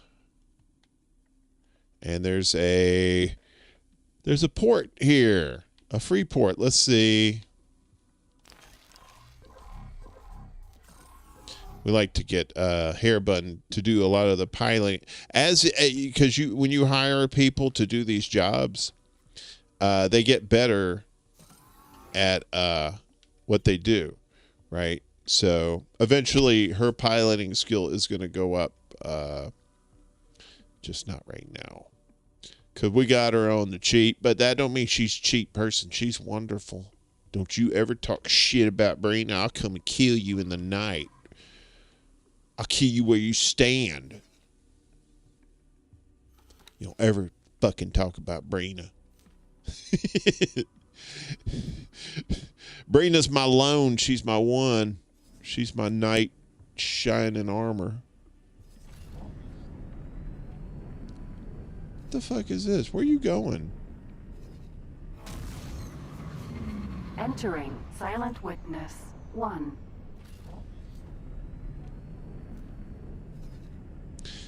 there's a port here. A free port. Let's see. We like to get Hairbun to do a lot of the piloting, because when you hire people to do these jobs, they get better at what they do, right? So eventually, her piloting skill is going to go up. Just not right now. Because we got her on the cheap, but that don't mean she's a cheap person. She's wonderful. Don't you ever talk shit about Brina. I'll come and kill you in the night. I'll kill you where you stand. You don't ever fucking talk about Brina. Brina's my lone. She's my one. She's my knight shining armor. What the fuck is this? Where are you going? Entering Silent Witness 1.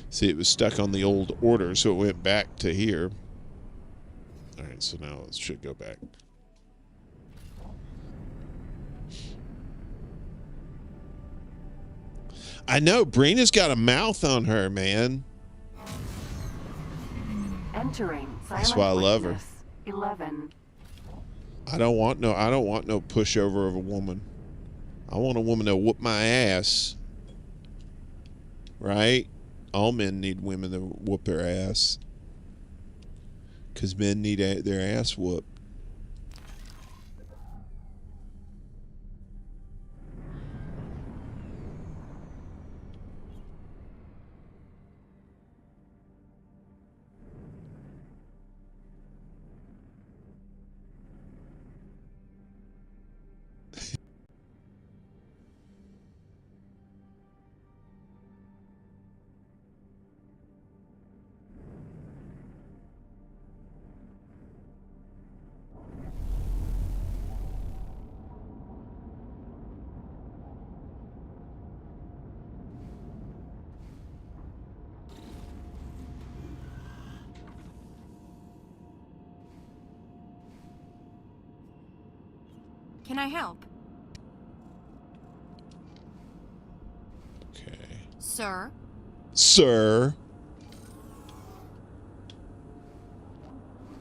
See, it was stuck on the old order, so it went back to here. All right, so now it should go back. I know, Brina's got a mouth on her, man. Entering Silent That's why I love her. Witness 11. I don't want no pushover of a woman. I want a woman to whoop my ass. Right? All men need women to whoop their ass. Because men need their ass whooped. Can I help? Okay. Sir? Sir.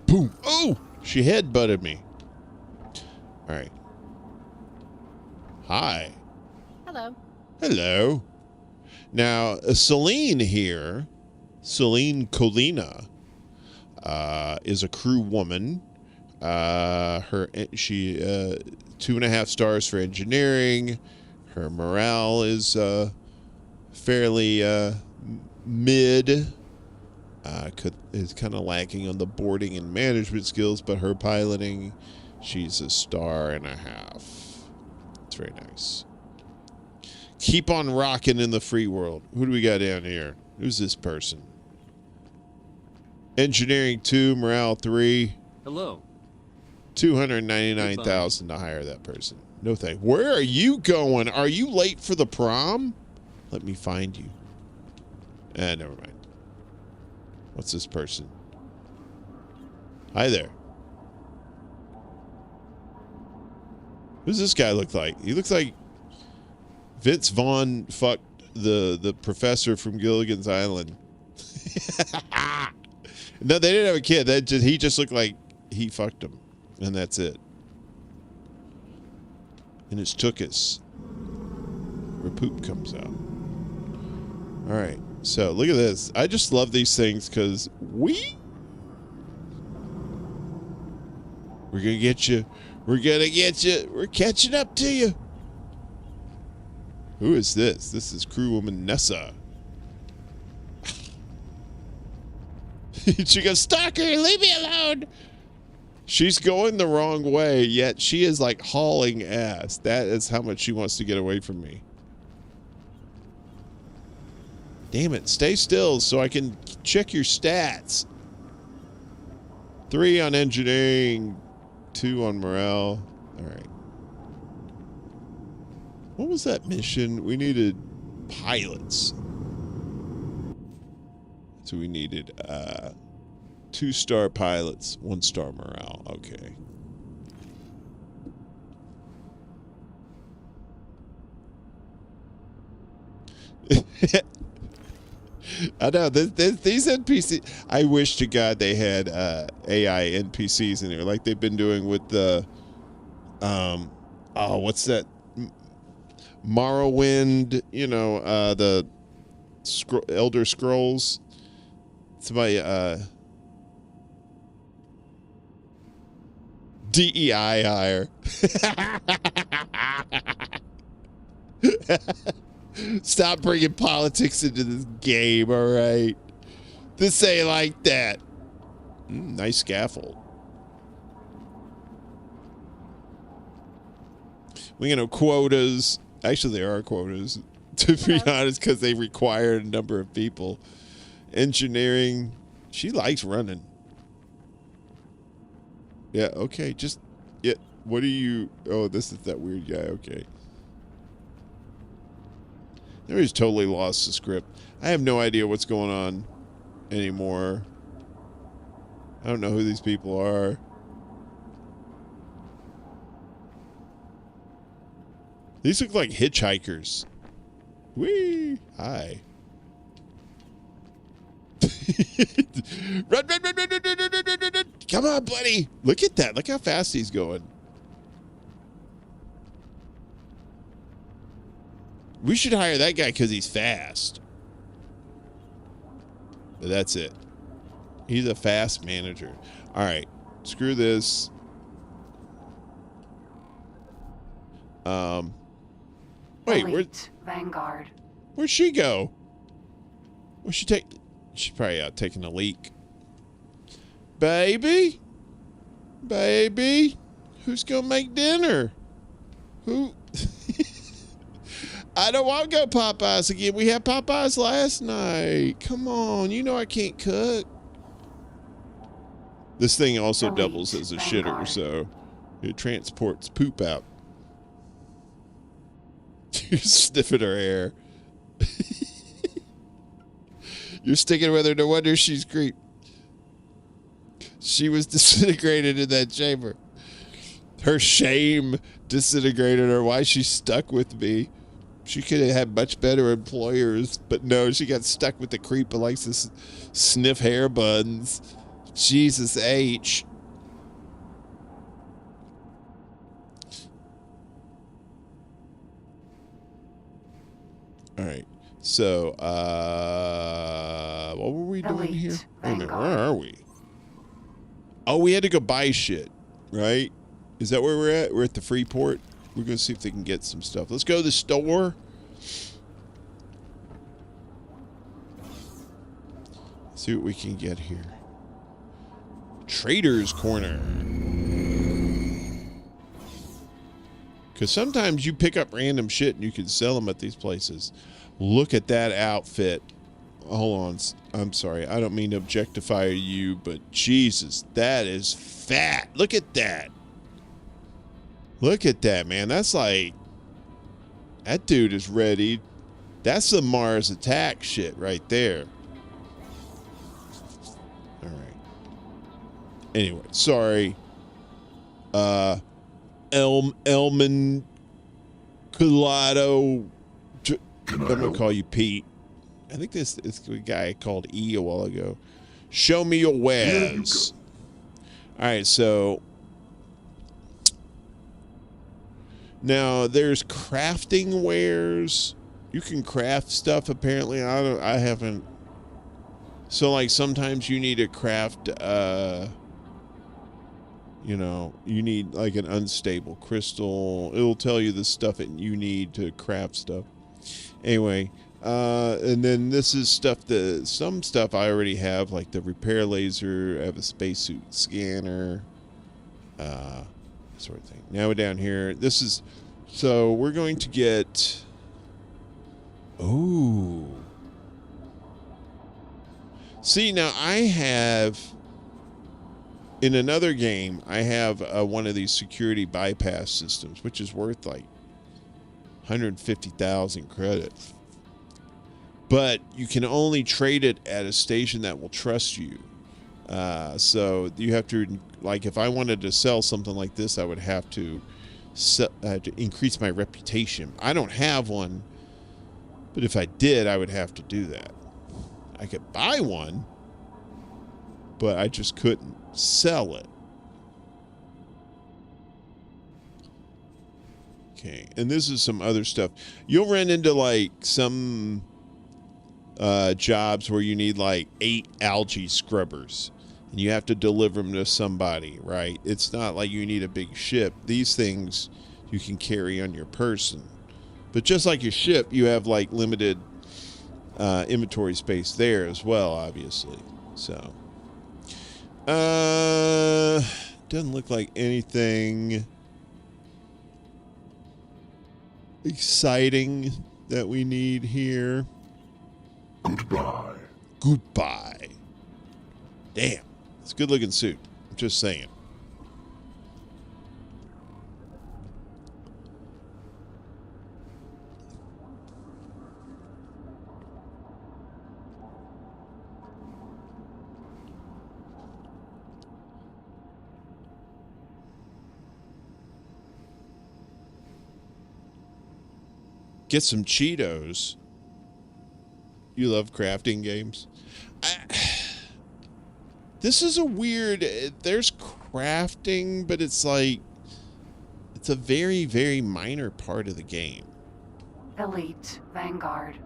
Boom. Oh! She headbutted me. All right. Hi. Hello. Hello. Now, Celine here, Celine Colina, is a crew woman. She 2.5 stars for engineering. Her morale is fairly mid. Is kind of lacking on the boarding and management skills, but her piloting, she's a 1.5 stars. It's very nice. Keep on rocking in the free world. Who do we got down here? Who's this person? Engineering 2, morale 3. Hello. 299,000 to hire that person. No thank. Where are you going? Are you late for the prom? Let me find you. Never mind. What's this person? Hi there. Who's this guy look like? He looks like Vince Vaughn fucked the professor from Gilligan's Island. No, they didn't have a kid. He just looked like he fucked him, and that's it. And it's Tookus, where poop comes out. All right, so look at this. I just love these things because we're gonna get you. We're gonna get you. We're catching up to you. Who is this? This is crewwoman Nessa. She goes, "Stalker, leave me alone." She's going the wrong way, yet she is like hauling ass. That is how much she wants to get away from me. Damn it, stay still so I can check your stats. 3 on engineering, 2 on morale. All right. What was that mission? We needed pilots. So we needed 2-star pilots, 1-star morale. Okay. I know these NPCs. I wish to God they had AI NPCs in there, like they've been doing with the what's that? Morrowind. You know, the Elder Scrolls. Somebody DEI hire. Stop bringing politics into this game, all right? This ain't like that. Nice scaffold. We know quotas. Actually, there are quotas, to be honest, because they require a number of people. Engineering. She likes running. Yeah, okay. Just, yeah. What are you? Oh, this is that weird guy. Okay. He's totally lost the script. I have no idea what's going on anymore. I don't know who these people are. These look like hitchhikers. Whee! Hi. Run, run, run, run, run, run, run, run, run, run. Come on, buddy. Look at that. Look how fast he's going. We should hire that guy because he's fast. But that's it. He's a fast manager. All right. Screw this. Wait, Vanguard. Where'd she go? Where'd she take? She's probably out taking a leak. Baby? Baby? Who's gonna make dinner? Who? I don't want to go Popeyes again. We had Popeyes last night. Come on. You know I can't cook. This thing also doubles as a shitter, so it transports poop out. You're sniffing her hair. You're sticking with her. No wonder she's creep. She was disintegrated in that chamber. Her shame disintegrated her. Why she's stuck with me? She could have had much better employers, but no, she got stuck with the creep who likes to sniff hair buns. Jesus H. All right. So, what were we doing here? Wait a minute, where are we? Oh, we had to go buy shit, right? Is that where we're at? We're at the Freeport. We're going to see if they can get some stuff. Let's go to the store. See what we can get here. Trader's Corner. Because sometimes you pick up random shit and you can sell them at these places. Look at that outfit. Hold on. I'm sorry. I don't mean to objectify you, but Jesus, that is fat. Look at that. Look at that, man. That's like, that dude is ready. That's the Mars attack shit right there. All right. Anyway, sorry. Elman Colado. I'm going to call you Pete. I think this guy called E a while ago. Show me your wares. All right, so now there's crafting wares. You can craft stuff apparently. I haven't. So like sometimes you need to craft you know, you need like an unstable crystal. It'll tell you the stuff that you need to craft stuff. Anyway, and then this is stuff that some stuff I already have, like the repair laser. I have a spacesuit scanner, sort of thing. Now we're down here. This is, so we're going to get. Oh, see now I have. In another game, I have one of these security bypass systems, which is worth like 150,000 credits. But you can only trade it at a station that will trust you. So you have to, like, if I wanted to sell something like this, I would have to increase my reputation. I don't have one, but if I did, I would have to do that. I could buy one, but I just couldn't sell it. Okay, and this is some other stuff. You'll run into like some jobs where you need like 8 algae scrubbers and you have to deliver them to somebody, right? It's not like you need a big ship. These things you can carry on your person. But just like your ship, you have like limited inventory space there as well, obviously. So doesn't look like anything exciting that we need here. Goodbye. Goodbye. Damn. It's a good looking suit. I'm just saying. Get some Cheetos. You love crafting games? This is a weird. There's crafting, but it's like it's a very, very minor part of the game. Elite Vanguard.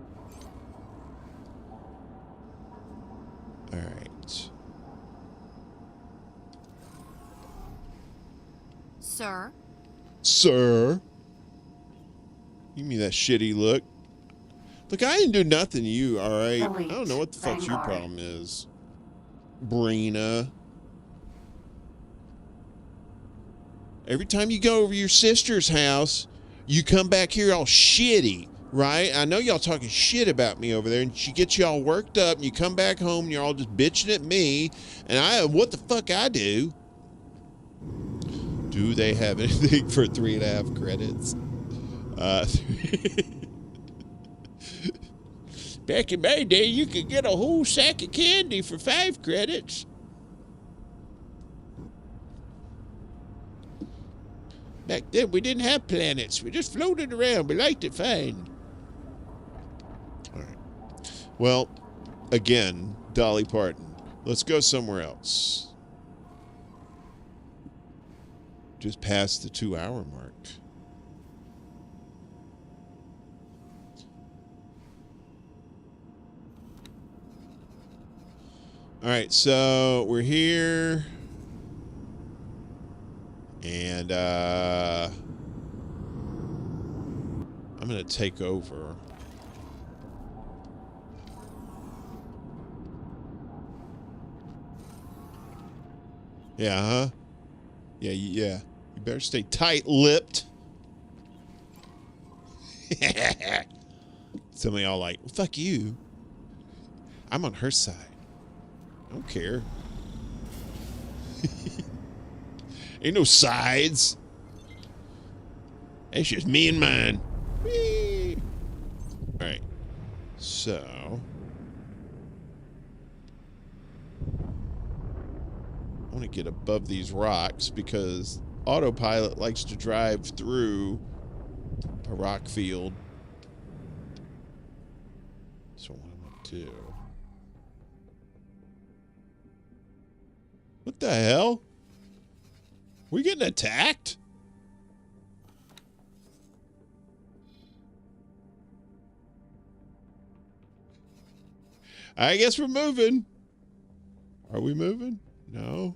All right. Sir? Sir? Give me that shitty look. Look, I didn't do nothing to you, all right? Elite I don't know what the fuck's your Vanguard. problem is. Brina. Every time you go over to your sister's house, you come back here all shitty, right? I know y'all talking shit about me over there, and she gets you all worked up, and you come back home, and you're all just bitching at me, and what the fuck I do? Do they have anything for 3.5 credits? Back in my day, you could get a whole sack of candy for 5 credits. Back then, we didn't have planets. We just floated around. We liked it fine. All right. Well, again, Dolly Parton. Let's go somewhere else. Just past the 2-hour mark. All right, so we're here. And I'm going to take over. Yeah, huh? Yeah, yeah. You better stay tight-lipped. Some of y'all like, well, fuck you. I'm on her side. I don't care. Ain't no sides. It's just me and mine. Whee! All right. So, I want to get above these rocks because autopilot likes to drive through a rock field. So what I'm going to do. What the hell? We getting attacked? I guess we're moving. Are we moving? No.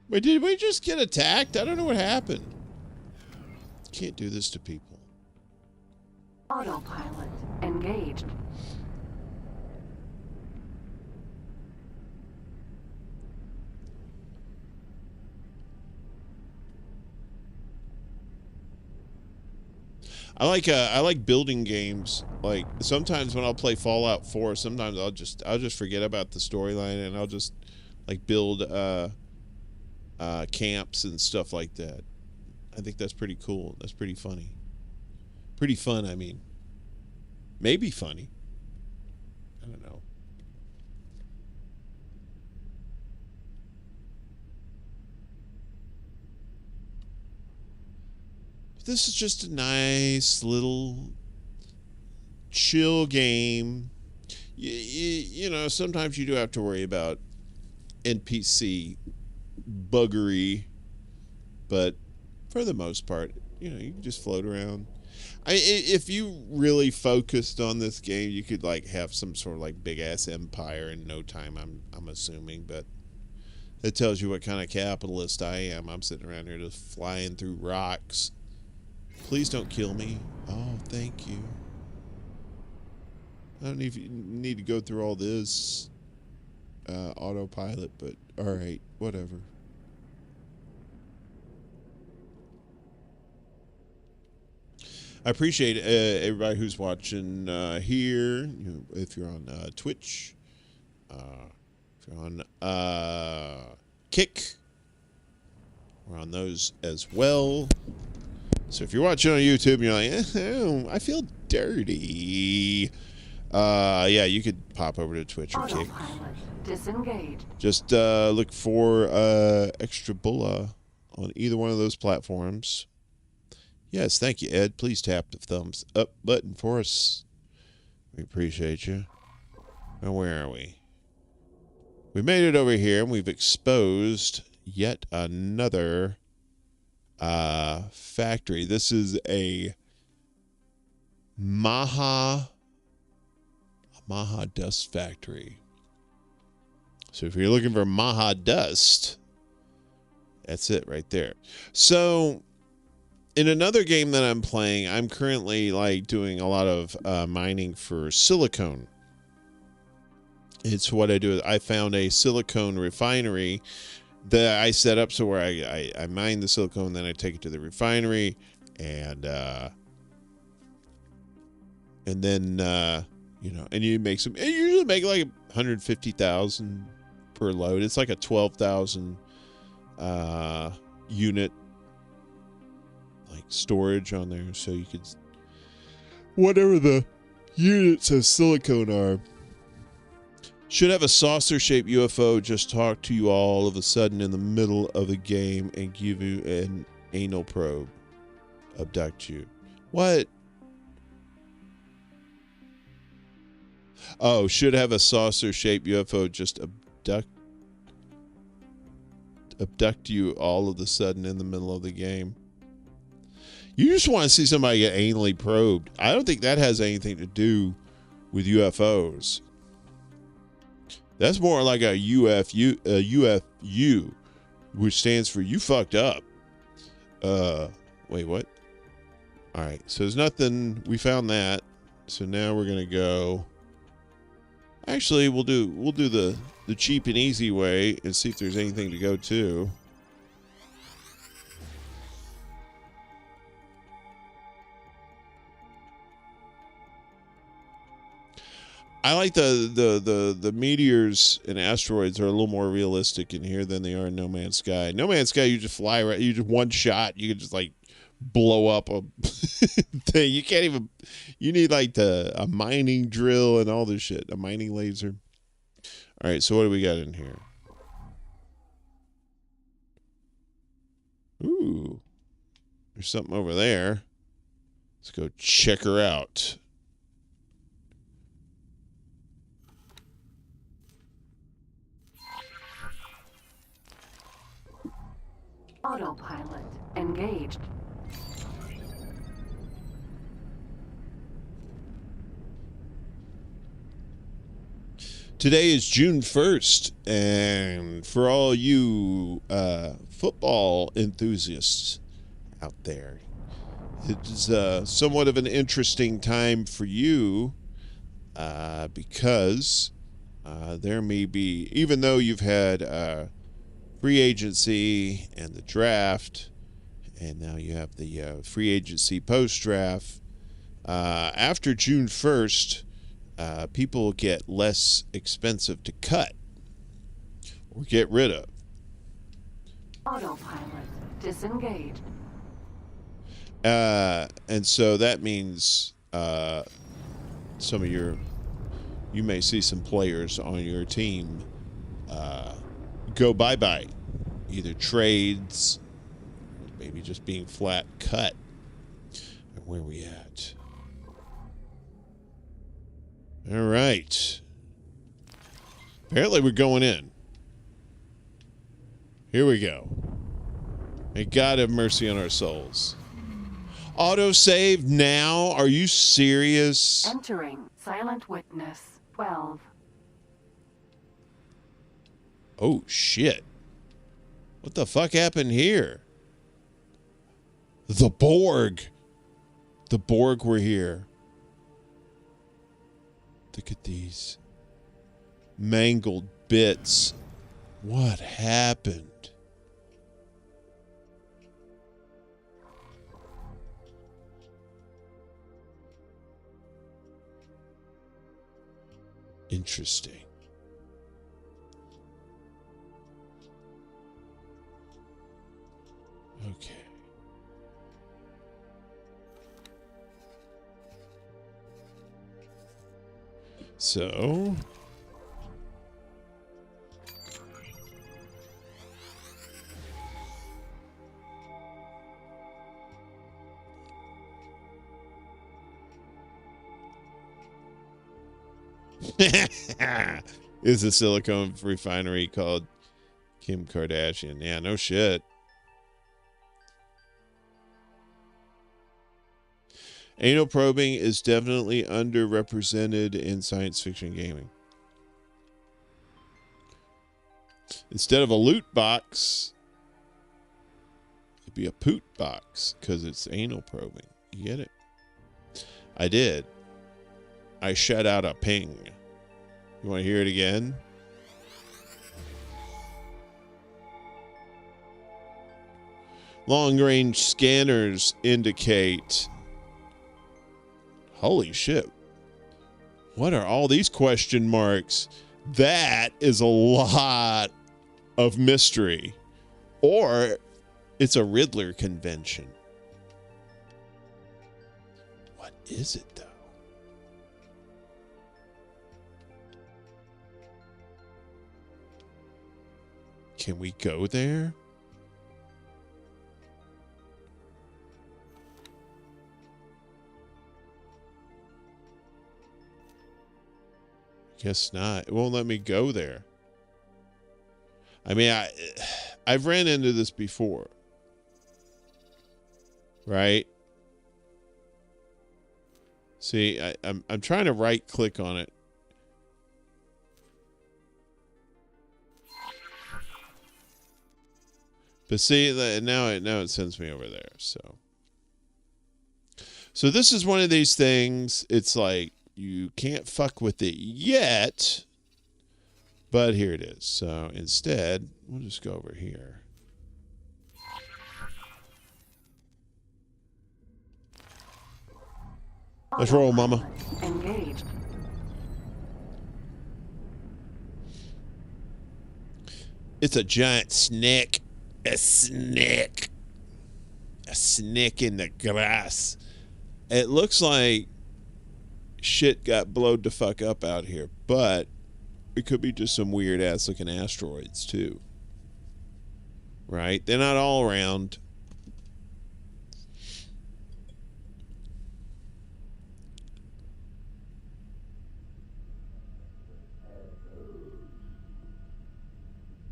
Wait, did we just get attacked? I don't know what happened. Can't do this to people. Autopilot engaged. I like building games. Like sometimes when I'll play Fallout 4, sometimes I'll just forget about the storyline and I'll just like build camps and stuff like that. I think that's pretty cool. That's pretty funny. Pretty fun, I mean. Maybe funny. I don't know. This is just a nice little chill game. You know, sometimes you do have to worry about NPC buggery, but for the most part, you know, you can just float around. If you really focused on this game, you could like have some sort of like big ass empire in no time. I'm assuming, but it tells you what kind of capitalist I am. I'm sitting around here just flying through rocks. Please don't kill me. Oh, thank you. I don't even need to go through all this autopilot, but all right, whatever. I appreciate everybody who's watching here. You know, if you're on Twitch, if you're on Kick, we're on those as well. So if you're watching on YouTube and you're like, I feel dirty. Yeah, you could pop over to Twitch or Kick. Disengage. Just look for ExtraBulla on either one of those platforms. Yes, thank you, Ed. Please tap the thumbs up button for us. We appreciate you. Now, where are we? We made it over here, and we've exposed yet another factory. This is a Maha dust factory. So if you're looking for Maha dust, that's it right there. So in another game that I'm playing, I'm currently like doing a lot of mining for silicone. It's what I do. I found a silicone refinery that I set up so where I mine the silicone, then I take it to the refinery, and then you know, and you make some. You usually make like 150,000 per load. It's like a 12,000 unit like storage on there, so you could whatever the units of silicone are. Should have a saucer-shaped UFO just talk to you all of a sudden in the middle of the game and give you an anal probe. Abduct you. What? Oh, should have a saucer-shaped UFO just abduct you all of a sudden in the middle of the game. You just want to see somebody get anally probed. I don't think that has anything to do with UFOs. That's more like a UFU, which stands for you fucked up. Wait, what? All right, so there's nothing. We found that. So now we're gonna go. Actually, we'll do the cheap and easy way and see if there's anything to go to. I like the meteors and asteroids are a little more realistic in here than they are in No Man's Sky. No Man's Sky, you just fly right, you just one shot, you can just like blow up a thing. You can't even. You need like a mining drill and all this shit, a mining laser. All right, so what do we got in here? Ooh, there's something over there. Let's go check her out. Autopilot engaged. Today is June 1st, and for all you football enthusiasts out there, it's somewhat of an interesting time for you because there may be, even though you've had free agency and the draft, and now you have the free agency post-draft, after June 1st, people get less expensive to cut or get rid of. Autopilot disengaged. And so that means some of you may see some players on your team go bye-bye. Either trades, maybe just being flat cut. And where are we at? All right. Apparently we're going in. Here we go. May God have mercy on our souls. Autosave now? Are you serious? Entering Silent Witness 12. Oh, shit. What the fuck happened here? The Borg. The Borg were here. Look at these mangled bits. What happened? Interesting. Okay. So is a silicone refinery called Kim Kardashian. Yeah, no shit. Anal probing is definitely underrepresented in science fiction gaming. Instead of a loot box, it'd be a poot box because it's anal probing. You get it? I did. I shut out a ping. You want to hear it again? Long-range scanners indicate... Holy shit. What are all these question marks? That is a lot of mystery. Or it's a Riddler convention. What is it, though? Can we go there? Guess not. It won't let me go there. I mean, I've ran into this before. Right? See, I'm trying to right click on it. But see, now it sends me over there. So this is one of these things. It's like you can't fuck with it yet, but here it is. So instead, we'll just go over here. Let's roll, mama. Engaged. It's a giant snake. A snake. A snake in the grass. It looks like shit got blowed the fuck up out here, but it could be just some weird ass looking asteroids too. Right? They're not all around.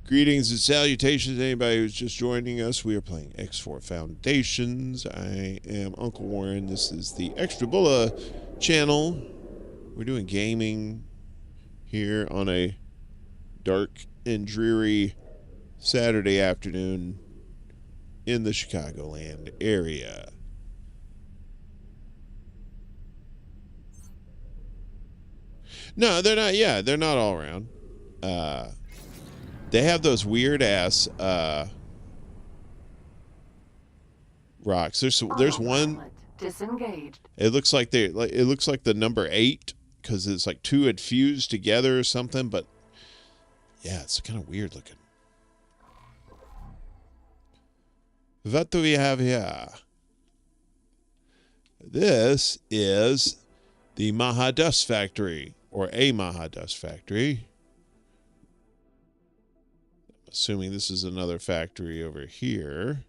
Greetings and salutations to anybody who's just joining us. We are playing X4 Foundations. I am Uncle Warren. This is the ExtraBulla channel. We're doing gaming here on a dark and dreary Saturday afternoon in the Chicagoland area. No, they're not. Yeah, they're not all around. They have those weird ass rocks. There's one. Disengaged. It looks like the number 8 because it's like 2 had fused together or something. But yeah, it's kind of weird looking. What do we have here? This is the Maha Dust Factory, or a Maha Dust Factory. Assuming this is another factory over here.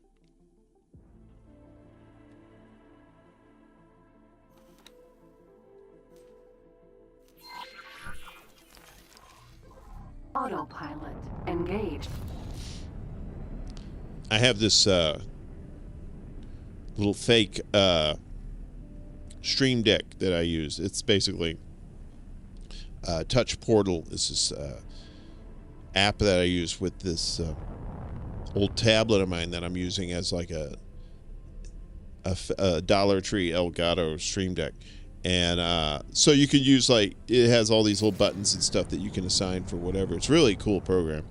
Autopilot engaged. I have this little fake stream deck that I use. It's basically Touch Portal. This is app that I use with this old tablet of mine that I'm using as like a Dollar Tree Elgato stream deck. And so you can use, like, it has all these little buttons and stuff that you can assign for whatever. It's really a cool program.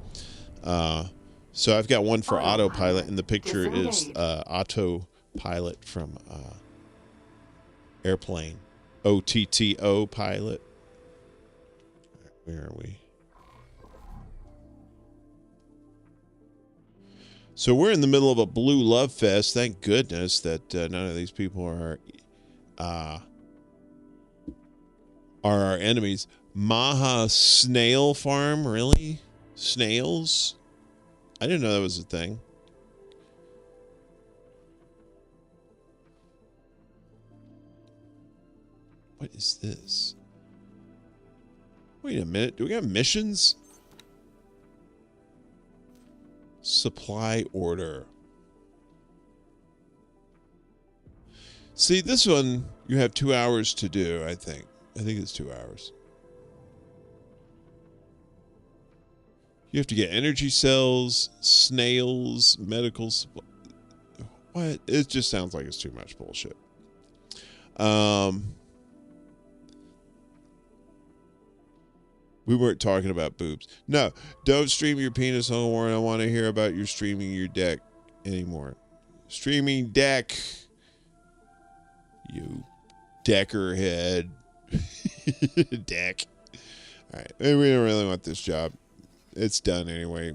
So I've got one for autopilot, and the picture is autopilot from Airplane. OTTO pilot. Where are we? So we're in the middle of a blue love fest. Thank goodness that none of these people are our enemies. Maha Snail Farm, really? Snails? I didn't know that was a thing. What is this? Wait a minute. Do we got missions? Supply order. See, this one you have 2 hours to do, I think. I think it's 2 hours. You have to get energy cells, snails, medical supply. What? It just sounds like it's too much bullshit. We weren't talking about boobs. No, don't stream your penis on Warren. I want to hear about your streaming your deck anymore. Streaming deck. You decker head. Deck. All right. We don't really want this job. It's done anyway.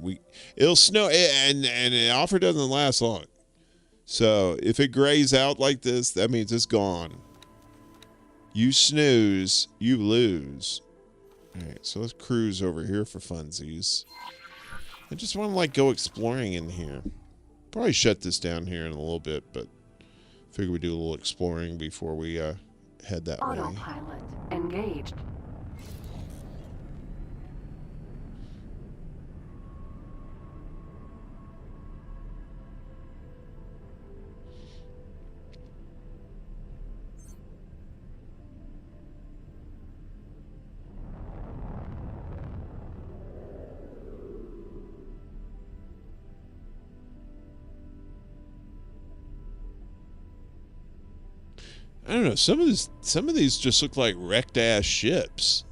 It'll snow, and the offer doesn't last long. So if it grays out like this, that means it's gone. You snooze, you lose. All right, so let's cruise over here for funsies. I just want to, like, go exploring in here. Probably shut this down here in a little bit, but figure we do a little exploring before we head that way. Autopilot engaged. I don't know. Some of these just look like wrecked ass ships.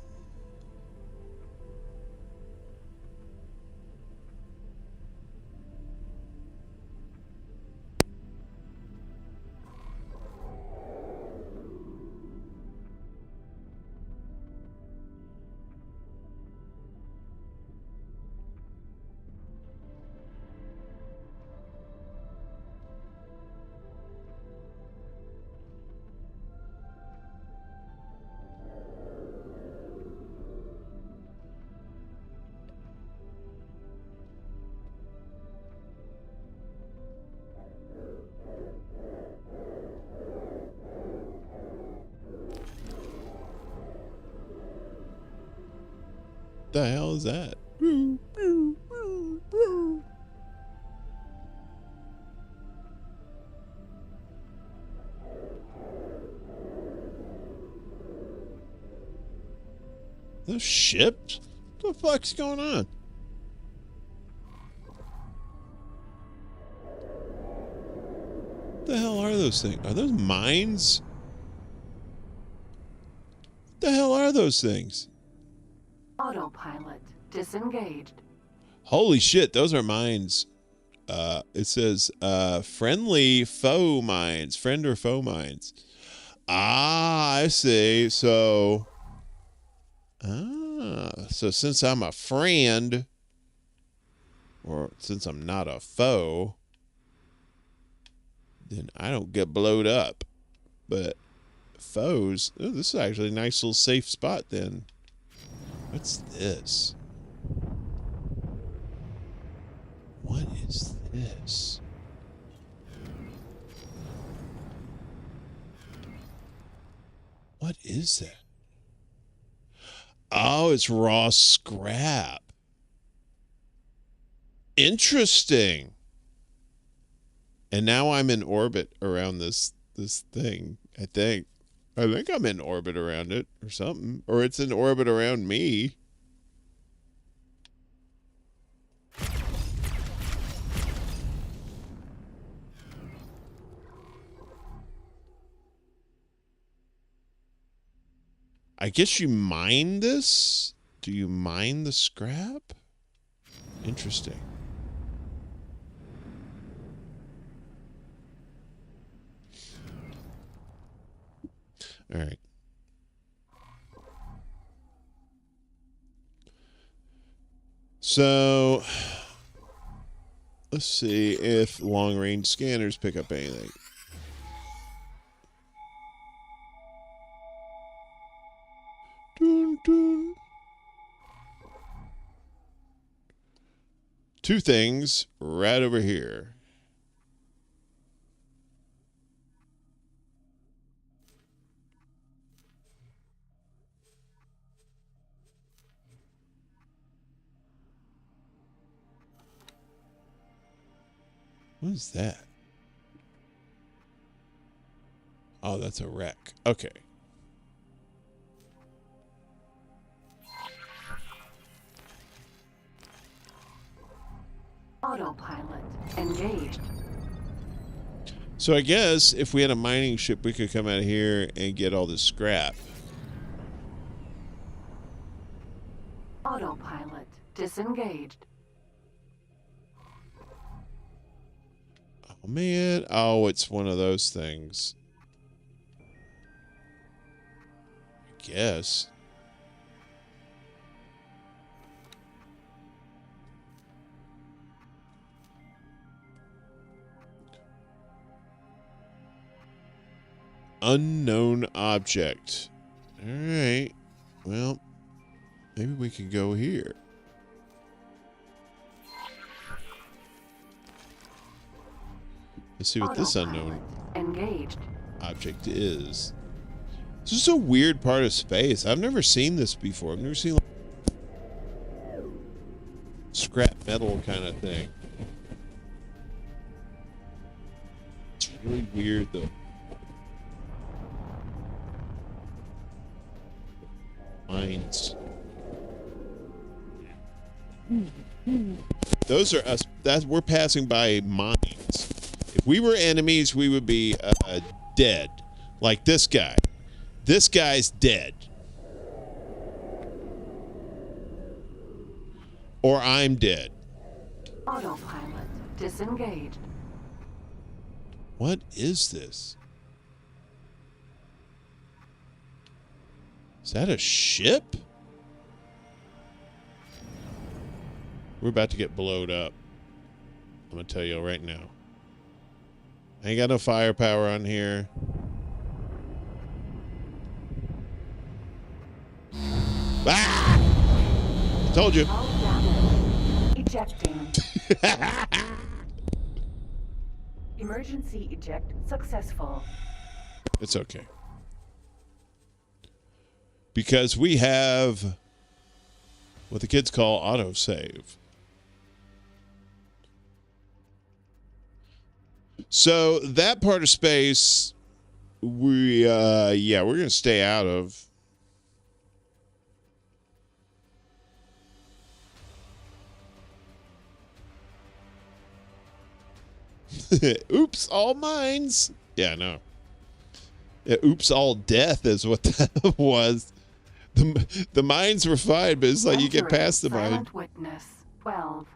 The hell is that? Those ships? What the fuck's going on? What the hell are those things? Are those mines? What the hell are those things? Autopilot disengaged. Holy shit, those are mines. It says friendly foe mines. Friend or foe mines. Ah, I see. So since I'm a friend, or since I'm not a foe, then I don't get blowed up. But foes, oh, this is actually a nice little safe spot then. What's this? What is this? What is that? Oh, it's raw scrap. Interesting. And now I'm in orbit around this thing, I think. I think I'm in orbit around it or something. Or it's in orbit around me. I guess you mine this? Do you mine the scrap? Interesting. All right. So, let's see if long-range scanners pick up anything. Dun, dun. Two things right over here. What is that? Oh, that's a wreck. Okay. Autopilot engaged. So I guess if we had a mining ship, we could come out of here and get all this scrap. Autopilot disengaged. Oh, man. Oh, it's one of those things. I guess. Unknown object. All right. Well, maybe we can go here. Let's see what this unknown engaged object is. This is a weird part of space. I've never seen this before. I've never seen like scrap metal kind of thing. It's really weird though. Mines. Those are us. We're passing by mines. If we were enemies, we would be dead. Like this guy. This guy's dead. Or I'm dead. Autopilot disengaged. What is this? Is that a ship? We're about to get blowed up. I'm going to tell you right now. I ain't got no firepower on here. Ah! I told you. Hull damage. Ejecting. Emergency eject successful. It's okay. Because we have what the kids call autosave. So that part of space, we're going to stay out of. Oops, all mines. Yeah, no. Yeah, oops, all death is what that was. The mines were fine, but it's like you get past the mine. Silent witness 12. All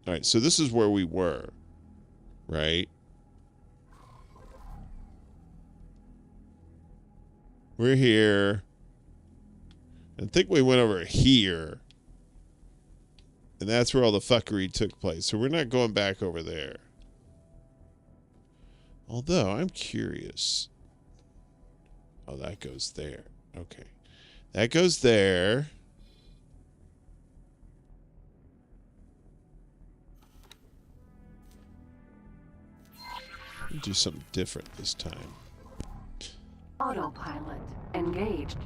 right, so this is where we were, right? We're here. I think we went over here. And that's where all the fuckery took place. So we're not going back over there. Although, I'm curious. Oh, that goes there. Okay. That goes there. Do something different this time. Autopilot engaged.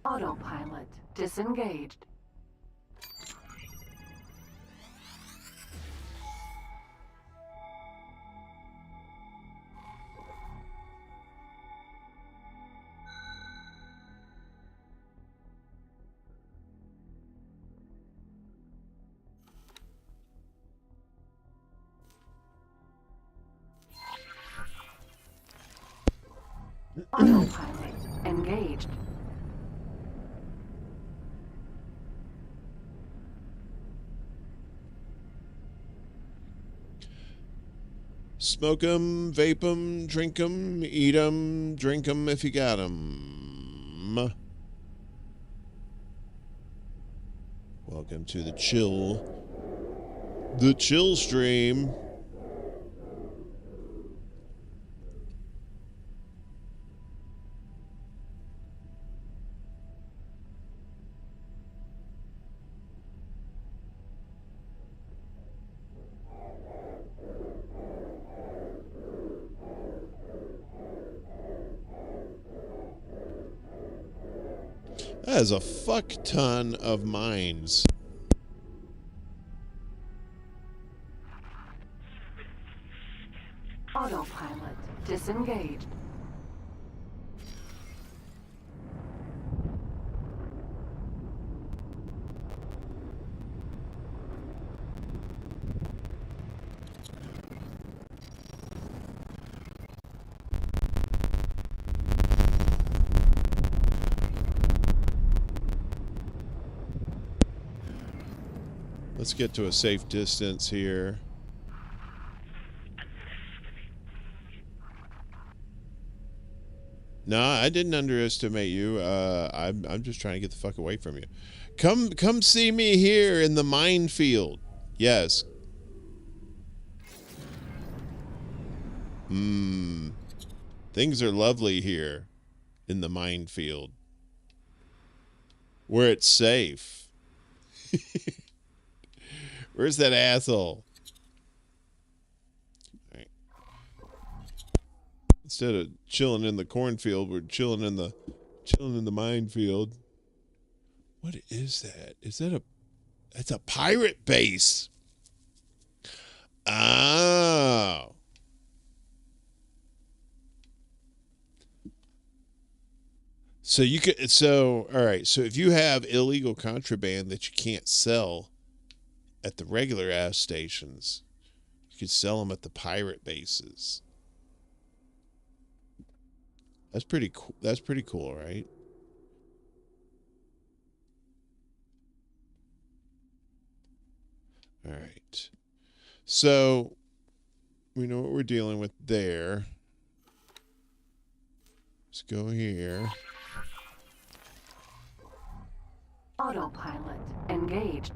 Autopilot disengaged. Autopilot engaged. Smoke 'em, vape 'em, drink 'em, eat 'em, drink 'em if you got 'em. Welcome to the chill stream. That is a fuck ton of mines. Autopilot disengaged. Let's get to a safe distance here. No, I didn't underestimate you. I'm just trying to get the fuck away from you. Come see me here in the minefield. Yes. Things are lovely here in the minefield. Where it's safe. Where's that asshole? All right. Instead of chilling in the cornfield, we're chilling in the minefield. What is that? Is that that's a pirate base. Oh. So you could all right, so if you have illegal contraband that you can't sell at the regular ass stations, you could sell them at the pirate bases. That's pretty cool. That's pretty cool, right? All right. So we know what we're dealing with there. Let's go here. Autopilot engaged.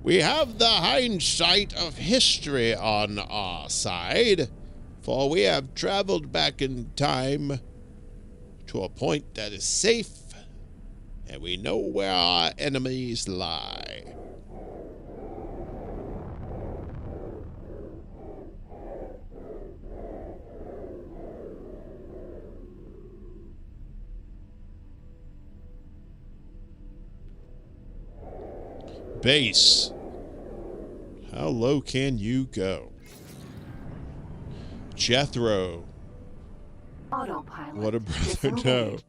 We have the hindsight of history on our side, for we have traveled back in time to a point that is safe, and we know where our enemies lie. Base. How low can you go? Jethro. Autopilot. What a brother. No. Disengaged.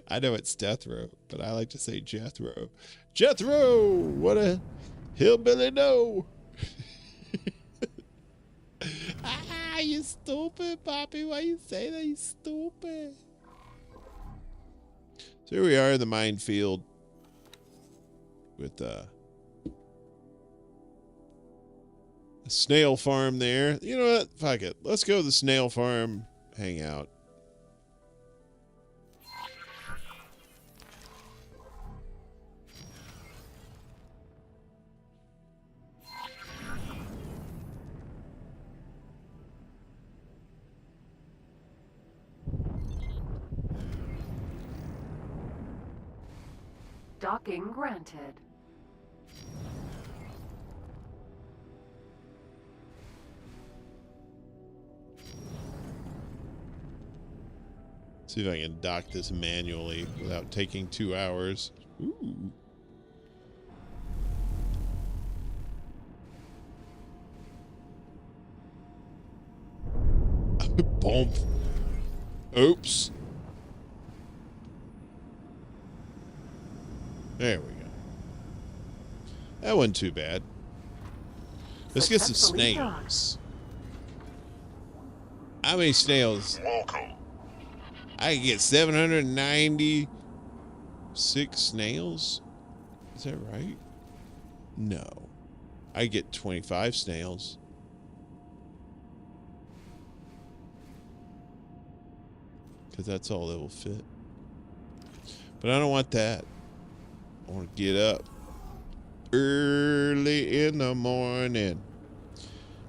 I know it's Jethro, but I like to say Jethro. Jethro! What a hillbilly no. You stupid, Poppy. Why you say that? You stupid. So here we are in the minefield with a snail farm there. You know what? Fuck it. Let's go to the snail farm, hang out. Docking granted. See if I can dock this manually without taking 2 hours. Ooh. Bump. Oops. There we go. That wasn't too bad. Let's get some Successfully snails. How many snails? Welcome. I can get 796 snails? Is that right? No. I get 25 snails. Because that's all that will fit. But I don't want that. I want to get up early in the morning.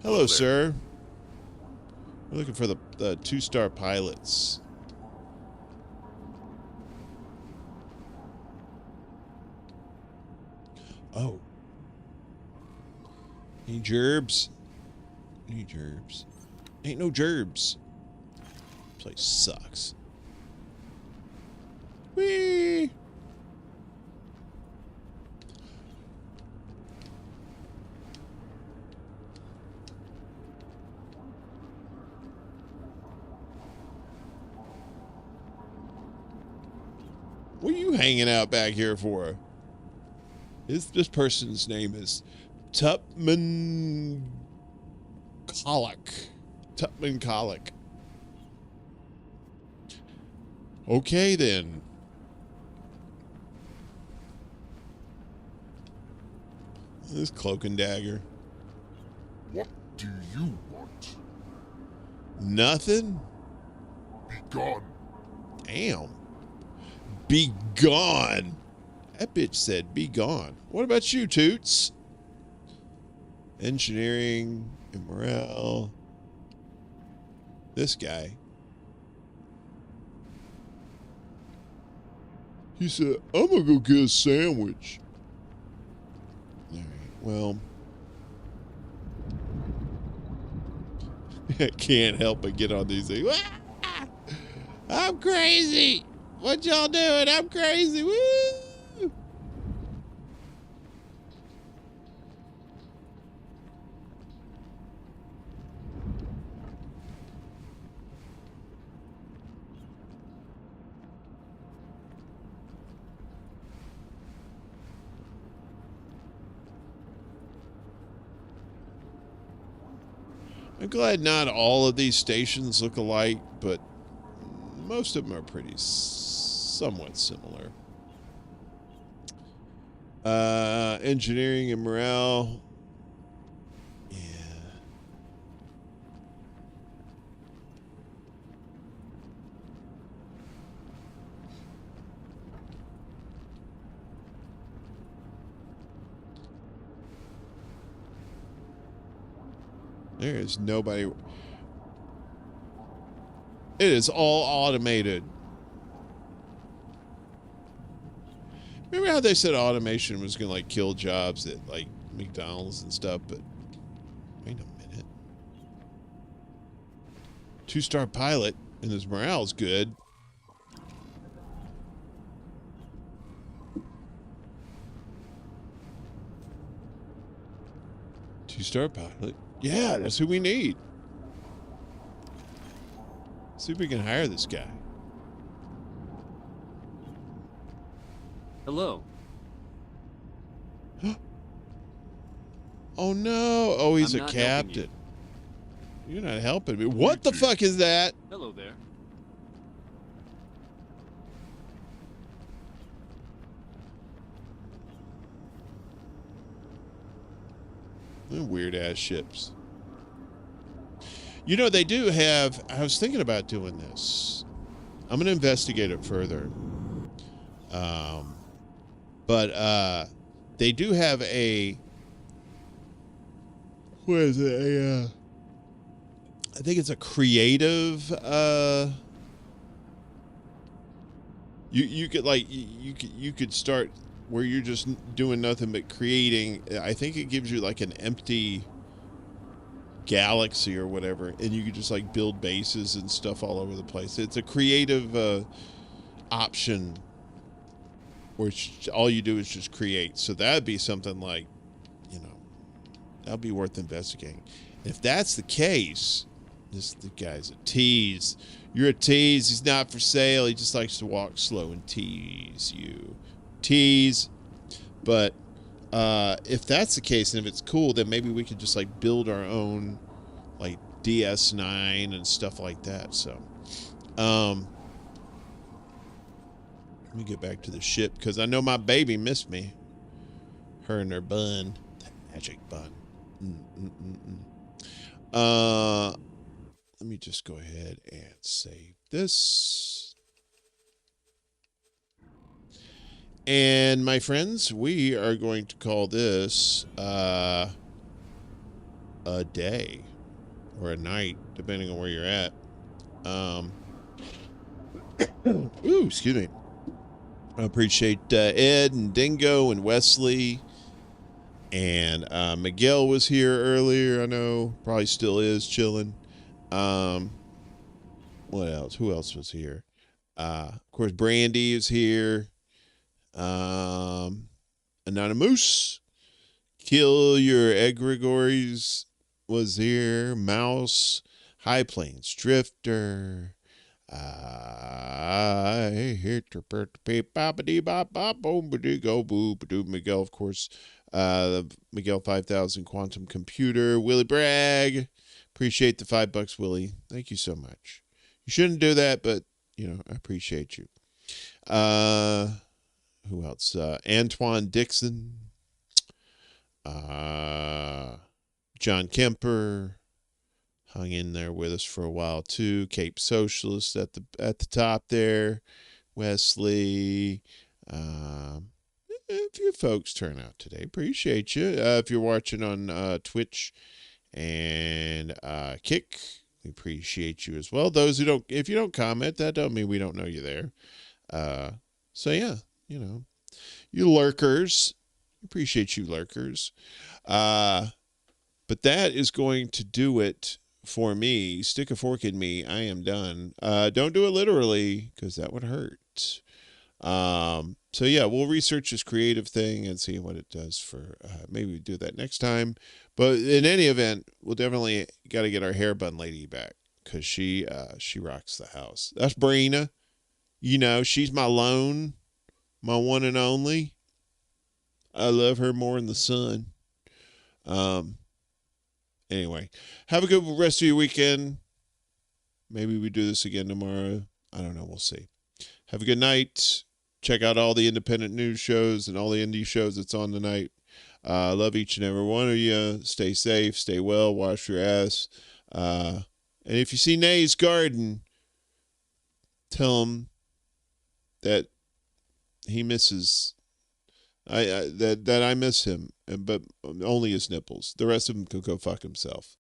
Hello, sir. We're looking for the 2-star pilots. Oh. Any gerbs? Any gerbs? Ain't no gerbs. Place sucks. Whee! What are you hanging out back here for? This person's name is Tupman Colic. Tupman Colic. Okay, then. This cloak and dagger. What do you want? Nothing? Be gone. Damn. Be gone. That bitch said be gone. What about you, Toots? Engineering and morale. This guy. He said, I'm going to go get a sandwich. All right, well. I can't help but get on these things. Ah! I'm crazy. What y'all doing? I'm crazy. Woo! I'm glad not all of these stations look alike, but most of them are pretty somewhat similar. Engineering and morale. Yeah. There is nobody. It is all automated. Remember how they said automation was going to like kill jobs at like McDonald's and stuff, but wait a minute. 2-star pilot and his morale's good. Two-star pilot. Yeah, that's who we need. See if we can hire this guy. Hello. Oh no! Oh, he's I'm a not captain. You're not helping me. What the fuck is that? Hello there. Weird ass ships. You know, they do have. I was thinking about doing this. I'm gonna investigate it further. But they do have a. What is it? I think it's a creative. You could like you could start where you're just doing nothing but creating. I think it gives you like an empty galaxy or whatever, and you could just like build bases and stuff all over the place. It's a creative option where all you do is just create. So that'd be something like, you know, that'd be worth investigating. If that's the case, the guy's a tease. You're a tease. He's not for sale. He just likes to walk slow and tease you. Tease. But if that's the case, and if it's cool, then maybe we could just like build our own like DS9 and stuff like that. So let me get back to the ship because I know my baby missed me. Her and her bun. That magic bun. Let me just go ahead and save this. And my friends, we are going to call this a day or a night, depending on where you're at. Ooh, excuse me. I appreciate Ed and Dingo and Wesley. And Miguel was here earlier, I know. Probably still is chilling. What else? Who else was here? Of course, Brandy is here. Anonymous. Kill Your Egregories was here. Mouse. High Plains Drifter. I hit the Miguel, of course. Miguel 5000 Quantum Computer. Willie Bragg. Appreciate the $5, Willie. Thank you so much. You shouldn't do that, but you know, I appreciate you. Who else? Antoine Dixon. John Kemper. hung in there with us for a while too. Cape Socialist at the top there. Wesley. A few folks turn out today. Appreciate you. If you're watching on Twitch and Kick, we appreciate you as well. Those who don't, if you don't comment, that don't mean we don't know you're there. So yeah, you lurkers, appreciate you lurkers. But that is going to do it for me. Stick a fork in me. I am done. Don't do it literally, because that would hurt. So yeah, we'll research this creative thing and see what it does for, maybe we do that next time. But in any event, we'll definitely got to get our hair bun lady back, because she rocks the house. That's Brina. She's my lone, my one and only. I love her more than the sun. Anyway, have a good rest of your weekend. Maybe we do this again tomorrow. I don't know. We'll see. Have a good night. Check out all the independent news shows and all the indie shows that's on tonight. Love each and every one of you. Stay safe. Stay well. Wash your ass. And if you see Nay's garden, tell him that he misses. That I miss him, but only his nipples. The rest of him can go fuck himself.